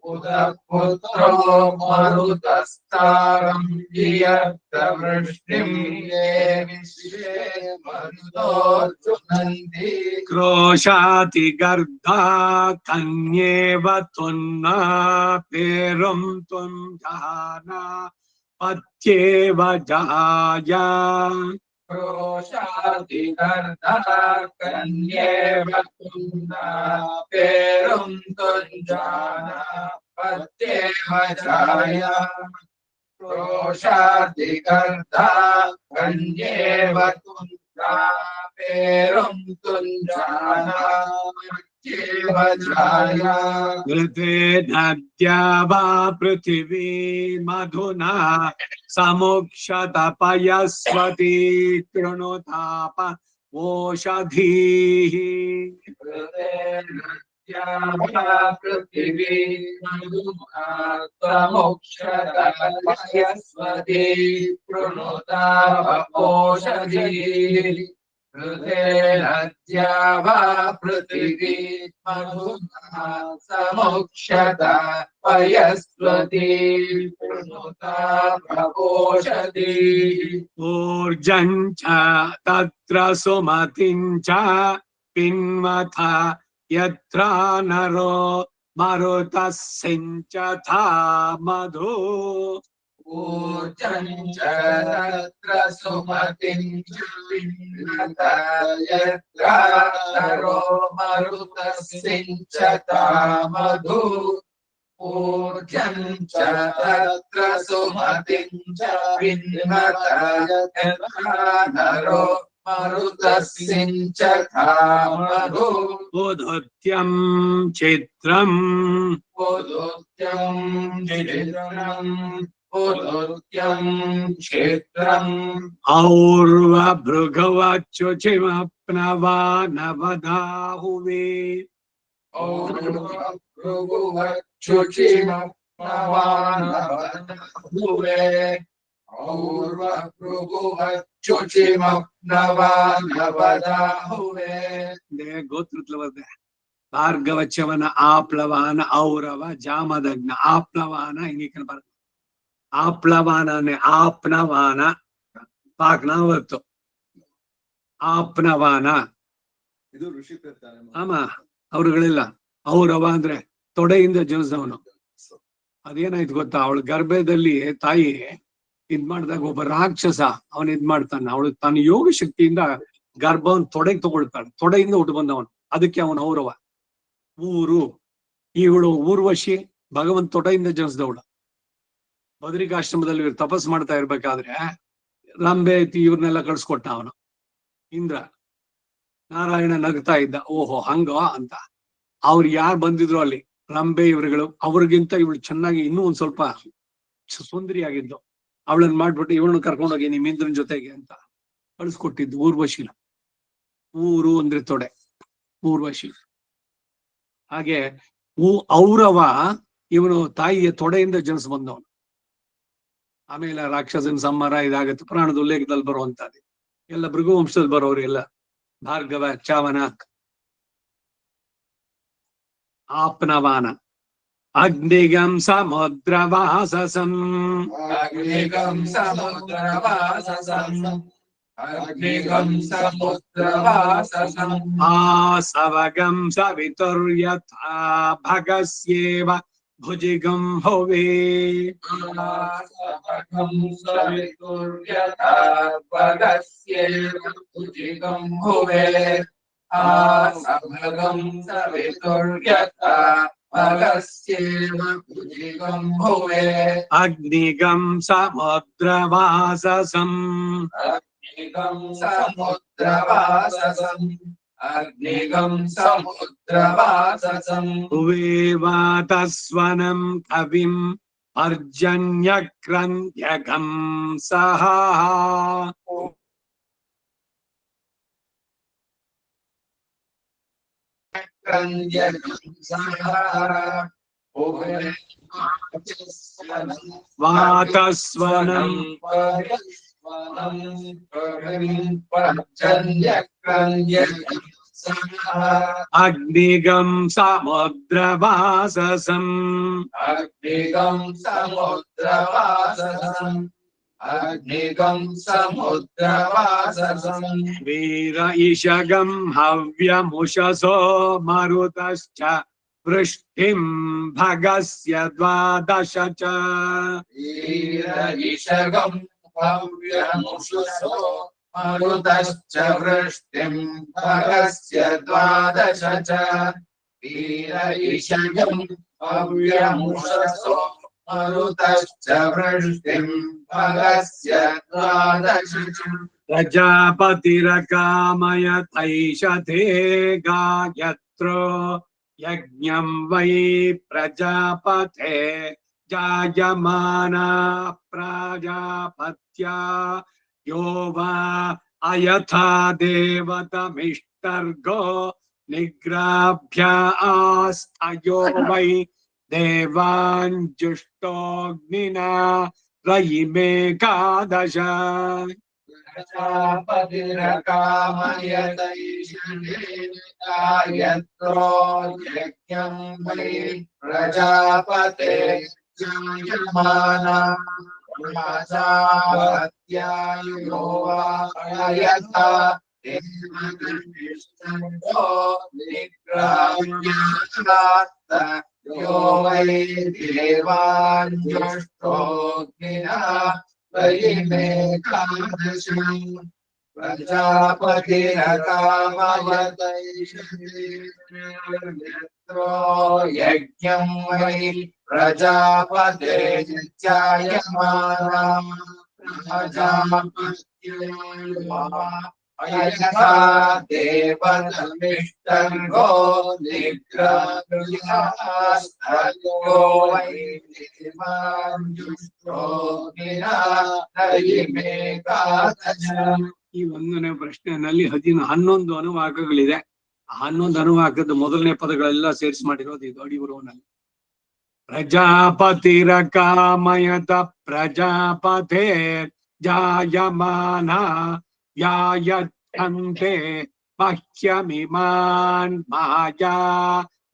C: उदपुत्रो मरुतस्तारं यर्तवृष्टिं ये विश्वे मरुतो जुनन्ति
A: क्रोशाति गर्धा कन्येव तुन्ना पेरुं तुञ्जाना पत्येव जाया
C: क्रोशाति गर्धा कन्येव तुन्ना पेरुं तुञ्जाना पत्येव जाया क्रोशाति गर्धा कन्येव तुन्ना पेरुं तुञ्जाना पत्येव जाया
A: घृते नद्या वा पृथिवी मधुना समुक्षतपयस्वती कृणुताप ओषधीः
C: पृथिवी मधुना समुक्षतपयस्वती कृणुताप ओषधीः हृदे नद्या वा पृथिवी मधुना समुक्षत पयस्वती कृणुताप ओषधीः
A: ऊर्जं च तत्र सुमतिं च पिन्वथ यत्र नरो मरुतः सिञ्चथा मधु
C: ऊर्जं च तत्र सुमतिं च पिन्वथ यत्र नरो मरुतः सिञ्चथा मधु ऊर्जं च तत्र सुमतिं च पिन्वथ यत्र नरो मरुतः सिञ्चथा मधु
A: उदुत्यं चित्रम्
C: उदुत्यं चित्रम् उदुत्यं क्षेत्रम्
A: और्वभृगवच्युचिमप्नवानवदाहुवे
C: और्वभृगवच्युचिमप्नवानवदाहुवे ೌರ್ವೃಗುವಚ್ಚುಚಿಮಪ್ನವಾನವದಾಹುವೆ
A: ಗೋತ್ರத்துல ಬರ್ದೆ ಭಾರ್ಗವಚವನ ಆಪ್ಲವಾನ ಔರವ ಜಾಮದಗ್ನ ಆಪ್ಲವಾನ ಹಿಂಗೆ ಬರ್ ಆಪ್ಲವಾನೇ ಆಪ್ನವಾನ ಪಾಕ್ನ ಹೊತ್ತು ಆಪ್ನವಾನ
E: ಇದು ಋಷಿ ಪ್ರತಾನ
A: ಆಮ ಅವ್ರುಗಳಿಲ್ಲ ಔರವ ಅಂದ್ರೆ ತೊಡೆಯಿಂದ ಜನಿಸಿದವನು. ಅದೇನಾಯ್ತು ಗೊತ್ತಾ, ಅವಳ ಗರ್ಭದಲ್ಲಿ ತಾಯಿ ಇದ್ ಮಾಡಿದಾಗ ಒಬ್ಬ ರಾಕ್ಷಸ ಅವನ್ ಇದ್ ಮಾಡ್ತಾನೆ. ಅವಳು ತನ್ನ ಯೋಗ ಶಕ್ತಿಯಿಂದ ಗರ್ಭವನ್ ತೊಡೆಗೆ ತಗೊಳ್ತಾಳೆ, ತೊಡೆಯಿಂದ ಹುಟ್ಟು ಬಂದವನು, ಅದಕ್ಕೆ ಅವನು ಔರವ. ಊರು ಇವಳು ಊರ್ವಶಿ, ಭಗವಂತ ತೊಡೆಯಿಂದ ಜನಿಸಿದವಳು. ಬದರಿಕಾಶ್ರಮದಲ್ಲಿ ಇವ್ರು ತಪಸ್ ಮಾಡ್ತಾ ಇರ್ಬೇಕಾದ್ರೆ ರಂಬೆ ಇವ್ರನ್ನೆಲ್ಲ ಕಳ್ಸ್ಕೊಟ್ಟ ಅವನು ಇಂದ್ರ. ನಾರಾಯಣ ನಗ್ತಾ ಇದ್ದ, ಓಹೋ ಹಂಗ ಅಂತ. ಅವ್ರು ಯಾರು ಬಂದಿದ್ರು ಅಲ್ಲಿ ರಂಬೆ ಇವ್ರುಗಳು, ಅವ್ರಿಗಿಂತ ಇವಳು ಚೆನ್ನಾಗಿ ಇನ್ನೂ ಒಂದ್ ಸ್ವಲ್ಪ ಸುಂದರಿಯಾಗಿದ್ದು. ಅವಳನ್ನ ಮಾಡ್ಬಿಟ್ಟು ಇವಳನ್ನ ಕರ್ಕೊಂಡೋಗಿ ನಿಮ್ ಇಂದ್ರನ್ ಜೊತೆಗೆ ಅಂತ ಕಳ್ಸ್ಕೊಟ್ಟಿದ್ದು ಊರ್ವಶಿನ. ಊರು ಅಂದ್ರೆ ತೊಡೆ, ಊರ್ವಶಿ. ಹಾಗೆ ಔರವ ಇವನು ತಾಯಿಯ ತೊಡೆಯಿಂದ ಜನಿಸ್ ಬಂದವನು. ಆಮೇಲೆ ರಾಕ್ಷಸನ ಸಂಹಾರ ಇದಾಗತ್ತೆ, ಪುರಾಣದ ಉಲ್ಲೇಖದಲ್ಲಿ ಬರುವಂತದ್ದು. ಎಲ್ಲ ಭೃಗು ವಂಶದಲ್ಲಿ ಬರೋರು ಎಲ್ಲ ಭಾರ್ಗವ ಚಾವನ ಆಪ್ನವಾನ. ಅಗ್ನಿಗಂ ಸಮುದ್ರವಾಸಸಂ
C: ಅಗ್ನಿಗಂ ಸಮುದ್ರವಾಸಸಂ ಅಗ್ನಿಗಂ ಸಮುದ್ರವಾಸಸಂ
A: ಆಸವಗಂ ಸವಿತುರ್ಯಥಾ ಭಗಸ್ಯೇವ ಭುಜಿಗಂ ಹುವೆ
C: ಆಸವಗಂ ಸವಿತುರ್ಯಥಾ ಭಗಸ್ಯೇವ ಭುಜಿಗಂ ಹುವೆ ಆಸವಗಂ ಸವಿತುರ್ಯಥಾ ಭಗಸ್ಯೇವ ಭುಜಿಗಂ ಹುವೆ
A: ಅಗ್ನಿಗಂ ಸಮುದ್ರವಾಸಸಂ
C: ಅಗ್ನಿಗಂ ಸಮುದ್ರವಾಸಸಂ ಅಗ್ನಿಗಂ ಸಮುದ್ರವಾಸಸಂ
A: ಹುವೇವಾತಸ್ವನಂ ಕವಿಂ ಪರ್ಜನ್ಯಕ್ರಂದ್ಯಗಂ ಸಹ ವಾತಸ್ವನಂ ಅಗ್ನಿಗಂ ಸಮುದ್ರವಾಸಸಂ
C: ಅಗ್ನಿಗಂ ಸಮುದ್ರವಾಸಸಂ ಅಗ್ನಿಗಂ ಸಮುದ್ರವಾಸಸಂ
A: ವೀರ ಇಷಗಂ ಹವ್ಯಮುಷಸೋ ಮರುತಶ್ಚ ವೃಷ್ಟಿಂ ಭಗಸ್ಯ ದ್ವಾದಶ ಚ
C: ಈರಯಿಷಗಂ ಹವ್ಯಮುಷಸೋ ಮರುತಶ್ಚ ವೃಷ್ಟಿಂ ಭಗಸ್ಯ ದ್ವಾದಶ ಚ ಈರಯಿಷಗಂ ಹವ್ಯಮುಷಸೋ ಮರುತಶ್ಚ ವೃಷ್ಟಿಂ ಭಗಸ್ಯ ದ್ವಾದಶ ಚ
A: ಪ್ರಜಾಪತಿರಕಾಮಯತೈಷತೆ ಗಾಯತ್ರೋ ಯಜ್ಞಂ ವೈ ಪ್ರಜಾಪತೆ ಜಾಯಮಾನ ಪ್ರಜಾಪತ್ಯ ಯೋ ವಾ ಅಯಥಾ ದೇವತಮಿಷ್ಟರ್ಗೋ ನಿಗ್ರಾಭ್ಯ ಆಸ್ತಯೋ ವೈ ದೇವಾಂಜುಷ್ಟೋಗ್ನಿನಾ ರಯಿಮೇಕಾದಶ
C: ಪ್ರಜಾಪತಿರಕಾಮಯತೈಷೋ ಯಜ್ಞಂ ವೈ ಪ್ರಜಾಪತೆ ಜಾಯಮಾನ ಪ್ರಜಾಪತ್ಯೋ ವಾ ಅಯಥಾ ದೇವತಮಿಷ್ಟರ್ಗೋ ನಿಗ್ರಾಭ್ಯ ಯೋ ವೈ ದೇವಾಂಜುಷ್ಟೋಗ್ನಿನಾ ರಯಿಮೇಕಾದಶ ಪ್ರಜಾಪತಿರಕಾಮಯತೈಷೋ ಯಜ್ಞಂ ವೈ ಪ್ರಜಾಪತೆ ಜಾಯಮಾನ ಪ್ರಜಾಪತ್ಯೋ ಅಯಥಾ ದೇವತಮಿಷ್ಟರ್ಗೋ ನಿಗ್ರಾಭ್ಯೋ ವೈ ದೇವಾಂಜುಷ್ಟೋಗ್ನಿನಾ ರಯಿಮೇಕಾದಶ.
A: ಈ 1ನೇ ಪ್ರಶ್ನೆಯಲ್ಲಿ 11 ಅನುವಾಕಗಳಿದೆ. ಆ 11 ಅನುವಾಕದ ಮೊದಲನೇ ಪದಗಳೆಲ್ಲ ಸೇರಿಸಿ ಮಾಡಿರೋದು ಇದು ಅಡಿಬರವನಲ್ಲಿ. ಪ್ರಜಾಪತಿರಕಾಮಯತ ಪ್ರಜಾಪತೆ ಜಾಯಮಾನ ಯಾಯಚ್ಛಂತೆ ಮಹ್ಯಮಿಮಾನ್ ಮಾಯಾ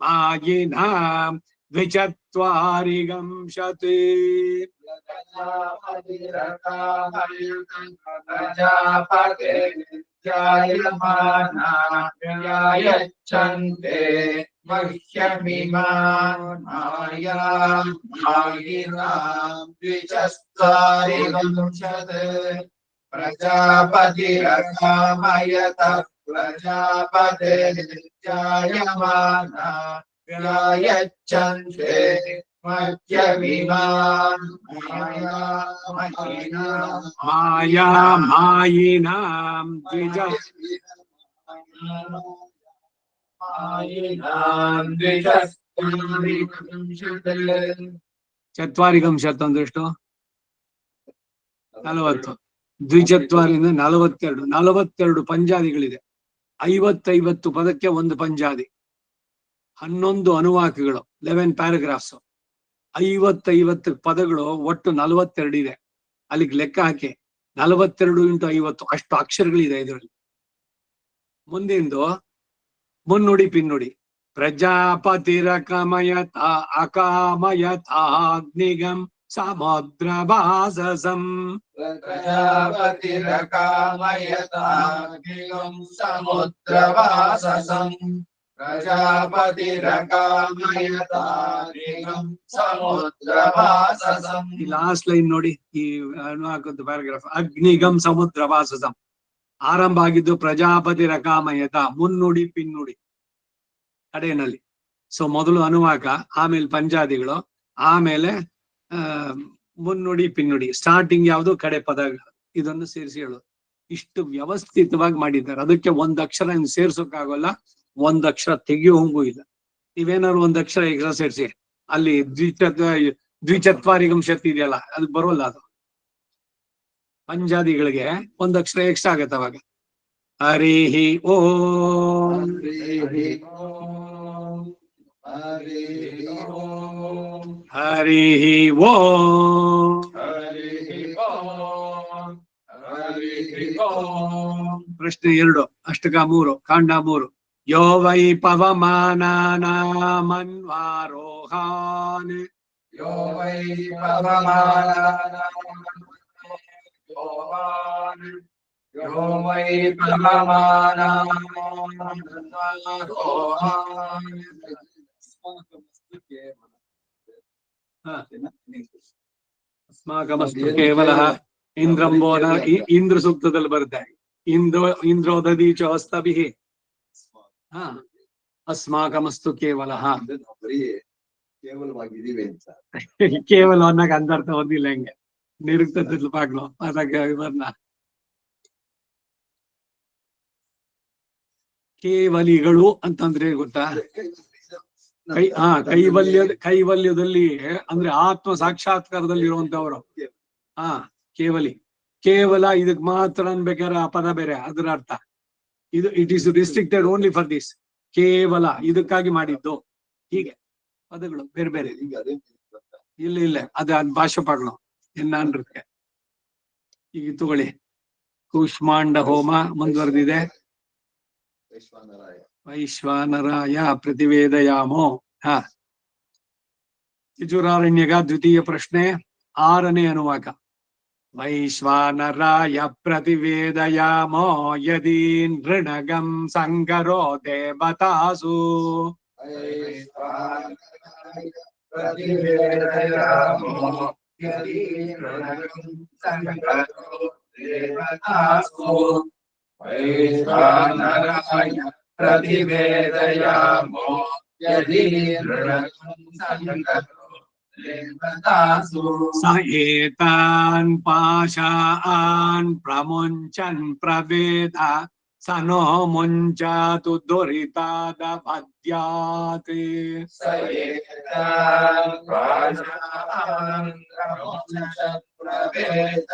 A: ಮಾಯಿನಾಂ ದ್ವಿಚತ್ವಾರಿಗಂಶತಿ.
C: ಪ್ರಜಾಪತೆ ಜಾಯಮಾನಾಯಚ್ಛಂತೆ ಮಹ್ಯಮಿಮಾನ್ ಮಾಯಾ ಮಾಯಿನಾಂ ದ್ವಿಚತ್ವಾರಿಗಂಶತಿ. ಪ್ರಜಾಪತಿರಕಾಮಯತ ಪ್ರಜಾಪತೆ ಜಾಯಮಾನಾಯಚ್ಛಂತೆ ಮಹ್ಯಮಿಮಾನ್
A: ಮಾಯಾ ಮಾಯಿನಾಂ ಚತ್ವಾರಿಗಂಶತ್ ಅಂದ್ರೆ ಎಷ್ಟು? 40. ದ್ವಿಚತ್ವಾರಿಂದ 42. 42 ಪಂಜಾದಿಗಳಿದೆ. 50 ಪದಕ್ಕೆ ಒಂದು ಪಂಜಾದಿ, 11 ಅನುವಾಕಗಳು, 11 ಪ್ಯಾರಾಗ್ರಾಫ್ಸ್, 50 ಪದಗಳು, ಒಟ್ಟು 42 ಇದೆ. ಅಲ್ಲಿಗೆ ಲೆಕ್ಕ ಹಾಕಿ 42 × 50 ಅಷ್ಟು ಅಕ್ಷರಗಳಿದೆ ಇದರಲ್ಲಿ. ಮುಂದಿಂದು ಮುನ್ನುಡಿ ಪಿನ್ನುಡಿ. ಪ್ರಜಾಪತಿರಕಮಯತ ಅಕಾಮಯತಾಗ್ನಿಗಂ ಸಮುದ್ರವಾಸಸಂ.
C: ಪ್ರಜಾಪತಿರಕಾಮಯತಾಗ್ನಿಗಂ ಸಮುದ್ರವಾಸಸಂ. ಪ್ರಜಾಪತಿರಕಾಮಯತಾಗ್ನಿಗಂ ಸಮುದ್ರವಾಸಸಂ.
A: ಈ ಲಾಸ್ಟ್ ಲೈನ್ ನೋಡಿ, ಈ ಅನುವಾಕದ ಪ್ಯಾರಾಗ್ರಾಫ್. ಅಗ್ನಿಗಂ ಸಮುದ್ರವಾಸಸಂ ಆರಂಭ ಆಗಿದ್ದು ಪ್ರಜಾಪತಿರಕಾಮಯತ, ಮುನ್ನುಡಿ ಪಿನ್ನುಡಿ ಕಡೆಯಲ್ಲಿ. ಸೊ ಮೊದಲು ಅನುವಾಕ, ಆಮೇಲೆ ಪಂಜಾದಿಗಳು, ಆಮೇಲೆ ಮುನ್ನುಡಿ ಪಿನ್ನುಡಿ. ಸ್ಟಾರ್ಟಿಂಗ್ ಯಾವುದು, ಕಡೆ ಪದಗಳು, ಇದನ್ನು ಸೇರಿಸಿ ಹೇಳೋದು. ಇಷ್ಟು ವ್ಯವಸ್ಥಿತವಾಗಿ ಮಾಡಿದ್ದಾರೆ. ಅದಕ್ಕೆ ಒಂದ್ ಅಕ್ಷರ ಸೇರ್ಸೋಕ್ಕಾಗಲ್ಲ, ಒಂದ್ ಅಕ್ಷರ ತೆಗಿಯೋ ಹಂಗೂ ಇಲ್ಲ. ನೀವೇನಾದ್ರು ಒಂದ್ ಅಕ್ಷರ ಎಕ್ಸ್ಟ್ರಾ ಸೇರಿಸಿ ಅಲ್ಲಿ ದ್ವಿಚತ್ವಾರಿಗಂಶತ್ ಇದೆಯಲ್ಲ, ಅದು ಬರೋಲ್ಲ. ಅದು ಪಂಜಾದಿಗಳಿಗೆ ಒಂದ್ ಅಕ್ಷರ ಎಕ್ಸ್ಟ್ರಾ ಆಗತ್ತೆ ಅವಾಗ. ಹರಿಹಿ ಓಂ ಹರಿಹಿ ಓಂ. ಪ್ರಶ್ನೆ 2, ಅಷ್ಟಕ 3, ಕಾಂಡ 3. ಯೋ ವೈ ಪವಮಾನಾನಾಮನ್ವಾರೋಹಾನ್.
C: ಯೋ ವೈ ಪವಮಾನಾನಾಂ ಯೋ ವೈ ಪವಮಾನಾನಾಂ
A: ಅಸ್ಮಾಕಮಸ್ತು ಕೇವಲಃ ಇಂದ್ರಂಬೋಧ. ಇಂದ್ರ ಸೂಕ್ತದಲ್ಲಿ ಬರುತ್ತೆ, ಇಂದ್ರೋದಧೀಚ ಅಸ್ತಭಿಃ. ಅಸ್ಮಾಕಮಸ್ತು ಕೇವಲಃ.
E: ಬರೀ ಕೇವಲವಾಗಿದ್ದೀವಿ ಅಂತ.
A: ಕೇವಲ ಅನ್ನಕ ಅಂದರ್ಥ ಹೊಂದಿಲ್ಲ. ಹೆಂಗೆ ನಿರುಕ್ತ ಪಾಗ್ಲು ಅದಕ್ಕೆ ಇವನ್ನ ಕೇವಲಿಗಳು ಅಂತಂದ್ರೆ ಗೊತ್ತಾ? ಕೈವಲ್ಯದಲ್ಲಿ ಅಂದ್ರೆ ಆತ್ಮ ಸಾಕ್ಷಾತ್ಕಾರದಲ್ಲಿ ಇರುವಂತವ್ರು. ಕೇವಲಿ, ಕೇವಲ ಇದಕ್ ಮಾತ್ರ ಅನ್ಬೇಕಾದ್ರೆ ಆ ಪದ ಬೇರೆ, ಅದರ ಅರ್ಥ ಇದು. It is restricted only for this. ಕೇವಲ ಇದಕ್ಕಾಗಿ ಮಾಡಿದ್ದು. ಹೀಗೆ ಪದಗಳು ಬೇರೆ ಬೇರೆ. ಇಲ್ಲ ಅದ ಭಾಷಾಪಾಗಳು ಎನ್ನಕ್ಕೆ. ಈಗ ತಗೊಳ್ಳಿ, ಕೂಷ್ಮಾಂಡ ಹೋಮ ಮುಂದುವರೆದಿದೆ. ವೈಶ್ವಾನರಾಯ ಪ್ರತಿವೇದಯಾಮೋ. ಯಜುರಾರಣ್ಯಕ ದ್ವಿತೀಯ ಪ್ರಶ್ನೆ, 6ನೇ ಅನುವಾಕ. ವೈಶ್ವಾನರಾಯ ಪ್ರತಿವೇದಯಾಮೋ ಯದಿ ನೃಣಗಂ ಸಂಗರೋ ದೇವತಾಸು.
C: ವೈಶ್ವಾನರಾಯ ಪ್ರತಿವೇದಯಾಮೋ ಯದಿ ನೃಣಗಂ ಸಂಗರೋ ದೇವತಾಸು.
A: ಸ ಏತಾನ್ ಪಾಶಾನ್ ಪ್ರಮುಂಚನ್ ಪ್ರವೇದ ಸ ನೋ ಮುಂಚಾತು ದುರಿತಾದ ಪದ್ಯಾತ್.
C: ಸ ಏತಾನ್ ಪಾಶಾನ್ ಪ್ರವೇದ.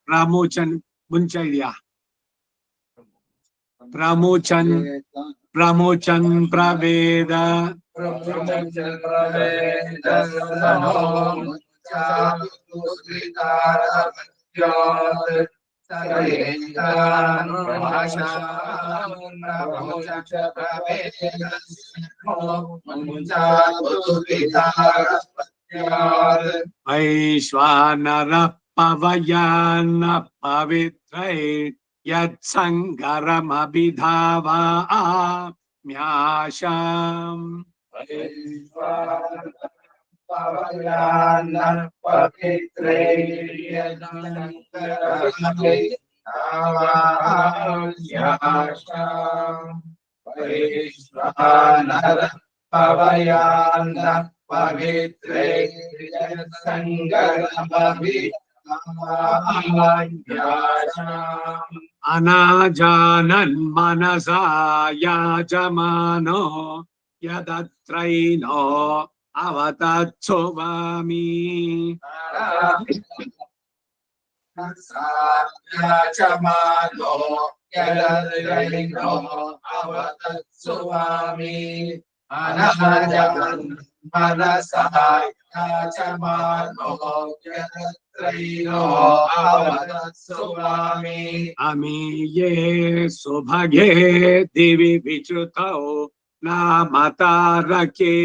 A: ರಾಮೋಚನ್ ಮುಂಚ ಇದೆಯಾ? ಪ್ರಮೋಚನ್ ಪ್ರವೇದ वैश्वानरः पवयान्न पवित्रै यत्सङ्गरमभिधावा म्याशाम् अनाजानन् मनसा याजमानो यदत्रैनो अवतत्सुवामि अमीये सुभगे दिवि विच्युतौ नामतारके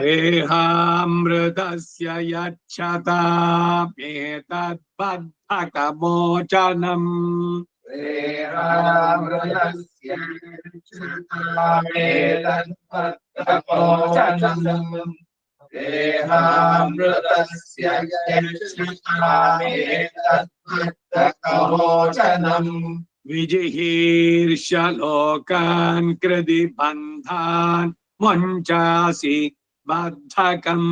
A: देहामृतस्य यच्छता एतद्बद्धकमोचनम् विजिहीर्ष लोकान् कृदि बन्धान् मुञ्चासि बद्धकम्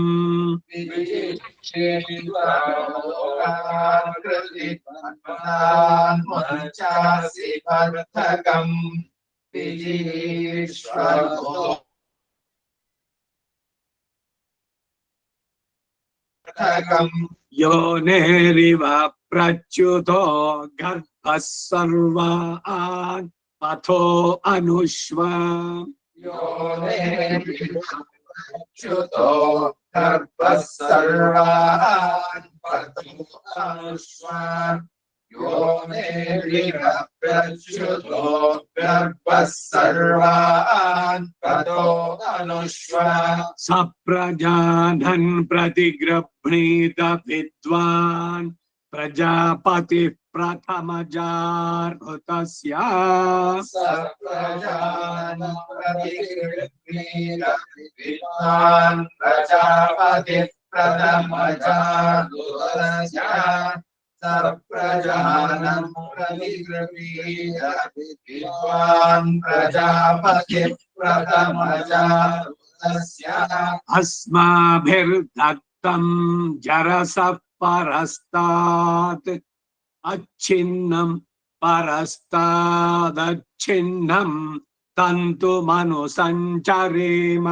A: योनेरिव प्रच्युतो गर्भः सर्वान् पथो अनुष्वा सप्रजानन् प्रतिगृह्णीत विद्वान् प्रजापतिः प्रथमजार्हृतस्य अस्माभिर्दत्तं जरसः परस्तात् अच्छिन्नं परस्तादच्छिन्नं तन्तुमनुसञ्चरेम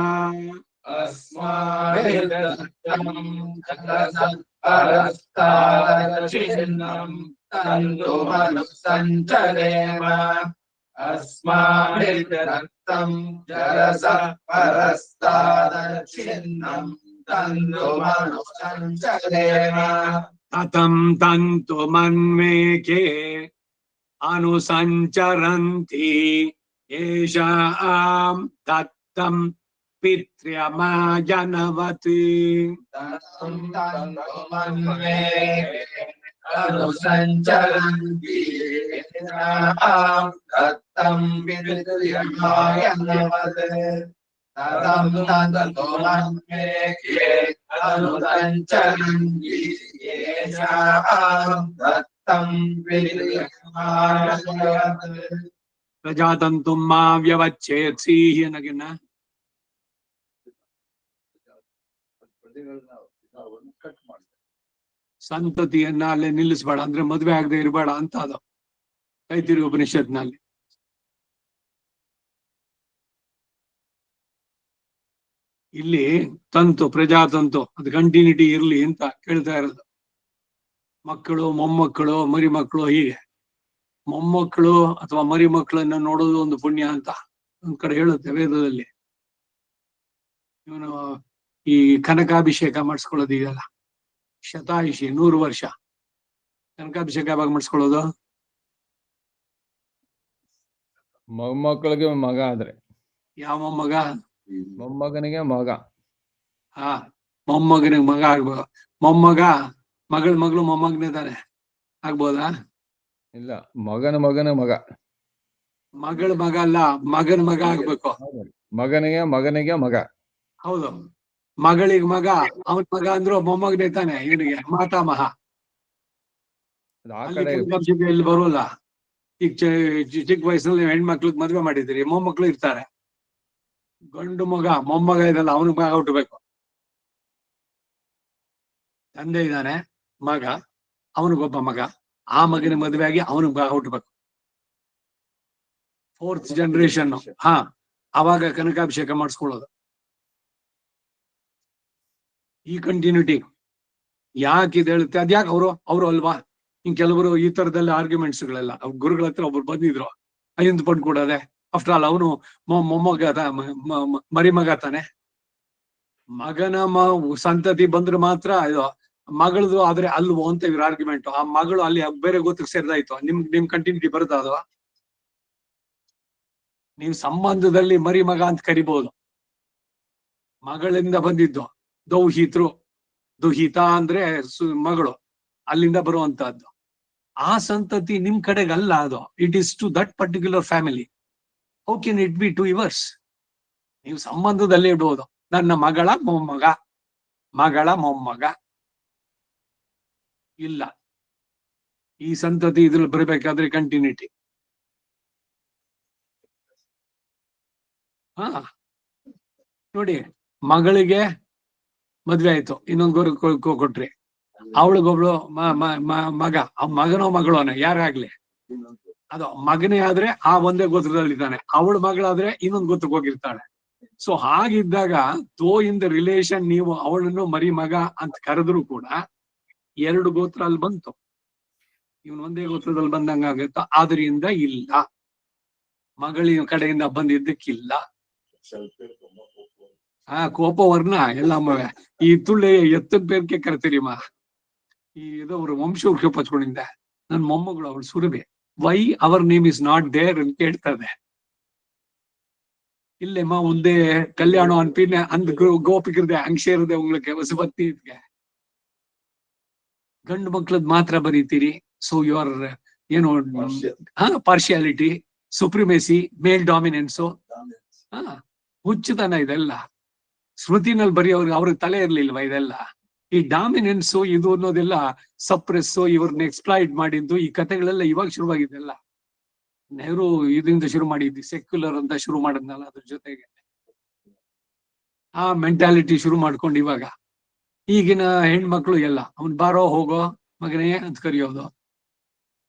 A: ततं तन्तुमन्वेके अनुसञ्चरन्ति येषां दत्तं पित्र्यमाजनवत् प्रजातन्तुं मा व्यवच्छेत् ಸಿಹಿಯನಗಿನ ಸಂತತಿಯನ್ನ ಅಲ್ಲೇ ನಿಲ್ಲಿಸಬೇಡ ಅಂದ್ರೆ ಮದ್ವೆ ಆಗದೆ ಇರಬೇಡ ಅಂತ ಅದು ತೈತಿರಿ ಉಪನಿಷತ್ನಲ್ಲಿ. ಇಲ್ಲಿ ತಂತು ಪ್ರಜಾತಂತು ಅದು ಕಂಟಿನ್ಯೂಟಿ ಇರ್ಲಿ ಅಂತ ಕೇಳ್ತಾ ಇರೋದು. ಮಕ್ಕಳು ಮೊಮ್ಮಕ್ಕಳು ಮರಿ ಮಕ್ಕಳು ಹೀಗೆ ಮೊಮ್ಮಕ್ಕಳು ಅಥವಾ ಮರಿ ಮಕ್ಕಳನ್ನ ನೋಡೋದು ಒಂದು ಪುಣ್ಯ ಅಂತ ಒಂದ್ ಕಡೆ ಹೇಳುತ್ತೆ ವೇದದಲ್ಲಿ. ಇವನು ಈ ಕನಕಾಭಿಷೇಕ ಮಾಡಿಸ್ಕೊಳ್ಳೋದು ಇದೆಯಲ್ಲ, ಶತಾಯುಷಿ 100 ವರ್ಷ ಕನಕಾಭಿಷೇಕ ಯಾವಾಗ ಮಾಡಿಸ್ಕೊಳ್ಳೋದು?
C: ಮೊಮ್ಮಕ್ಕಳಿಗೆ ಮಗ ಆದ್ರೆ,
A: ಯಾವ ಮೊಮ್ಮಗ?
C: ಮೊಮ್ಮಗನಿಗೆ ಮಗ.
A: ಹಾ, ಮೊಮ್ಮಗನಿಗೆ ಮಗ ಆಗ್ಬೋದು. ಮೊಮ್ಮಗ ಮಗಳು ಮೊಮ್ಮಗನೇ ತಾನೆ, ಆಗ್ಬೋದಾ?
C: ಇಲ್ಲ, ಮಗನ ಮಗ.
A: ಮಗಳ ಮಗ ಅಲ್ಲ, ಮಗನ ಮಗ ಆಗ್ಬೇಕು.
C: ಮಗನಿಗೆ ಮಗ.
A: ಹೌದು, ಮಗಳಿಗೆ ಮಗ, ಅವನ ಮಗ ಅಂದ್ರು ಮೊಮ್ಮಗನೇ ತಾನೆ ಇವನಿಗೆ ಮಾತಾಮಹ.
C: ಅದು ಆ
A: ಅಲ್ಲಿ
C: ಕಡೆ
A: ಕನಕಾಭಿಷೇಕ ಎಲ್ಲಿ ಬರೋಲ್ಲ. ಈಗ ಚಿಕ್ಕ ವಯಸ್ಸಲ್ಲಿ ಹೆಣ್ಮಕ್ಳಿಗೆ ಮದ್ವೆ ಮಾಡಿದಿರಿ, ಮೊಮ್ಮಕ್ಳು ಇರ್ತಾರೆ. ಗಂಡು ಮಗ ಮೊಮ್ಮಗ ಇದಲ್ಲ, ಅವನಿಗೆ ಮಗ ಹುಟ್ಟಬೇಕು. ತಂದೆ ಇದ್ದಾನೆ, ಮಗ, ಅವನಿಗೊಬ್ಬ ಮಗ, ಆ ಮಗನ ಮದುವೆ ಆಗಿ ಅವನಿಗೆ ಮಗ ಹುಟ್ಟಬೇಕು. 4th generation. ಹಾ, ಅವಾಗ ಕನಕಾಭಿಷೇಕ ಮಾಡಿಸ್ಕೊಳ್ಳೋದು. ಈ ಕಂಟಿನ್ಯೂಟಿ ಯಾಕೆ ಇದು ಹೇಳುತ್ತೆ? ಅದ್ಯಾಕೆ ಅವರು ಅಲ್ವಾ? ಇನ್ ಕೆಲವರು ಈ ತರದಲ್ಲಿ ಆರ್ಗ್ಯುಮೆಂಟ್ಸ್ ಗಳೆಲ್ಲ ಗುರುಗಳ ಹತ್ರ ಒಬ್ರು ಬಂದಿದ್ರು, ಅಯ್ಯಂದು ಪಂಡ್ ಕೊಡೋದೆ. ಆಫ್ಟರ್ ಆಲ್ ಅವನು ಮೊಮ್ಮಗ ಮರಿ ಮಗ ತಾನೆ. ಮಗನ ಸಂತತಿ ಬಂದ್ರೆ ಮಾತ್ರ ಇದು ಮಗಳದು ಆದ್ರೆ ಅಲ್ವೋ ಅಂತ ಇವ್ರ ಆರ್ಗ್ಯುಮೆಂಟ್. ಆ ಮಗಳು ಅಲ್ಲಿ ಬೇರೆ ಗೋತ್ರಕ್ಕೆ ಸೇರ್ದಾಯ್ತು, ನಿಮ್ ಕಂಟಿನ್ಯೂಟಿ ಬರುತ್ತಾ ಅದು? ನೀವು ಸಂಬಂಧದಲ್ಲಿ ಮರಿ ಮಗ ಅಂತ ಕರಿಬಹುದು. ಮಗಳಿಂದ ಬಂದಿದ್ದು ದುಹಿತ ಅಂದ್ರೆ ಮಗಳು, ಅಲ್ಲಿಂದ ಬರುವಂತಹದ್ದು. ಆ ಸಂತತಿ ನಿಮ್ ಕಡೆಗಲ್ಲ ಅದು. It is to that particular family. How can it be to yours? ನೀವು ಸಂಬಂಧದಲ್ಲಿ ಇಡ್ಬೋದು, ನನ್ನ ಮಗಳ ಮೊಮ್ಮಗ ಇಲ್ಲ. ಈ ಸಂತತಿ ಇದ್ರಲ್ಲಿ ಬರಬೇಕಾದ್ರೆ ಕಂಟಿನ್ಯೂಟಿ. ಹಾ, ನೋಡಿ, ಮಗಳಿಗೆ ಮದ್ವೆ ಆಯ್ತು, ಇನ್ನೊಂದು ಗೋರು ಕೊಟ್ರಿ, ಅವಳಿಗೊಬ್ಳು ಮಗ, ಮಗನೋ ಮಗಳೋನೆ ಯಾರಾಗ್ಲಿ, ಅದು ಮಗನೇ ಆದ್ರೆ ಆ ಒಂದೇ ಗೋತ್ರದಲ್ಲಿದ್ದಾನೆ, ಅವಳ ಮಗಳಾದ್ರೆ ಇನ್ನೊಂದು ಗೋತ್ರಕ್ಕೆ ಹೋಗಿರ್ತಾಳೆ. ಸೊ ಹಾಗಿದ್ದಾಗ ಇನ್ ದ ರಿಲೇಷನ್ ನೀವು ಅವಳನ್ನು ಮರಿ ಮಗ ಅಂತ ಕರೆದ್ರು ಕೂಡ 2 ಗೋತ್ರ ಅಲ್ಲಿ ಬಂತು, ಇವನ್ ಒಂದೇ ಗೋತ್ರದಲ್ಲಿ ಬಂದಂಗ ಆಗುತ್ತ. ಆದ್ರಿಂದ ಇಲ್ಲ, ಮಗಳಿನ ಕಡೆಯಿಂದ ಬಂದಿದ್ದಕ್ಕಿಲ್ಲ. ಕೋಪವರ್ಣ ಎಲ್ಲ ಈ ತುಳ್ಳಿ ಎತ್ತದ ಬೇರ್ಕೆ ಕರ್ತೀರಿಮ್ಮ. ಈ ಇದವ್ರು ವಂಶವೃಕ್ಷ ಪಚ್ಕೊಂಡಿದ್ದೆ, ನನ್ ಮೊಮ್ಮಗಳು ಅವಳು Surabhi, why our name is not there ಅಂತ ಕೇಳ್ತದೆ. ಇಲ್ಲೇಮ್ಮ ಒಂದೇ ಕಲ್ಯಾಣ ಅನ್ಪಿನ ಅಂದ್ ಗೋಪಿಕರದೆ ಅಂಕ್ಷೇರದೆ ಉಂಗ್ಳಕ್ಕೆ ವಸುಪತ್ನಿ ಇದ್ಗೆ ಗಂಡು ಮಕ್ಳದ್ ಮಾತ್ರ ಬರೀತೀರಿ. ಸೊ ಯು ಆರ್ ಏನು ಪಾರ್ಶಿಯಾಲಿಟಿ, ಸುಪ್ರಿಮೇಸಿ, ಮೇಲ್ ಡಾಮಿನೆನ್ಸು, ಹುಚ್ಚುತನ ಇದೆಲ್ಲ. ಸ್ಮೃತಿನಲ್ಲಿ ಬರೆಯೋರ್ಗೆ ಅವ್ರಿಗೆ ತಲೆ ಇರ್ಲಿಲ್ವಾ ಇದೆಲ್ಲ? ಈ ಡಾಮಿನೆನ್ಸು ಇದು ಅನ್ನೋದೆಲ್ಲ ಸಪ್ರೆಸ್ಸು, ಇವ್ರನ್ನ ಎಕ್ಸ್ಪ್ಲಾಯ್ಟ್ ಮಾಡಿದ್ದು ಈ ಕಥೆಗಳೆಲ್ಲ ಇವಾಗ ಶುರುವಾಗಿದ್ದೆಲ್ಲ. ನೆಹರು ಇದರಿಂದ ಶುರು ಮಾಡಿದ್ದಿ, ಸೆಕ್ಯುಲರ್ ಅಂತ ಶುರು ಮಾಡಿದ್ನಲ್ಲ, ಅದ್ರ ಜೊತೆಗೆ ಆ ಮೆಂಟಾಲಿಟಿ ಶುರು ಮಾಡ್ಕೊಂಡು ಇವಾಗ ಈಗಿನ ಹೆಣ್ಮಕ್ಳು ಎಲ್ಲ ಅವ್ನ್ ಬಾರೋ ಹೋಗೋ ಮಗನೇ ಅಂತ ಕರೆಯೋದು.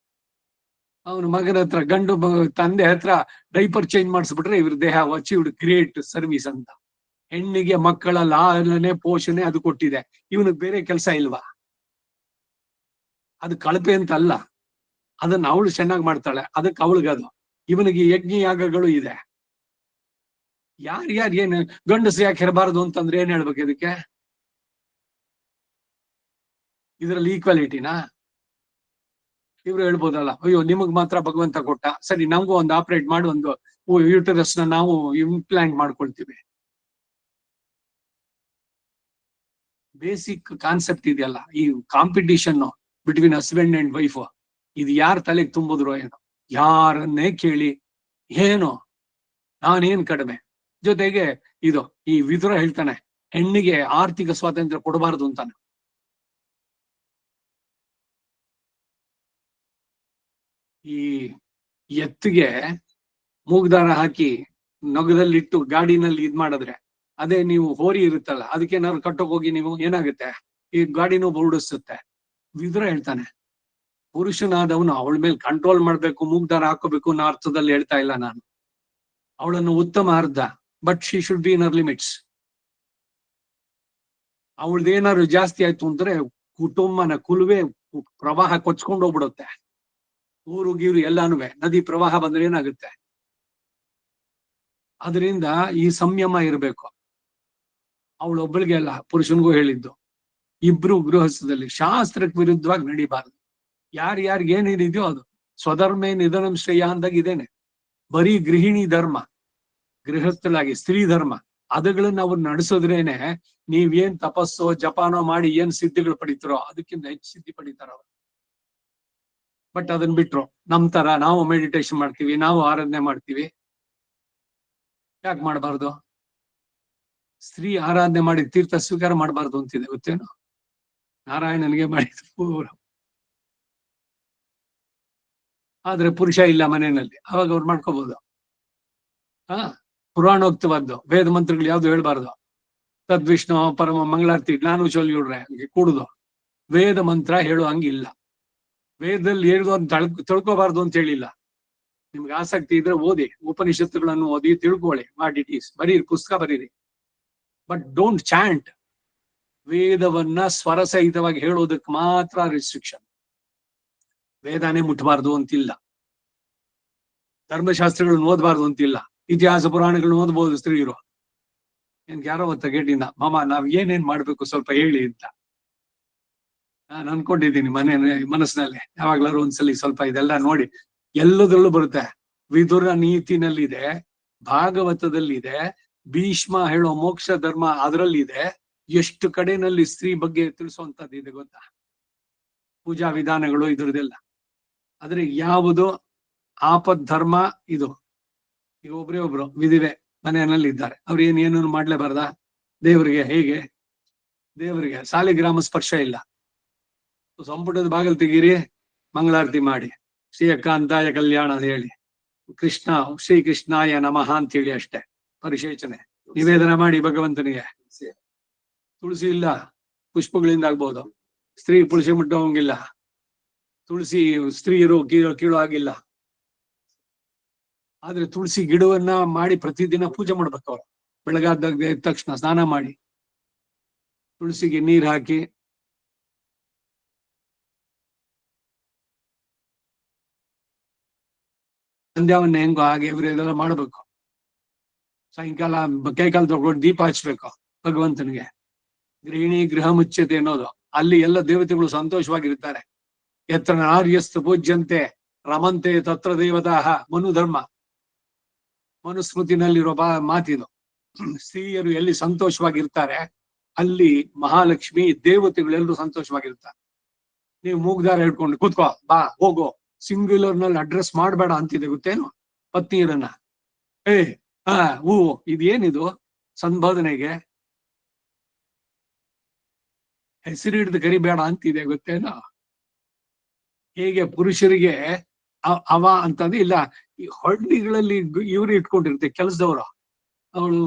A: ಅವನ ಮಗನ ಹತ್ರ ತಂದೆ ಹತ್ರ ಡೈಪರ್ ಚೇಂಜ್ ಮಾಡಿಸ್ಬಿಟ್ರೆ ಇವ್ರ ದೇಹ ಅಚೀವ್ಡ್ ಗ್ರೇಟ್ ಸರ್ವಿಸ್ ಅಂತ. ಹೆಣ್ಣಿಗೆ ಮಕ್ಕಳ ಲಾಲನೆ ಪೋಷಣೆ ಅದು ಕೊಟ್ಟಿದೆ, ಇವನಿಗೆ ಬೇರೆ ಕೆಲಸ ಇಲ್ವಾ? ಅದು ಕಳಪೆ ಅಂತ ಅಲ್ಲ, ಅದನ್ನ ಅವಳು ಚೆನ್ನಾಗಿ ಮಾಡ್ತಾಳೆ, ಅದಕ್ಕೆ ಅವಳಿಗದು. ಇವನಿಗೆ ಯಜ್ಞ ಯಾಗಗಳು ಇದೆ. ಯಾರು ಏನ್ ಗಂಡಸು ಯಾಕೆ ಇರಬಾರದು ಅಂತಂದ್ರೆ ಏನ್ ಹೇಳ್ಬೇಕು ಇದಕ್ಕೆ? ಇದ್ರಲ್ಲಿ ಈಕ್ವಾಲಿಟಿನಾ? ಇವ್ರು ಹೇಳ್ಬೋದಲ್ಲ, ಅಯ್ಯೋ ನಿಮಗ್ ಮಾತ್ರ ಭಗವಂತ ಕೊಟ್ಟ, ಸರಿ ನಮಗೂ ಒಂದು ಆಪರೇಟ್ ಮಾಡಿ ಒಂದು ಯೂಟರಸ್ ನ ನಾವು ಇಂಪ್ಲಾಂಟ್ ಮಾಡ್ಕೊಳ್ತೀವಿ. ಬೇಸಿಕ್ ಕಾನ್ಸೆಪ್ಟ್ ಇದೆಯಲ್ಲ, ಈ competition between husband and wife, ಇದು ಯಾರ ತಲೆಗೆ ತುಂಬಿದ್ರು ಏನೋ, ಯಾರನ್ನೇ ಕೇಳಿ ಏನು ನಾನೇನ್ ಕಡಿಮೆ. ಜೊತೆಗೆ ಇದು ಈ ವಿದುರ ಹೇಳ್ತಾನೆ, ಹೆಣ್ಣಿಗೆ ಆರ್ಥಿಕ ಸ್ವಾತಂತ್ರ್ಯ ಕೊಡಬಾರದು ಅಂತಾನೆ. ಈ ಎತ್ತಿಗೆ ಮೂಗ್ದಾರ ಹಾಕಿ ನೊಗದಲ್ಲಿಟ್ಟು ಗಾಡಿನಲ್ಲಿ ಇದ್ ಮಾಡಿದ್ರೆ, ಅದೇ ನೀವು ಹೋರಿ ಇರುತ್ತಲ್ಲ ಅದಕ್ಕೆ ಏನಾದ್ರು ಕಟ್ಟೋಕ್ ಹೋಗಿ ನೀವು ಏನಾಗುತ್ತೆ, ಈ ಗಾಡಿನೂ ಬುರುಡಿಸುತ್ತೆ. ವಿದುರ ಹೇಳ್ತಾನೆ, ಪುರುಷನಾದವನು ಅವಳ ಮೇಲೆ ಕಂಟ್ರೋಲ್ ಮಾಡ್ಬೇಕು, ಮೂಗ್ದಾರ ಹಾಕೋಬೇಕು ಅನ್ನೋ ಅರ್ಥದಲ್ಲಿ ಹೇಳ್ತಾ ಇಲ್ಲ ನಾನು. ಅವಳನ್ನು ಉತ್ತಮ ಅರ್ಧ, but she should be in her limits. ಅವಳ್ದೇನಾದ್ರು ಜಾಸ್ತಿ ಆಯ್ತು ಅಂದ್ರೆ ಕುಟುಂಬನ ಕುಲುವೆ ಪ್ರವಾಹ ಕೊಚ್ಕೊಂಡು ಹೋಗ್ಬಿಡುತ್ತೆ. ಊರು ಗೀರು ಎಲ್ಲಾನು ನದಿ ಪ್ರವಾಹ ಬಂದ್ರೆ ಏನಾಗುತ್ತೆ? ಅದರಿಂದ ಈ ಸಂಯಮ ಇರಬೇಕು. ಅವಳೊಬ್ಬಳಿಗೆ ಅಲ್ಲ, ಪುರುಷನ್ಗೂ ಹೇಳಿದ್ದು. ಇಬ್ರು ಗೃಹಸ್ಥದಲ್ಲಿ ಶಾಸ್ತ್ರಕ್ಕೆ ವಿರುದ್ಧವಾಗಿ ನಡಿಬಾರದು. ಯಾರ್ಯಾರಿಗೆ ಏನಿದೆಯೋ ಅದು ಸ್ವಧರ್ಮೇ ನಿಧನಂ ಶ್ರೇಯ ಅಂದಾಗ ಇದೇನೆ. ಬರೀ ಗೃಹಿಣಿ ಧರ್ಮ, ಗೃಹಸ್ಥಲಾಗಿ ಸ್ತ್ರೀ ಧರ್ಮ ಅದಗಳನ್ನ ಅವ್ರು ನಡೆಸೋದ್ರೇನೆ ನೀವೇನ್ ತಪಸ್ಸೋ ಜಪಾನೋ ಮಾಡಿ ಏನ್ ಸಿದ್ಧಿಗಳು ಪಡಿತಾರೋ ಅದಕ್ಕಿಂತ ಹೆಚ್ಚು ಸಿದ್ಧಿ ಪಡಿತಾರ ಅವ್ರು. ಬಟ್ ಅದನ್ನ ಬಿಟ್ರು ನಮ್ ತರ ನಾವು ಮೆಡಿಟೇಷನ್ ಮಾಡ್ತೀವಿ, ನಾವು ಆರಾಧನೆ ಮಾಡ್ತೀವಿ. ಯಾಕೆ ಮಾಡಬಾರ್ದು? ಸ್ತ್ರೀ ಆರಾಧನೆ ಮಾಡಿ ತೀರ್ಥ ಸ್ವೀಕಾರ ಮಾಡಬಾರ್ದು ಅಂತಿದೆ, ಗೊತ್ತೇನು? ನಾರಾಯಣನಿಗೆ ಮಾಡಿದ್ರು. ಆದ್ರೆ ಪುರುಷ ಇಲ್ಲ ಮನೆಯಲ್ಲಿ, ಅವಾಗ ಅವ್ರು ಮಾಡ್ಕೋಬಹುದು. ಪುರಾಣೋಕ್ತವಾದ್ದು ವೇದ ಮಂತ್ರಗಳು ಯಾವ್ದು ಹೇಳ್ಬಾರ್ದು. ತದ್ವಿಷ್ಣು ಪರಮ ಮಂಗಳಾರತಿ ನಾನು ಚೊಲ್ಲಿಡ್ರೆ ಕೂಡುದು ವೇದ ಮಂತ್ರ ಹೇಳೋ ಹಂಗಿಲ್ಲ. ವೇದದಲ್ಲಿ ಹೇಳುದು ಅಂತ ತಿಳ್ಕೋಬಾರ್ದು ಅಂತ ಹೇಳಿಲ್ಲ. ನಿಮ್ಗೆ ಆಸಕ್ತಿ ಇದ್ರೆ ಓದಿ, ಉಪನಿಷತ್ತುಗಳನ್ನು ಓದಿ ತಿಳ್ಕೊಳ್ಳಿ, ವಾಟ್ ಇಟ್ ಈಸ್, ಬರೀರಿ, ಪುಸ್ತಕ ಬರೀರಿ. But don't chant. ವೇದವನ್ನ ಸ್ವರಸಹಿತವಾಗಿ ಹೇಳೋದಕ್ಕೆ ಮಾತ್ರ ರಿಸ್ಟ್ರಿಕ್ಷನ್. ವೇದಾನೇ ಮುಟ್ಟಬಾರ್ದು ಅಂತಿಲ್ಲ. ಧರ್ಮಶಾಸ್ತ್ರಗಳನ್ನ ಓದಬಾರ್ದು ಅಂತಿಲ್ಲ. ಇತಿಹಾಸ ಪುರಾಣಗಳನ್ನ ಓದ್ಬೋದು ಸ್ತ್ರೀಯರು. ಏನ್ ಯಾರೋ ಹೊತ್ತ ಗೇಟಿಂದ ಮಾಮ ನಾವ್ ಏನೇನ್ ಮಾಡ್ಬೇಕು ಸ್ವಲ್ಪ ಹೇಳಿ ಅಂತ ನಾನು ಅನ್ಕೊಂಡಿದ್ದೀನಿ ಮನಸ್ಸಿನಲ್ಲಿ. ಯಾವಾಗ್ಲಾರು ಒಂದ್ಸಲಿ ಸ್ವಲ್ಪ ಇದೆಲ್ಲ ನೋಡಿ. ಎಲ್ಲದರಲ್ಲೂ ಬರುತ್ತೆ. ವಿದುರ ನೀತಿನಲ್ಲಿದೆ, ಭಾಗವತದಲ್ಲಿದೆ, ಭೀಷ್ಮ ಹೇಳೋ ಮೋಕ್ಷ ಧರ್ಮ ಅದರಲ್ಲಿದೆ. ಎಷ್ಟು ಕಡೆನಲ್ಲಿ ಸ್ತ್ರೀ ಬಗ್ಗೆ ತಿಳಿಸುವಂತದ್ದು ಇದೆ ಗೊತ್ತಾ? ಪೂಜಾ ವಿಧಾನಗಳು ಇದ್ರದೆಲ್ಲ. ಆದ್ರೆ ಯಾವುದು ಆಪದ್ ಧರ್ಮ ಇದು. ಈಗ ಒಬ್ರು ವಿಧಿವೆ ಮನೆಯಲ್ಲಿ ಇದ್ದಾರೆ, ಅವ್ರು ಏನೇನು ಮಾಡ್ಲೇಬಾರ್ದ? ದೇವರಿಗೆ ಹೇಗೆ? ದೇವರಿಗೆ ಸಾಲಿಗ್ರಾಮ ಸ್ಪರ್ಶ ಇಲ್ಲ. ಸಂಪುಟದ ಬಾಗಿಲು ತೆಗೀರಿ, ಮಂಗಳಾರತಿ ಮಾಡಿ, ಶ್ರೀಯಕಾಂತಾಯ ಕಲ್ಯಾಣ ಅಂತ ಹೇಳಿ, ಕೃಷ್ಣ ಶ್ರೀಕೃಷ್ಣಾಯ ನಮಃ ಅಂತ ಹೇಳಿ ಅಷ್ಟೇ ಪರಿಶೇಚನೆ ನಿವೇದನ ಮಾಡಿ ಭಗವಂತನಿಗೆ. ತುಳಸಿ ಇಲ್ಲ, ಪುಷ್ಪಗಳಿಂದ ಆಗ್ಬೋದು. ಸ್ತ್ರೀ ತುಳಸಿ ಮುಟ್ಟೋಂಗಿಲ್ಲ. ತುಳಸಿ ಸ್ತ್ರೀಯರು ಕೀಳು ಆಗಿಲ್ಲ. ಆದ್ರೆ ತುಳಸಿ ಗಿಡವನ್ನ ಮಾಡಿ ಪ್ರತಿದಿನ ಪೂಜೆ ಮಾಡ್ಬೇಕು. ಅವ್ರು ಬೆಳಗಾದಾಗ ಎದ್ದ ತಕ್ಷಣ ಸ್ನಾನ ಮಾಡಿ ತುಳಸಿಗೆ ನೀರ್ ಹಾಕಿ ಸಂಧ್ಯಾವನ್ನ ಹೆಂಗೋ ಹಾಗೆ ಇದೆಲ್ಲ ಮಾಡ್ಬೇಕು. ಸಾಯಂಕಾಲ ಕೈಕಾಲು ತಗೊಂಡು ದೀಪ ಹಚ್ಬೇಕು ಭಗವಂತನಿಗೆ. ಗೃಹಿಣಿ ಗೃಹ ಮುಚ್ಚತೆ ಅನ್ನೋದು ಅಲ್ಲಿ ಎಲ್ಲ ದೇವತೆಗಳು ಸಂತೋಷವಾಗಿರ್ತಾರೆ. ಯತ್ರ ನಾರ್ಯಸ್ತು ಪೂಜ್ಯಂತೆ ರಮಂತೆ ತತ್ರ ದೇವತಾಹ ಮನುಧರ್ಮ, ಮನುಸ್ಮೃತಿನಲ್ಲಿರೋ ಮಾತಿದು. ಸ್ತ್ರೀಯರು ಎಲ್ಲಿ ಸಂತೋಷವಾಗಿರ್ತಾರೆ ಅಲ್ಲಿ ಮಹಾಲಕ್ಷ್ಮಿ ದೇವತೆಗಳೆಲ್ಲರೂ ಸಂತೋಷವಾಗಿರ್ತಾರೆ. ನೀವು ಮೂಗ್ದಾರ ಹೇಳ್ಕೊಂಡು ಕೂತ್ಕೋ, ಬಾ ಹೋಗೋ, ಸಿಂಗ್ಯುಲರ್ ನಲ್ಲಿ ಅಡ್ರೆಸ್ ಮಾಡಬೇಡ ಅಂತಿದೆ ಗೊತ್ತೇನು ಪತ್ನಿಯರನ್ನ. ಹೂ ಇದೇನಿದು ಸಂಬೋಧನೆಗೆ ಹೆಸರು ಹಿಡಿದು ಕರಿಬೇಡ ಅಂತಿದೆ ಗೊತ್ತೇನು? ಹೇಗೆ ಪುರುಷರಿಗೆ ಅವ ಅಂತಂದ್ರೆ ಇಲ್ಲ. ಈ ಹಳ್ಳಿಗಳಲ್ಲಿ ಇವ್ರು ಇಟ್ಕೊಂಡಿರುತ್ತೆ ಕೆಲಸದವ್ರು.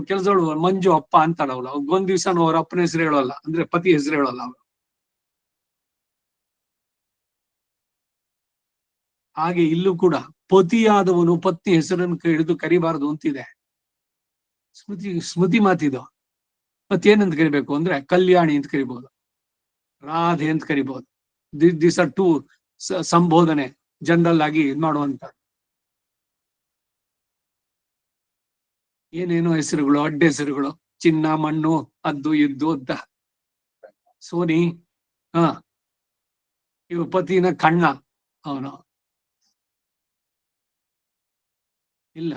A: ಕೆಲಸದವಳು ಮಂಜು ಅಪ್ಪ ಅಂತಾಳ ಅವಳು. ಒಂದ್ ದಿವ್ಸ ಅವ್ರ ಅಪ್ಪನ ಹೆಸರು ಹೇಳೋಲ್ಲ, ಅಂದ್ರೆ ಪತಿ ಹೆಸರು ಹೇಳೋಲ್ಲ ಅವಳು. ಹಾಗೆ ಇಲ್ಲೂ ಕೂಡ ಪತಿಯಾದವನು ಪತ್ನಿ ಹೆಸರನ್ನು ಹಿಡಿದು ಕರಿಬಾರದು ಅಂತಿದೆ. ಸ್ಮೃತಿ ಮಾತಿದು. ಮತ್ತೇನಂತ ಕರಿಬೇಕು ಅಂದ್ರೆ ಕಲ್ಯಾಣಿ ಅಂತ ಕರಿಬಹುದು, ರಾಧೆ ಅಂತ ಕರಿಬಹುದು. ದಿಸ್ ಆರ್ ಟು ಸಂಬೋಧನೆ ಜನರಲ್ ಆಗಿ ಮಾಡುವಂತ ಏನೇನೋ ಹೆಸರುಗಳು, ಅಡ್ಡ ಹೆಸರುಗಳು, ಚಿನ್ನ ಮಣ್ಣು ಅದ್ದು ಇದ್ದು ಅಂತ. ಸೋನಿ ಇವ ಪತಿನ ಕಣ್ಣ ಅವನು ಇಲ್ಲ.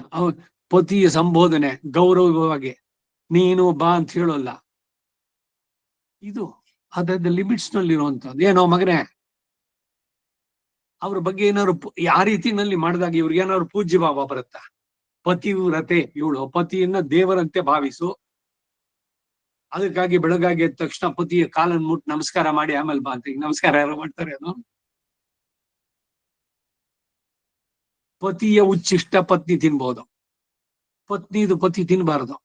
A: ಪತಿಯ ಸಂಬೋಧನೆ ಗೌರವವಾಗಿ ನೀನು ಬಾ ಅಂತ ಹೇಳೋಲ್ಲ. ಇದು ಅದರ ಲಿಮಿಟ್ಸ್ ನಲ್ಲಿ ಇರುವಂತದ್ದು. ಏನೋ ಮಗನೇ ಅವ್ರ ಬಗ್ಗೆ ಏನಾದ್ರು ಆ ರೀತಿನಲ್ಲಿ ಮಾಡಿದಾಗ ಇವ್ರಿಗೆ ಏನಾದ್ರು ಪೂಜ್ಯ ಭಾವ ಬರುತ್ತಾ? ಪತಿವ್ರತೆ ಇವಳು, ಪತಿಯನ್ನ ದೇವರಂತೆ ಭಾವಿಸು. ಅದಕ್ಕಾಗಿ ಬೆಳಗಾಗಿ ಎದ್ದ ತಕ್ಷಣ ಪತಿಯ ಕಾಲನ್ನು ಮುಟ್ಟು ನಮಸ್ಕಾರ ಮಾಡಿ ಆಮೇಲೆ ಬಾ ಅಂತ. ನಮಸ್ಕಾರ ಯಾರು ಮಾಡ್ತಾರೆ? ಅದು ಪತಿಯ ಉಚ್ಚಿಷ್ಟ ಪತ್ನಿ ತಿನ್ಬಹುದು, ಪತ್ನಿದು ಪತಿ ತಿನ್ಬಾರ್ದು.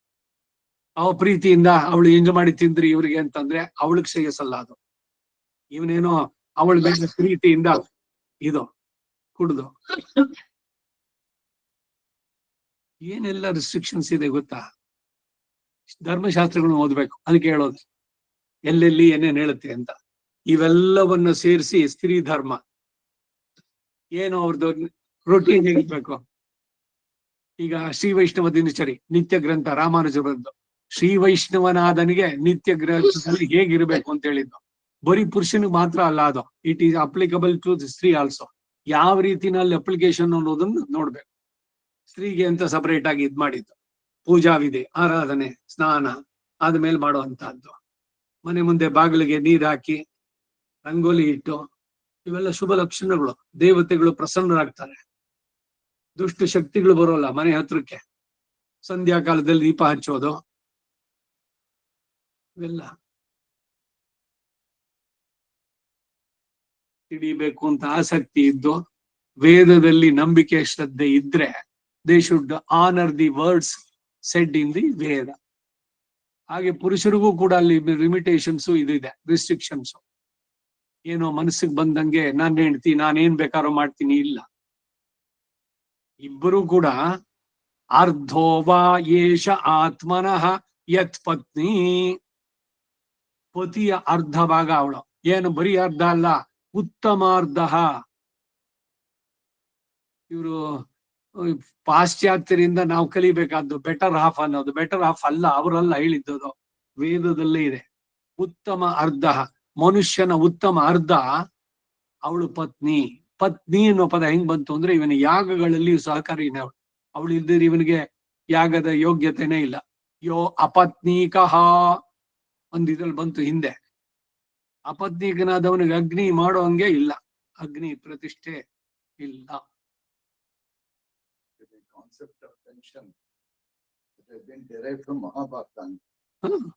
A: ಅವ ಪ್ರೀತಿಯಿಂದ ಅವಳು ಎಂಜು ಮಾಡಿ ತಿಂದ್ರಿ ಇವ್ರಿಗೆ ಅಂತಂದ್ರೆ ಅವಳಿಗೆ ಶ್ರೇಯಸ್ಸಲ್ಲ ಅದು. ಇವನೇನೋ ಅವಳ ಮೇಲೆ ಪ್ರೀತಿಯಿಂದ ಇದು ಕುಡ್ದು ಏನೆಲ್ಲ ರಿಸ್ಟ್ರಿಕ್ಷನ್ಸ್ ಇದೆ ಗೊತ್ತಾ? ಧರ್ಮಶಾಸ್ತ್ರಗಳನ್ನ ಓದ್ಬೇಕು. ಅದಕ್ಕೆ ಹೇಳೋದು ಎಲ್ಲೆಲ್ಲಿ ಏನೇನ್ ಹೇಳುತ್ತೆ ಅಂತ. ಇವೆಲ್ಲವನ್ನು ಸೇರಿಸಿ ಸ್ತ್ರೀ ಧರ್ಮ ಏನು ಅವ್ರದ್ದು ರೊಟೀನ್ ಹೇಗಿರ್ಬೇಕು. ಈಗ ಶ್ರೀ ವೈಷ್ಣವ ದಿನಚರಿ ನಿತ್ಯ ಗ್ರಂಥ ರಾಮಾನುಜರದ್ದು. ಶ್ರೀ ವೈಷ್ಣವನಾದನಿಗೆ ನಿತ್ಯ ಗ್ರಂಥದಲ್ಲಿ ಹೇಗಿರ್ಬೇಕು ಅಂತ ಹೇಳಿದ್ದು. ಬರೀ ಪುರುಷನಿಗೆ ಮಾತ್ರ ಅಲ್ಲ ಅದು, it is applicable to the ಸ್ತ್ರೀ ಆಲ್ಸೋ. ಯಾವ ರೀತಿನಲ್ಲಿ ಅಪ್ಲಿಕೇಶನ್ ಅನ್ನೋದನ್ನು ನೋಡ್ಬೇಕು. ಸ್ತ್ರೀಗೆ ಅಂತ ಸಪರೇಟ್ ಆಗಿ ಇದ್ ಮಾಡಿದ್ದು. ಪೂಜಾ ವಿಧಿ, ಆರಾಧನೆ, ಸ್ನಾನ ಆದ್ಮೇಲೆ ಮಾಡುವಂತಹದ್ದು. ಮನೆ ಮುಂದೆ ಬಾಗಿಲಿಗೆ ನೀರ್ ಹಾಕಿ ರಂಗೋಲಿ ಇಟ್ಟು, ಇವೆಲ್ಲ ಶುಭ ಲಕ್ಷಣಗಳು. ದೇವತೆಗಳು ಪ್ರಸನ್ನರಾಗ್ತಾರೆ, ದುಷ್ಟ ಶಕ್ತಿಗಳು ಬರೋಲ್ಲ ಮನೆ ಹತ್ರಕ್ಕೆ. ಸಂಧ್ಯಾ ಕಾಲದಲ್ಲಿ ದೀಪ ಹಚ್ಚೋದು ಇವೆಲ್ಲ ತಿಳಿಬೇಕು ಅಂತ ಆಸಕ್ತಿ ಇದ್ದು, ವೇದದಲ್ಲಿ ನಂಬಿಕೆ ಶ್ರದ್ಧೆ ಇದ್ರೆ they should honour the words said in the Veda. ಹಾಗೆ ಪುರುಷರಿಗೂ ಕೂಡ ಅಲ್ಲಿ ಲಿಮಿಟೇಷನ್ಸ್ ಇದೆ, ರಿಸ್ಟ್ರಿಕ್ಷನ್ಸ್. ಏನೋ ಮನಸ್ಸಿಗೆ ಬಂದಂಗೆ ನಾನು ಹೆಂಡ್ತಿ ನಾನೇನ್ ಬೇಕಾದ್ರೂ ಮಾಡ್ತೀನಿ ಇಲ್ಲ. ಇಬ್ಬರು ಕೂಡ ಅರ್ಧೋವಾ ಯೇಷ ಆತ್ಮನಃ ಯತ್ ಪತ್ನಿ, ಪತಿಯ ಅರ್ಧ ಭಾಗ ಅವಳು. ಏನು ಬರೀ ಅರ್ಧ ಅಲ್ಲ, ಉತ್ತಮಾರ್ಧ. ಇವರು ಪಾಶ್ಚಾತ್ಯರಿಂದ ನಾವು ಕಲಿಬೇಕಾದ್ದು ಬೆಟರ್ ಹಾಫ್ ಅನ್ನೋದು. ಬೆಟರ್ ಹಾಫ್ ಅಲ್ಲ, ಅವರಲ್ಲ ಹೇಳಿದ್ದದು, ವೇದದಲ್ಲೇ ಇದೆ. ಉತ್ತಮ ಅರ್ಧ, ಮನುಷ್ಯನ ಉತ್ತಮ ಅರ್ಧ ಅವಳು ಪತ್ನಿ. ಪತ್ನಿ ಅನ್ನೋ ಪದ ಹೆಂಗ್ ಬಂತು ಅಂದ್ರೆ, ಇವನ ಯಾಗಗಳಲ್ಲಿ ಸಹಕಾರಿನೇ ಅವಳು. ಅವಳು ಇಲ್ದಿದ್ರೆ ಇವನಿಗೆ ಯಾಗದ ಯೋಗ್ಯತೆನೇ ಇಲ್ಲ. ಯೋ ಅಪತ್ನೀಕಃ ಒಂದಿದ್ರಲ್ಲಿ ಬಂತು ಹಿಂದೆ. ಅಪತ್ನೀಕನಾದವನಿಗೆ ಅಗ್ನಿ ಮಾಡೋ ಹಂಗೆ ಇಲ್ಲ, ಅಗ್ನಿ ಪ್ರತಿಷ್ಠೆ ಇಲ್ಲ.
E: Concept of tension that has been derived from Mahabharata.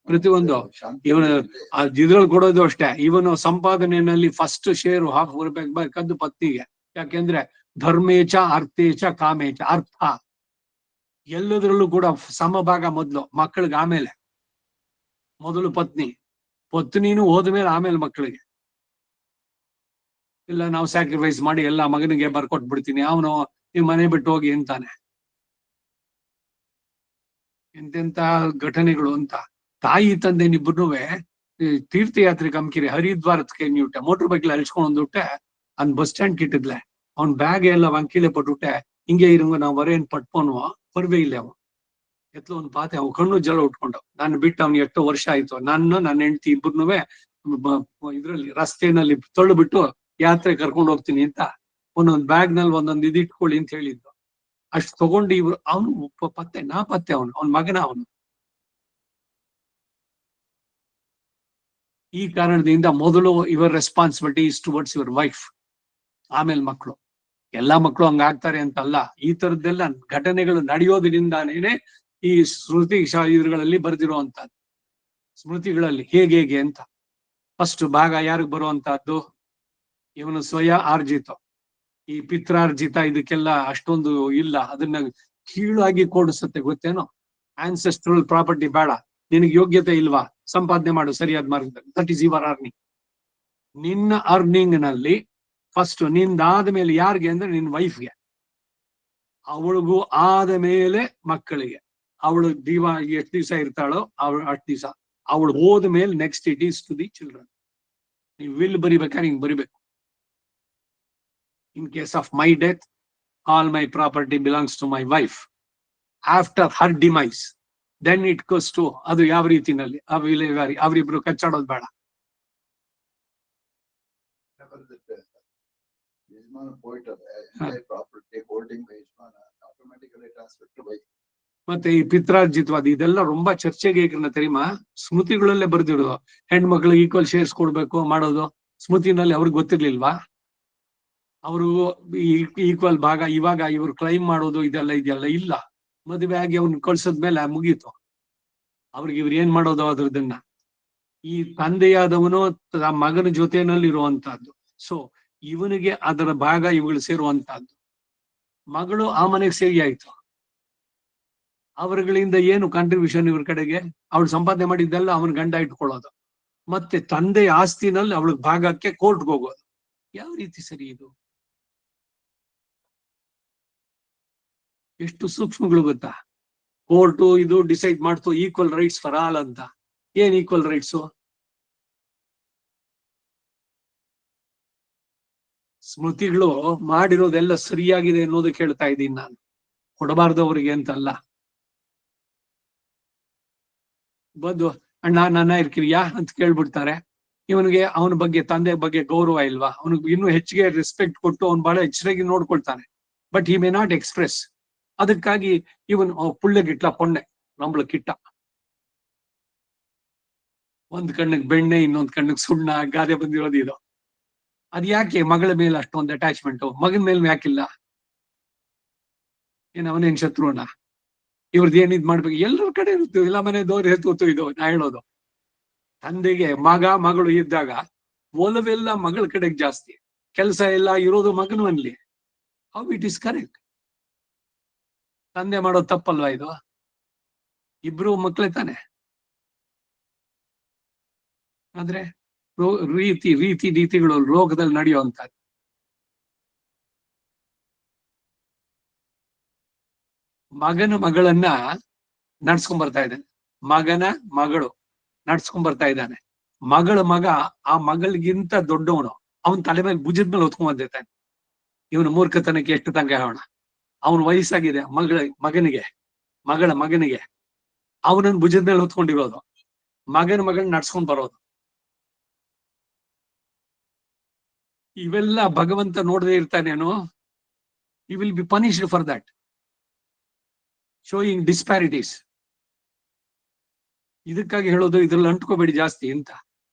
A: ಪ್ರತಿಯೊಂದು ಇವನು ಇದ್ರಲ್ಲಿ ಕೊಡೋದು ಅಷ್ಟೇ. ಇವನು ಸಂಪಾದನೆಯಲ್ಲಿ ಫಸ್ಟ್ ಶೇರು ಹಾಫ್ ಬರ್ಬೇಕಾದ್ದು ಪತ್ನಿಗೆ. ಯಾಕೆಂದ್ರೆ ಧರ್ಮೇಚ ಅರ್ಥೇಚ ಕಾಮೇಚ. ಅರ್ಥ ಎಲ್ಲದರಲ್ಲೂ ಕೂಡ ಸಮಭಾಗ ಮೊದಲು, ಮಕ್ಕಳಿಗೆ ಆಮೇಲೆ. ಮೊದಲು ಪತ್ನಿ, ಪತ್ನಿನೂ ಹೋದ್ಮೇಲೆ ಆಮೇಲೆ ಮಕ್ಕಳಿಗೆ. ಇಲ್ಲ ನಾವು ಸ್ಯಾಕ್ರಿಫೈಸ್ ಮಾಡಿ ಎಲ್ಲ ಮಗನಿಗೆ ಬರ್ಕೊಟ್ಬಿಡ್ತೀನಿ, ಅವನು ನೀವು ಮನೆ ಬಿಟ್ಟು ಹೋಗಿ ಅಂತಾನೆ. ಎಂತೆಂತ ಘಟನೆಗಳು ಅಂತ. ತಾಯಿ ತಂದೆ ಇಬ್ಬರು ತೀರ್ಥಯಾತ್ರೆಗೆ ಅಮ್ಕಿರಿ ಹರಿದ್ವಾರಕ್ಕೆ ನೀವುಟೆ ಮೋಟರ್ ಬೈಕ್ ಅಳಿಸ್ಕೊಂಡು ಬಂದುಬಿಟ್ಟೆ. ಅನ್ ಬಸ್ ಸ್ಟ್ಯಾಂಡ್ ಕಿಟ್ಟಿದ್ಲೆ ಅವ್ನ್ ಬ್ಯಾಗ್ ಎಲ್ಲ ವಂಕೀಲೆ ಪಟ್ಬಿಟ್ಟೆ. ಹಿಂಗೆ ಇರಂಗ ನಾವು ವರೇನ್ ಪಟ್ಪೋನ್ವ ಬರ್ಬೇ ಇಲ್ಲ. ಅವ ಎತ್ಲ ಒಂದ್ ಪಾತೆ, ಅವ್ ಕಣ್ಣು ಜಲ ಉಟ್ಕೊಂಡು. ನಾನು ಬಿಟ್ಟು ಅವ್ನಿಗೆ ಎಷ್ಟೋ ವರ್ಷ ಆಯ್ತು. ನನ್ನ ಹೆಂಡತಿ ಇಬ್ಬರನ್ನೂ ಇದ್ರಲ್ಲಿ ರಸ್ತೆನಲ್ಲಿ ತೊಳ್ಳು ಬಿಟ್ಟು ಯಾತ್ರೆ ಕರ್ಕೊಂಡು ಹೋಗ್ತೀನಿ ಅಂತ ಒಂದೊಂದ್ ಬ್ಯಾಗ್ ನಲ್ಲಿ ಒಂದೊಂದು ಇದಿಟ್ಕೊಳ್ಳಿ ಅಂತ ಹೇಳಿದ್ದು. ಅಷ್ಟು ತಗೊಂಡು ಇವ್ರು, ಅವನು ಪತ್ತೆ ಅವನ್ ಮಗನ ಅವನು. ಈ ಕಾರಣದಿಂದ ಮೊದಲು your responsibility is towards your wife, ಆಮೇಲೆ ಮಕ್ಕಳು. ಎಲ್ಲಾ ಮಕ್ಕಳು ಹಂಗಾಗ್ತಾರೆ ಅಂತಲ್ಲ, ಈ ತರದ್ದೆಲ್ಲ ಘಟನೆಗಳು ನಡೆಯೋದ್ರಿಂದಾನೇನೆ ಈ ಸ್ಮೃತಿ ಇದ್ರಲ್ಲಿ ಬರೆದಿರುವಂತಹದ್ದು. ಸ್ಮೃತಿಗಳಲ್ಲಿ ಹೇಗೆ ಅಂತ ಫಸ್ಟ್ ಭಾಗ ಯಾರಿಗ್ ಬರುವಂತಹದ್ದು, ಇವನು ಸ್ವಯ ಆರ್ಜಿತ. ಈ ಪಿತ್ರಾರ್ಜಿತ ಇದಕ್ಕೆಲ್ಲ ಅಷ್ಟೊಂದು ಇಲ್ಲ, ಅದನ್ನ ಕೀಳಾಗಿ ಕೊಡಿಸುತ್ತೆ. ಗೊತ್ತೇನೋ, ಆನ್ಸೆಸ್ಟ್ರಲ್ ಪ್ರಾಪರ್ಟಿ ಬೇಡ, ನಿನಗೆ ಯೋಗ್ಯತೆ ಇಲ್ವಾ, ಸಂಪಾದನೆ ಮಾಡು ಸರಿಯಾದ ಮಾರ್ಗದಲ್ಲಿ. That is your earning. ನಿನ್ನ ಅರ್ನಿಂಗ್ ನಲ್ಲಿ ಫಸ್ಟ್ ನಿಂದಾದ ಮೇಲೆ ಯಾರಿಗೆ ಅಂದ್ರೆ ನಿನ್ನ ವೈಫ್ಗೆ, ಅವಳಿಗೂ ಆದ ಮೇಲೆ ಮಕ್ಕಳಿಗೆ. ಅವಳು ಎಷ್ಟು ದಿವಸ ಇರ್ತಾಳೋ ಅವಳು ಅಷ್ಟು ದಿವಸ, ಅವಳು ಹೋದ ಮೇಲೆ next it is to the children. ನೀವು ವಿಲ್ ಬರಿಬೇಕಾದ್ರೆ ಹಿಂಗ್ ಬರಿಬೇಕು. In case of my death, all my property belongs to my wife. After her demise, then it goes to ಅದು ಯಾವ ರೀತಿನಲ್ಲಿ ಅವರಿಬ್ರು ಕಚ್ಚಾಡೋದು ಬೇಡ.
E: Yajmana poet of entire property holding by Yajmana automatically transferred to wife.
A: ಮತ್ತೆ ಈ ಪಿತ್ರಾರ್ಜಿತವಾದ ಇದೆಲ್ಲ ரொம்ப ಚರ್ಚೆಗೆ ತೆರಿಮಾ. ಸ್ಮೃತಿಗಳಲ್ಲೇ ಬರ್ದಿರೋದು. ಹೆಣ್ಮಕ್ಳಿಗೆ ಈಕ್ವಲ್ ಶೇರ್ಸ್ ಕೊಡ್ಬೇಕು ಮಾಡೋದು ಸ್ಮೃತಿನಲ್ಲಿ ಅವ್ರಿಗೆ ಗೊತ್ತಿರ್ಲಿಲ್ವಾ? ಅವರು ಈಕ್ವಲ್ ಭಾಗ ಇವಾಗ ಇವ್ರು ಕ್ಲೈಮ್ ಮಾಡೋದು ಇದೆಲ್ಲ ಇಲ್ಲ. ಮದುವೆ ಆಗಿ ಅವ್ನ ಕಳ್ಸದ್ಮೇಲೆ ಮುಗೀತು. ಅವ್ರಿಗೆ ಇವ್ರು ಏನ್ ಮಾಡೋದು ಅದ್ರದನ್ನ. ಈ ತಂದೆಯಾದವನು ಮಗನ ಜೊತೆನಲ್ಲಿ ಇರುವಂತಹದ್ದು. ಸೊ ಇವನಿಗೆ ಅದರ ಭಾಗ ಇವುಗಳು ಸೇರುವಂತಹದ್ದು. ಮಗಳು ಆ ಮನೆಗೆ ಸೇರಿ ಆಯ್ತು. ಅವರುಗಳಿಂದ ಏನು ಕಾಂಟ್ರಿಬ್ಯೂಷನ್ ಇವ್ರ ಕಡೆಗೆ? ಅವಳು ಸಂಪಾದನೆ ಮಾಡಿದ್ದೆಲ್ಲ ಅವನ ಗಂಡ ಇಟ್ಕೊಳ್ಳೋದು. ಮತ್ತೆ ತಂದೆಯ ಆಸ್ತಿನಲ್ಲಿ ಅವಳಿಗೆ ಭಾಗಕ್ಕೆ ಕೋರ್ಟ್ಗೆ ಹೋಗೋದು. ಯಾವ ರೀತಿ ಸರಿ ಇದು? ಎಷ್ಟು ಸೂಕ್ಷ್ಮಗಳು ಗೊತ್ತಾ? ಕೋರ್ಟು ಇದು ಡಿಸೈಡ್ ಮಾಡ್ತು ಈಕ್ವಲ್ ರೈಟ್ಸ್ ಫಾರ್ ಆಲ್ ಅಂತ. N equal rights? ಸ್ಮೃತಿಗಳು ಮಾಡಿರೋದೆಲ್ಲ ಸರಿಯಾಗಿದೆ ಅನ್ನೋದಕ್ಕೆ ಹೇಳ್ತಾ ಇದ್ದೀನಿ ನಾನು, ಕೊಡಬಾರ್ದು ಅವರಿಗೆ ಅಂತಲ್ಲ. ಬಂದು ಅಣ್ಣ ನನ್ನ ಇರ್ಕಿರಿಯಾ ಅಂತ ಕೇಳ್ಬಿಡ್ತಾರೆ. ಇವನಿಗೆ ಅವನ ಬಗ್ಗೆ, ತಂದೆ ಬಗ್ಗೆ ಗೌರವ ಇಲ್ವಾ? ಅವನಿಗೆ ಇನ್ನೂ ಹೆಚ್ಚಿಗೆ ರೆಸ್ಪೆಕ್ಟ್ ಕೊಟ್ಟು ಅವ್ನು ಬಹಳ ಎಚ್ಚರಾಗಿ ನೋಡ್ಕೊಳ್ತಾನೆ. But he may not express. ಅದಕ್ಕಾಗಿ ಇವನ್ ಪುಳ್ಳೆಗಿಟ್ಲ ಪೊಣ್ಣೆ ನಂಬಳ ಕಿಟ್ಟ, ಒಂದ್ ಕಣ್ಣಿಗೆ ಬೆಣ್ಣೆ ಇನ್ನೊಂದ್ ಕಣ್ಣಿಗೆ ಸುಣ್ಣ, ಗಾದೆ ಬಂದಿರೋದು ಇದು. ಅದ್ ಯಾಕೆ ಮಗಳ ಮೇಲೆ ಅಷ್ಟೊಂದು ಅಟ್ಯಾಚ್ಮೆಂಟ್, ಮಗನ ಮೇಲೆ ಯಾಕಿಲ್ಲ? ಏನ್ ಅವನೇನ್ ಶತ್ರುನ? ಇವ್ರದ್ದು ಏನ್ ಇದ್ ಮಾಡ್ಬೇಕು? ಎಲ್ಲರ ಕಡೆ ಇರುತ್ತೆ, ಎಲ್ಲ ಮನೆ ದೋರ್ ಹೆತ್ತು ಇದು ನಾ ಹೇಳೋದು. ತಂದೆಗೆ ಮಗ ಮಗಳು ಇದ್ದಾಗ ಒಲವೆಲ್ಲ ಮಗಳ ಕಡೆಗೆ ಜಾಸ್ತಿ, ಕೆಲಸ ಎಲ್ಲ ಇರೋದು ಮಗನಲ್ಲಿ. How it is correct? ತಂದೆ ಮಾಡೋದು ತಪ್ಪಲ್ವಾ ಇದು? ಇಬ್ರು ಮಕ್ಳೇ ತಾನೆ. ಆದ್ರೆ ರೀತಿಗಳು ಲೋಕದಲ್ಲಿ ನಡೆಯುವಂತ ಮಗನ ಮಗಳನ್ನ ನಡ್ಸ್ಕೊಂಡ್ ಬರ್ತಾ ಇದ್ದಾನೆ, ಮಗನ ಮಗಳು ನಡ್ಸ್ಕೊಂಡ್ ಬರ್ತಾ ಇದ್ದಾನೆ. ಮಗಳ ಮಗ ಆ ಮಗಳಿಗಿಂತ ದೊಡ್ಡವನು, ಅವನ್ ತಲೆ ಮೇಲೆ ಭುಜದ ಮೇಲೆ ಹೊತ್ಕೊಂಡ್ ಬಂದಿರ್ತಾನೆ. ಇವನು ಮೂರ್ಖತನಕ್ಕೆ ಎಷ್ಟು ತನಕ ಹೇಳೋಣ? ಅವನ ವಯಸ್ಸಾಗಿದೆ ಮಗಳ ಮಗನಿಗೆ ಅವನನ್ನ ಭುಜದ ಮೇಲೆ ಹೊತ್ಕೊಂಡಿರೋದು, ಮಗನ ನಡ್ಸ್ಕೊಂಡ್ ಬರೋದು. ಇವೆಲ್ಲ ಭಗವಂತ ನೋಡದೆ ಇರ್ತಾನೇನು? he will be punished for that, showing disparities. ಇದಕ್ಕಾಗಿ ಹೇಳೋದು ಇದ್ರಲ್ಲಿ ಅಂಟ್ಕೋಬೇಡಿ ಜಾಸ್ತಿ ಅಂತ.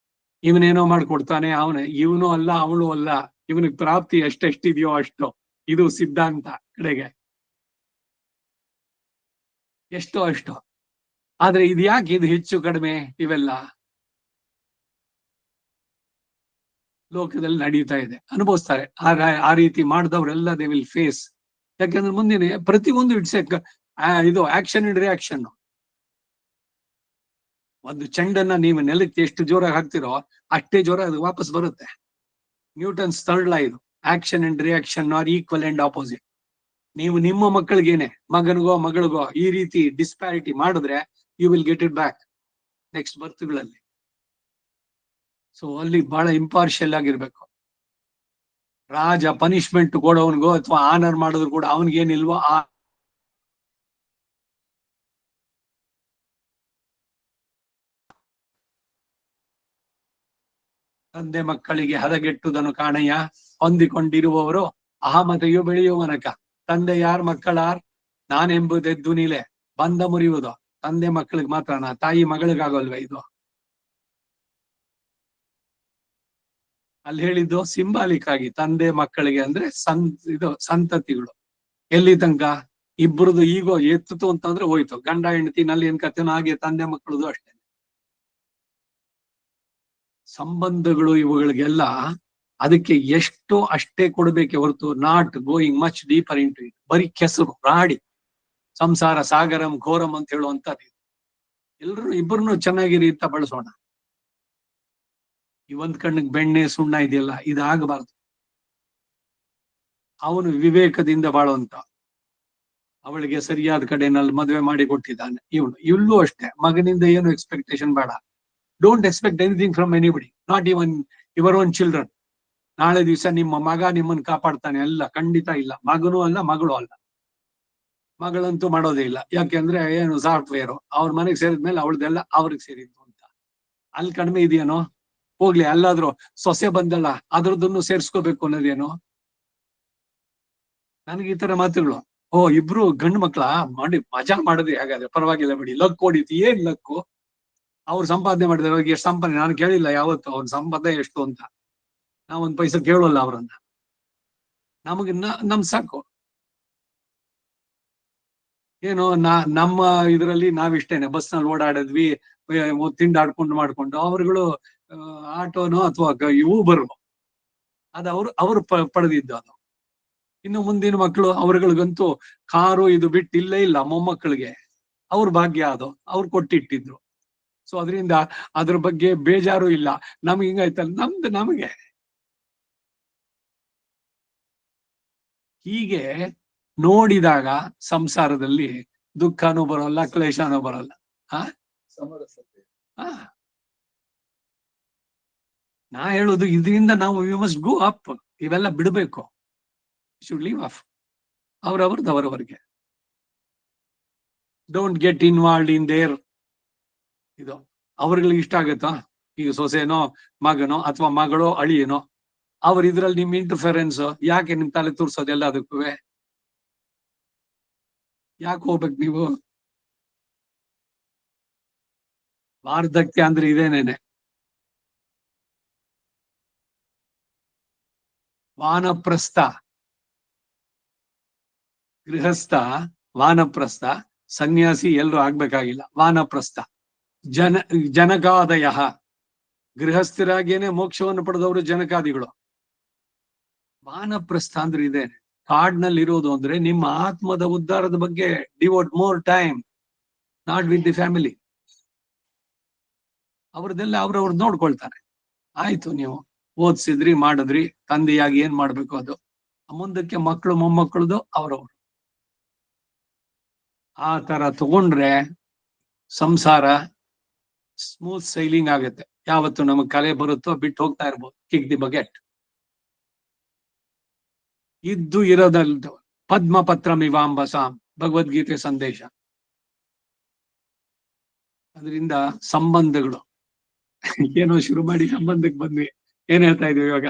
A: ಇವನೇನೋ ಮಾಡ್ಕೊಡ್ತಾನೆ, ಇವನು ಅಲ್ಲ ಅವಳು ಅಲ್ಲ, ಇವನಿಗೆ ಪ್ರಾಪ್ತಿ ಎಷ್ಟೆಷ್ಟಿದೆಯೋ ಅಷ್ಟು, ಇದು ಸಿದ್ಧಾಂತ ಕಡೆಗೆ ಎಷ್ಟೋ ಅಷ್ಟು. ಆದ್ರೆ ಇದು ಯಾಕೆ ಇದು ಹೆಚ್ಚು ಕಡಿಮೆ? ಇವೆಲ್ಲ ಲೋಕದಲ್ಲಿ ನಡೀತಾ ಇದೆ, ಅನುಭವಿಸ್ತಾರೆ. ಆ ರೀತಿ ಮಾಡಿದವರೆಲ್ಲ ದೇ ವಿಲ್ ಫೇಸ್. ಯಾಕಂದ್ರೆ ಮುಂದಿನ ಪ್ರತಿಯೊಂದು ಇಟ್ಸ್ ಇದು ಆಕ್ಷನ್ ಅಂಡ್ ರಿಯಾಕ್ಷನ್. ಒಂದು ಚೆಂಡನ್ನ ನೀವು ನೆಲಕ್ಕೆ ಎಷ್ಟು ಜೋರಾಗಿ ಹಾಕ್ತಿರೋ ಅಷ್ಟೇ ಜೋರ ಅದು ವಾಪಸ್ ಬರುತ್ತೆ. ನ್ಯೂಟನ್ಸ್ ಥರ್ಡ್ ಲಾ ಇದು. Action and reaction are equal and opposite. ನೀವು ನಿಮ್ಮ ಮಕ್ಕಳಿಗೇನೆ, ಮಗನಿಗೋ ಮಗಳಿಗೋ ಈ ರೀತಿ ಡಿಸ್ಪ್ಯಾರಿಟಿ ಮಾಡಿದ್ರೆ you will get it back next ಬರ್ತ್ಗಳಲ್ಲಿ. ಸೊ ಅಲ್ಲಿ ಬಹಳ ಇಂಪಾರ್ಷಿಯಲ್ ಆಗಿರ್ಬೇಕು. ರಾಜ ಪನಿಷ್ಮೆಂಟ್ ಕೊಡೋವನ್ಗೋ ಅಥವಾ ಆನರ್ ಮಾಡಿದ್ರು ಕೂಡ ಅವನಿಗೇನಿಲ್ವೋ ಆ ತಂದೆ ಮಕ್ಕಳಿಗೆ ಹದಗೆಟ್ಟುದನ್ನು ಕಾಣಯ್ಯ, ಹೊಂದಿಕೊಂಡಿರುವವರು ಅಹಮತೆಯು ಬೆಳೆಯುವನಕ. ತಂದೆ ಯಾರ್ ಮಕ್ಕಳಾರ್ ನಾನೆಂಬುದೆದ್ದು ನೀಲೆ ಬಂದ ಮುರಿಯುವುದು. ತಂದೆ ಮಕ್ಕಳಿಗೆ ಮಾತ್ರನಾ? ತಾಯಿ ಮಗಳಿಗಾಗಲ್ವ ಇದು? ಅಲ್ಲಿ ಹೇಳಿದ್ದು ಸಿಂಬಾಲಿಕ್ ಆಗಿ ತಂದೆ ಮಕ್ಕಳಿಗೆ ಅಂದ್ರೆ ಇದು ಸಂತತಿಗಳು. ಎಲ್ಲಿ ತನಕ? ಇಬ್ಬರದು ಈಗೋ ಎತ್ತಿತು ಅಂತಂದ್ರೆ ಹೋಯ್ತು. ಗಂಡ ಹೆಂಡತಿನಲ್ಲಿ ಏನ್ ಕಥೆನೋ ಹಾಗೆ ತಂದೆ ಮಕ್ಕಳದು ಅಷ್ಟೇ. ಸಂಬಂಧಗಳು ಇವುಗಳಿಗೆಲ್ಲ ಅದಕ್ಕೆ ಎಷ್ಟು ಅಷ್ಟೇ ಕೊಡ್ಬೇಕೆ ಹೊರತು not going much deeper into it. ಬರೀ ಕೆಸರು ರಾಡಿ ಸಂಸಾರ ಸಾಗರಂ ಘೋರಂ ಅಂತ ಹೇಳುವಂತದ್ದು. ಎಲ್ರು ಇಬ್ಬರನ್ನು ಚೆನ್ನಾಗಿರಿ ಅಂತ ಬಳಸೋಣ. ಈ ಒಂದ್ ಕಣ್ಣಿಗೆ ಬೆಣ್ಣೆ ಸುಣ್ಣ ಇದೆಯಲ್ಲ, ಇದಾಗಬಾರ್ದು. ಅವನು ವಿವೇಕದಿಂದ ಬಾಳುವಂತ, ಅವಳಿಗೆ ಸರಿಯಾದ ಕಡೆನಲ್ಲಿ ಮದುವೆ ಮಾಡಿ ಕೊಟ್ಟಿದ್ದಾನೆ. ಇಲ್ಲೂ ಅಷ್ಟೇ, ಮಗನಿಂದ ಏನು ಎಕ್ಸ್ಪೆಕ್ಟೇಷನ್ ಬೇಡ. Don't expect anything from anybody, not even your own children. ನಾಳೆ ದಿವಸ ನಿಮ್ಮ ಮಗ ನಿಮ್ಮನ್ನು ಕಾಪಾಡ್ತಾನೆ ಅಲ್ಲ, ಖಂಡಿತ ಇಲ್ಲ. ಮಗನೂ ಅಲ್ಲ, ಮಗಳು ಅಲ್ಲ. ಮಗಳಂತೂ ಮಾಡೋದೇ ಇಲ್ಲ. ಯಾಕೆಂದ್ರೆ ಏನು ಸಾಫ್ಟ್ವೇರ್ ಅವ್ರ ಮನೆಗೆ ಸೇರಿದ್ಮೇಲೆ ಅವಳದೆಲ್ಲ ಅವ್ರಿಗೆ ಸೇರಿದ್ದು ಅಂತ. ಅಲ್ಲಿ ಕಡಿಮೆ ಇದೆಯೇನೋ? ಹೋಗ್ಲಿ, ಅಲ್ಲಾದ್ರೂ ಸೊಸೆ ಬಂದಲ್ಲ ಅದ್ರದ್ದನ್ನು ಸೇರ್ಸ್ಕೋಬೇಕು ಅನ್ನೋದೇನು? ನನಗೆ ಈ ತರ ಮಾತುಗಳು, ಇಬ್ರು ಗಂಡು ಮಕ್ಳ ಮಾಡಿ ಮಜಾ ಮಾಡಿದ್ರಿ, ಹಾಗಾದ್ರೆ ಪರವಾಗಿಲ್ಲ ಬಿಡಿ, ಲಕ್ ಹೊಡಿತು. ಏನ್ ಲಕ್ಕು? ಅವ್ರು ಸಂಪಾದನೆ ಮಾಡಿದ್ರೆ ಅವ್ರಿಗೆ ಎಷ್ಟು ಸಂಪಾದನೆ? ನಾನು ಕೇಳಿಲ್ಲ ಯಾವತ್ತು ಅವ್ರ ಸಂಪಾದನೆ ಎಷ್ಟು ಅಂತ. ನಾವೊಂದ್ ಪೈಸೆ ಕೇಳೋಲ್ಲ ಅವ್ರನ್ನ. ನಮಗೆ ನಮ್ ಸಾಕು. ಏನು ನಮ್ಮ ಇದ್ರಲ್ಲಿ ನಾವಿಷ್ಟೇನೆ, ಬಸ್ನಲ್ಲಿ ಓಡಾಡಿದ್ವಿ, ತಿಂಡಾಡ್ಕೊಂಡು ಮಾಡ್ಕೊಂಡು. ಅವ್ರುಗಳು ಆಟೋನೋ ಅಥವಾ ಊಬರು, ಅದು ಅವ್ರು ಪಡೆದಿದ್ದು ಅದು. ಇನ್ನು ಮುಂದಿನ ಮಕ್ಕಳು ಅವ್ರಗಳಿಗಂತೂ ಕಾರು ಇದು ಬಿಟ್ಟು ಇಲ್ಲೇ ಇಲ್ಲ. ಮೊಮ್ಮಕ್ಕಳಿಗೆ ಅವ್ರ ಭಾಗ್ಯ ಅದು, ಅವ್ರು ಕೊಟ್ಟಿಟ್ಟಿದ್ರು. ಸೊ ಅದರಿಂದ ಅದ್ರ ಬಗ್ಗೆ ಬೇಜಾರು ಇಲ್ಲ. ನಮ್ಗೆ ಹಿಂಗಾಯ್ತಲ್ಲ, ನಮ್ದು ನಮಗೆ. ಹೀಗೆ ನೋಡಿದಾಗ ಸಂಸಾರದಲ್ಲಿ ದುಃಖನೂ ಬರೋಲ್ಲ, ಕ್ಲೇಶನೂ ಬರೋಲ್ಲ.
E: ಸಮರಸತೆ.
A: ನಾ ಹೇಳುದು ಇದರಿಂದ ನಾವು ವಿ ಮಸ್ಟ್ ಗೋ ಅಪ್. ಇವೆಲ್ಲ ಬಿಡಬೇಕು. Should leave off. ಅವ್ರವ್ರದ್ದು ಅವರವರಿಗೆ. Don't get involved in there ಇದು. ಅವ್ರಿಗೆ ಇಷ್ಟ ಆಗತ್ತಾ? ಈಗ ಸೊಸೆನೋ ಮಗನೋ ಅಥವಾ ಮಗಳೋ ಅಳಿಯನೋ ಅವ್ರ ಇದ್ರಲ್ಲಿ ನಿಮ್ ಇಂಟರ್ಫರೆನ್ಸ್ ಯಾಕೆ? ನಿಮ್ ತಲೆ ತೋರ್ಸೋದೆಲ್ಲ ಅದಕ್ಕೂ ಯಾಕೆ ಹೋಗ್ಬೇಕು ನೀವು? ವಾರ್ಧಕ್ಯ ಅಂದ್ರೆ ಇದೇನೇನೆ. ವಾನಪ್ರಸ್ಥ, ಗೃಹಸ್ಥ, ವಾನಪ್ರಸ್ಥ, ಸನ್ಯಾಸಿ ಎಲ್ರು ಆಗ್ಬೇಕಾಗಿಲ್ಲ. ವಾನಪ್ರಸ್ಥ ಜನಕಾದಯ. ಗೃಹಸ್ಥರಾಗೇನೆ ಮೋಕ್ಷವನ್ನು ಪಡೆದವರು ಜನಕಾದಿಗಳು. ವಾನಪ್ರಸ್ಥ ಅಂದ್ರೆ ಇದೆ. ಕಾಡ್ನಲ್ಲಿ ಇರೋದು ಅಂದ್ರೆ ನಿಮ್ಮ ಆತ್ಮದ ಉದ್ಧಾರದ ಬಗ್ಗೆ devote more time, not with the family. ಅವ್ರದ್ದೆಲ್ಲ ಅವ್ರವ್ರು ನೋಡ್ಕೊಳ್ತಾರೆ. ಆಯ್ತು, ನೀವು ಓದ್ಸಿದ್ರಿ, ಮಾಡಿದ್ರಿ, ತಂದೆಯಾಗಿ ಏನ್ ಮಾಡ್ಬೇಕು ಅದು. ಮುಂದಕ್ಕೆ ಮಕ್ಕಳು ಮೊಮ್ಮಕ್ಕಳದು ಅವ್ರವ್ರು. ಆ ತರ ತಗೊಂಡ್ರೆ ಸಂಸಾರ ಸ್ಮೂತ್ ಸೈಲಿಂಗ್ ಆಗುತ್ತೆ. ಯಾವತ್ತು ನಮಗ್ ಕಲೆ ಬರುತ್ತೋ ಬಿಟ್ಟು ಹೋಗ್ತಾ ಇರ್ಬೋದು. ಕಿಕ್ ದಿ ಬಗೆಟ್. ಇದ್ದು ಇರೋದಲ್ದು ಪದ್ಮಪತ್ರಮಿವಾಂಬಸಾಂ, ಭಗವದ್ಗೀತೆ ಸಂದೇಶ. ಅದರಿಂದ ಸಂಬಂಧಗಳು ಏನೋ ಶುರು ಮಾಡಿ ಸಂಬಂಧಕ್ಕೆ ಬಂದ್ವಿ. ಏನ್ ಹೇಳ್ತಾ ಇದೀವಿ ಇವಾಗ?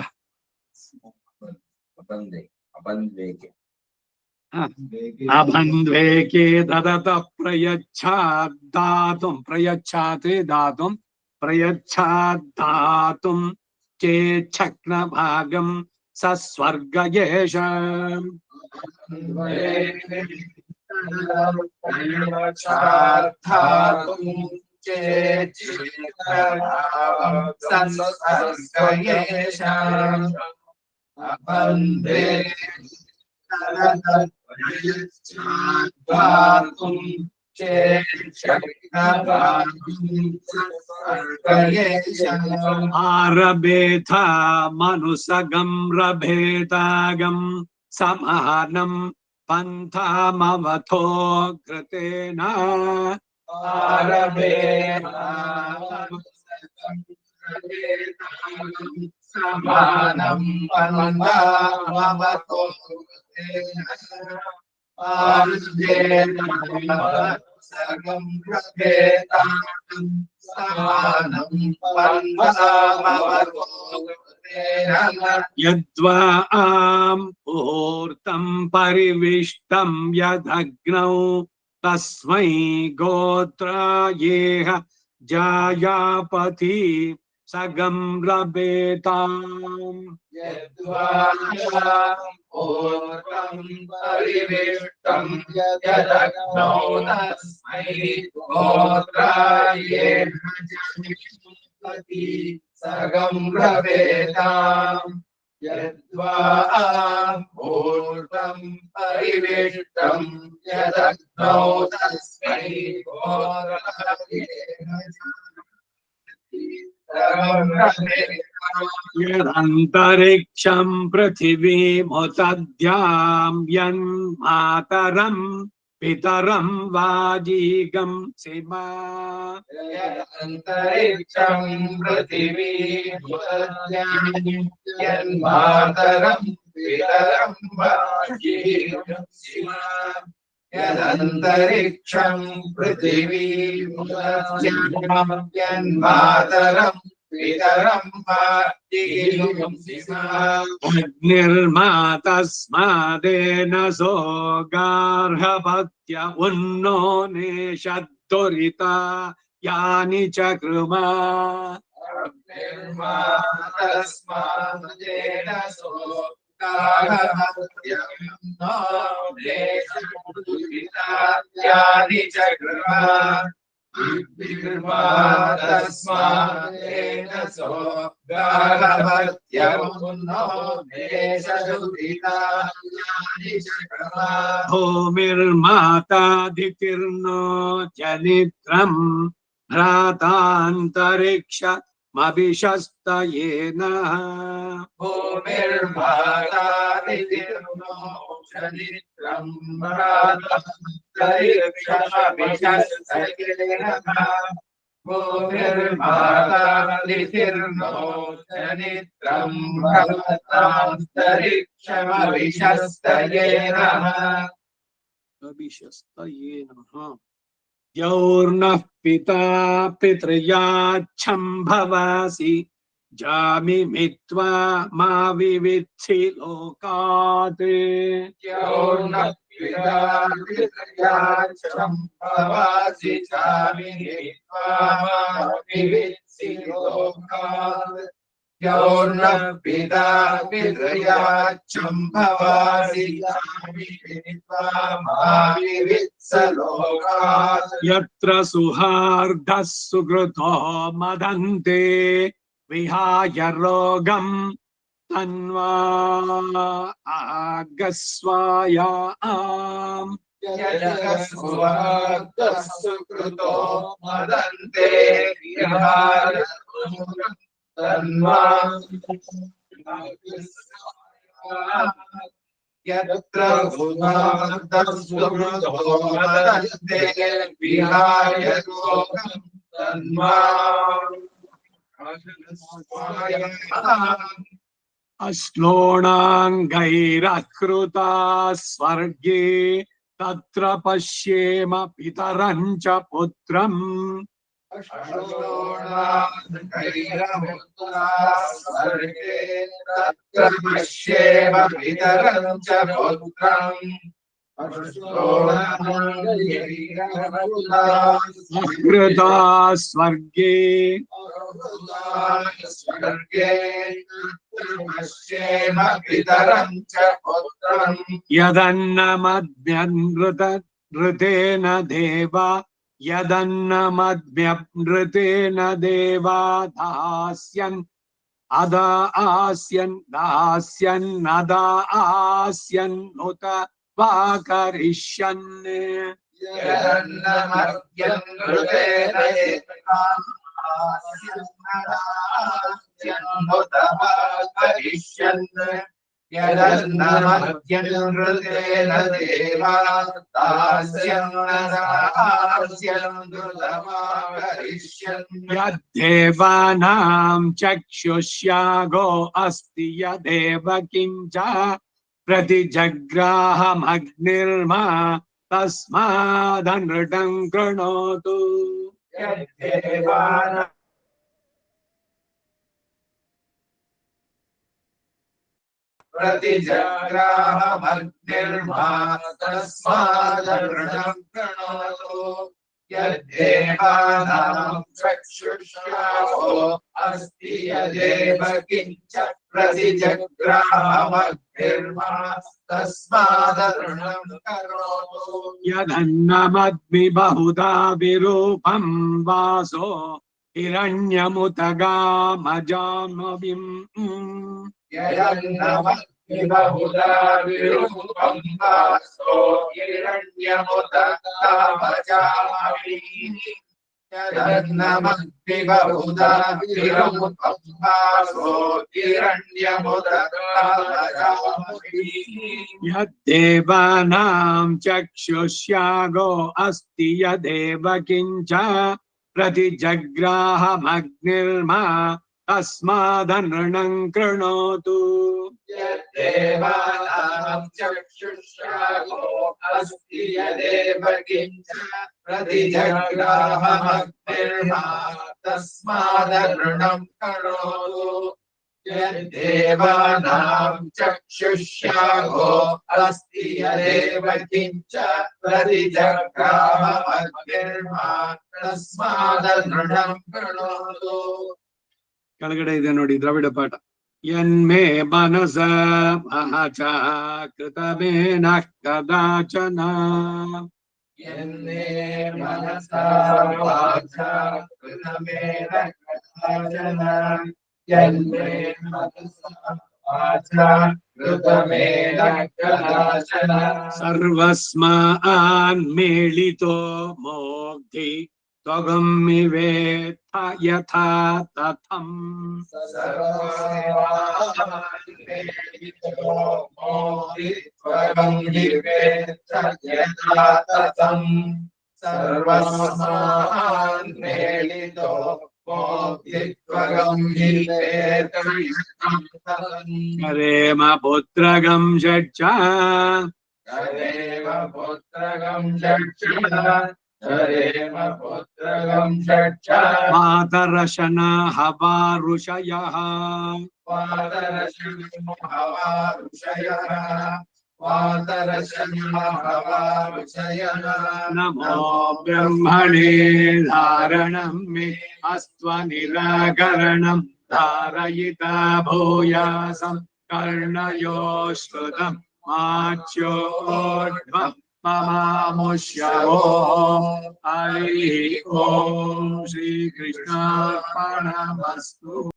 A: ಅಬಂಧ್ವೇಕೆ ದದತ ಪ್ರಯಚ್ಛಾದಾತುಂ, ಪ್ರಯಚ್ಛಾತೆ ದಾತುಂ, ಪ್ರಯಚ್ಛಾದಾತುಂ ಚೇಚ್ಛಕ್ನ ಭಾಗಂ ಸಸ್ವರ್ಗಯೇಷ. ಆರಭೇಥ ಮನುಸಗಂ ರಭೇತಾಗಂ ಸಮಾನಂ ಪಂಥಾಮವಥೋ ಘೃತೇನ.
F: ಸಮಾನಂ ಪಂಥಾಮವಥೋ ಸರ್ಗಂ ಪ್ರಭೇತಾಗಂ ಸಮಾನಂ ಪಂಥಾಮವಥೋ
A: ಯದ್ವಾ ಮುಹೂರ್ತಂ ಪರಿವಿಷ್ಟಂ ಯದಗ್ನೌ ತಸ್ಮೈ ಗೋತ್ರಾಯೇಹ ಜಾಯಾಪತಿ ಸಗಂ ರಭೇತಾಂ.
F: ಯದ್ವಾ ಮುಹೂರ್ತಂ ಪರಿವಿಷ್ಟಂ ಯದಗ್ನೌ ತಸ್ಮೈ ಗೋತ್ರಾಯೇಹ ಜಾಯಾಪತಿ ಸಗಂ ರಭೇತಾಂ. ಯದ್ವಾ ಮುಹೂರ್ತಂ ಪರಿವಿಷ್ಟಂ ಯದಗ್ನೌ ತಸ್ಮೈ ಗೋತ್ರಾಯೇಹ ಜಾಯಾಪತಿ ಸಗಂ ರಭೇತಾಂ.
A: ಯದಂತರಿಕ್ಷಂ ಪೃಥಿವೀಮುತದ್ಯಾಂ ಯನ್ಮಾತರಂ ಪಿತರಂ ವಾಜೀಗಂ ಸಿಮಾ.
F: ಯದಂತರಿಕ್ಷಂ ಪೃಥಿವೀಮುತದ್ಯಾಂ ಯನ್ಮಾತರಂ ಪಿತರಂ ವಾಜೀಗಂ ಸಿಮಾ. ಯದಂತರಿಕ್ಷಂ ಪೃಥಿವೀಮುತದ್ಯಾಂ ಯನ್ಮಾತರಂ ಪಿತರಂ ವಾಜೀಗಂ ಸಿಮಾ.
A: ಅಗ್ನಿರ್ಮಾತಸ್ಮಾದೇನ ಸೋಗಾರ್ಹಪತ್ಯ ಉನ್ನೋ ನೇಷದ್ದುರಿತ ಯಾನಿ ಚಕ್ರಮ.
F: ನಿರ್ಮಾತಸ್ಮಾದೇನ ಸೋಗಾರ್ಹಪತ್ಯ ಉನ್ನೋ ನೇಷದ್ದುರಿತ ಯಾನಿ ಚಕ್ರಮ. ನಿರ್ಮಾತಸ್ಮಾದೇನ ಸೋಗಾರ್ಹಪತ್ಯ ಉನ್ನೋ ನೇಷದ್ದುರಿತ ಯಾನಿ ಚಕ್ರಮ.
A: ಭೂಮಿರ್ಮಾತಾದಿತಿರ್ನೋ ಜನಿತ್ರಂ ಭ್ರಾತಾಂತರಿಕ್ಷಮಭಿಷಸ್ತಯೇನ.
F: ಭೂಮಿರ್ಮಾತಾದಿತಿರ್ನೋ ಜನಿತ್ರಂ ಭ್ರಾತಾಂತರಿಕ್ಷಮಭಿಷಸ್ತಯೇನ. भूमिर्माता ऋषिर्नो जनित्रं भवतान्तरिक्षमविशस्तये नमः
A: अभिशस्तये नमः। द्यौर्नः पिता पितृयाच्छं भवासि जामि मित्वा मा विवित्सि लोकात्।
F: द्यौर्नः पिता पितृयाच्छं भवासि जामि मित्वा मा विवित्सि लोकात्। द्यौर्नः पिता पितृयाच्छं भवासि जामि मित्वा मा विवित्स लोकात्।
A: यत्र सुहार्दः सुकृतो मदन्ते विहाय रोगं तन्वा आगस्वायाम्।
F: यजस्वादस्सुकृतो मदन्ते विहाय तन्वा यत्र सुहार्दस्सुकृतो मदन्ते विहाय रोगं तन्वा
A: अश्लोणाङ्गैरकृता स्वर्गे तत्र पश्येम पितरं च पुत्रम्।
F: स्वर्गे तत्र पश्येम पितरं च पुत्रम्।
A: अकृता स्वर्गे
F: स्वर्गे पश्येम पितरं च पुत्रम्।
A: यदन्नमद्यनृतेन देवा यदन्नमद्यनृतेन देवा दास्यन् अदा आस्यन् दास्यन्नदा आस्यन्नुत वा करिष्यन्।
F: यदन्नमद्यनृतेन देवा दास्यन्नुत वा करिष्यन्। यदन्नमद्यनृतेन देवा दास्यन्नदा आस्यन्नुत वा करिष्यन्।
A: यद्देवानां चक्षुष्यागो अस्ति यदेव किञ्च प्रतिजग्राहमग्निर्मा तस्मादनृतं कृणोतु।
F: यद्देवानां प्रतिजग्राहमग्निर्मा तस्मादनृतं कृणोतु। यद्देवानां चक्षुष्यागो अस्ति यदेव किञ्च प्रतिजग्राहमग्निर्मा तस्मादनृतं करोतु।
A: यदन्नमद्मि बहुधा विरूपं वासो हिरण्यमुतगामजान्मविम्।
F: यदन्नमद्मि बहुधा विरूपं वासो हिरण्यमुतगामजान्मविम्। यदन्नमद्मि बहुधा विरूपं वासो हिरण्यमुतगामजान्मविम्।
A: यद्देवानां चक्षुष्यागो अस्ति यदेव किञ्च प्रतिजग्राहमग्निर्मा तस्मादनृतं कृणोतु।
F: यद्देवानां चक्षुष्यागो अस्ति यदेव किञ्च प्रतिजग्राहमग्निर्मा तस्मादनृतं करोतु। यद्देवानां चक्षुष्यागो अस्ति यदेव किञ्च प्रतिजग्राहमग्निर्मा तस्मादनृतं करोतु।
A: ಕೆಳಗಡೆ ಇದೆ ನೋಡಿ ದ್ರಾವಿಡ ಪಾಠ. ಯನ್ಮೇ ಮನಸ ಮಹಚ ಕೃತಮೇನ ಕದಾಚನ
F: ಯನ್ಮೇ ಮನಸಾ ವಾಚಾ ಕೃತಮೇನ ಕದಾಚನ ಯನ್ಮೇ ಮನಸಾ ವಾಚಾ ಕೃತಮೇನ ಕದಾಚನ
A: ಸರ್ವಸ್ಮಾನ್ ಮೇಳಿತೋ ಮೋಗ್ಧಿ ತ್ವಗಮ್ಮಿವೇತ್ತ ಯಥಾ ತಥಂ
F: सर्वस्मान् मेलितो मोक्तित्वगं
A: करेम पुत्रगं षट्च
F: हरेम पुत्रगं षट्च हरेम पुत्रगं षट्च
A: मातरशना हवा ऋषयः नमो ब्रह्मणे धारणं मे अस्त्वनिराकरणं धारयिता भूयासं कर्णयो श्रुतं माच्योर्ध्वं ममामुष्यवो हरिः ॐ श्रीकृष्णार्पणमस्तु।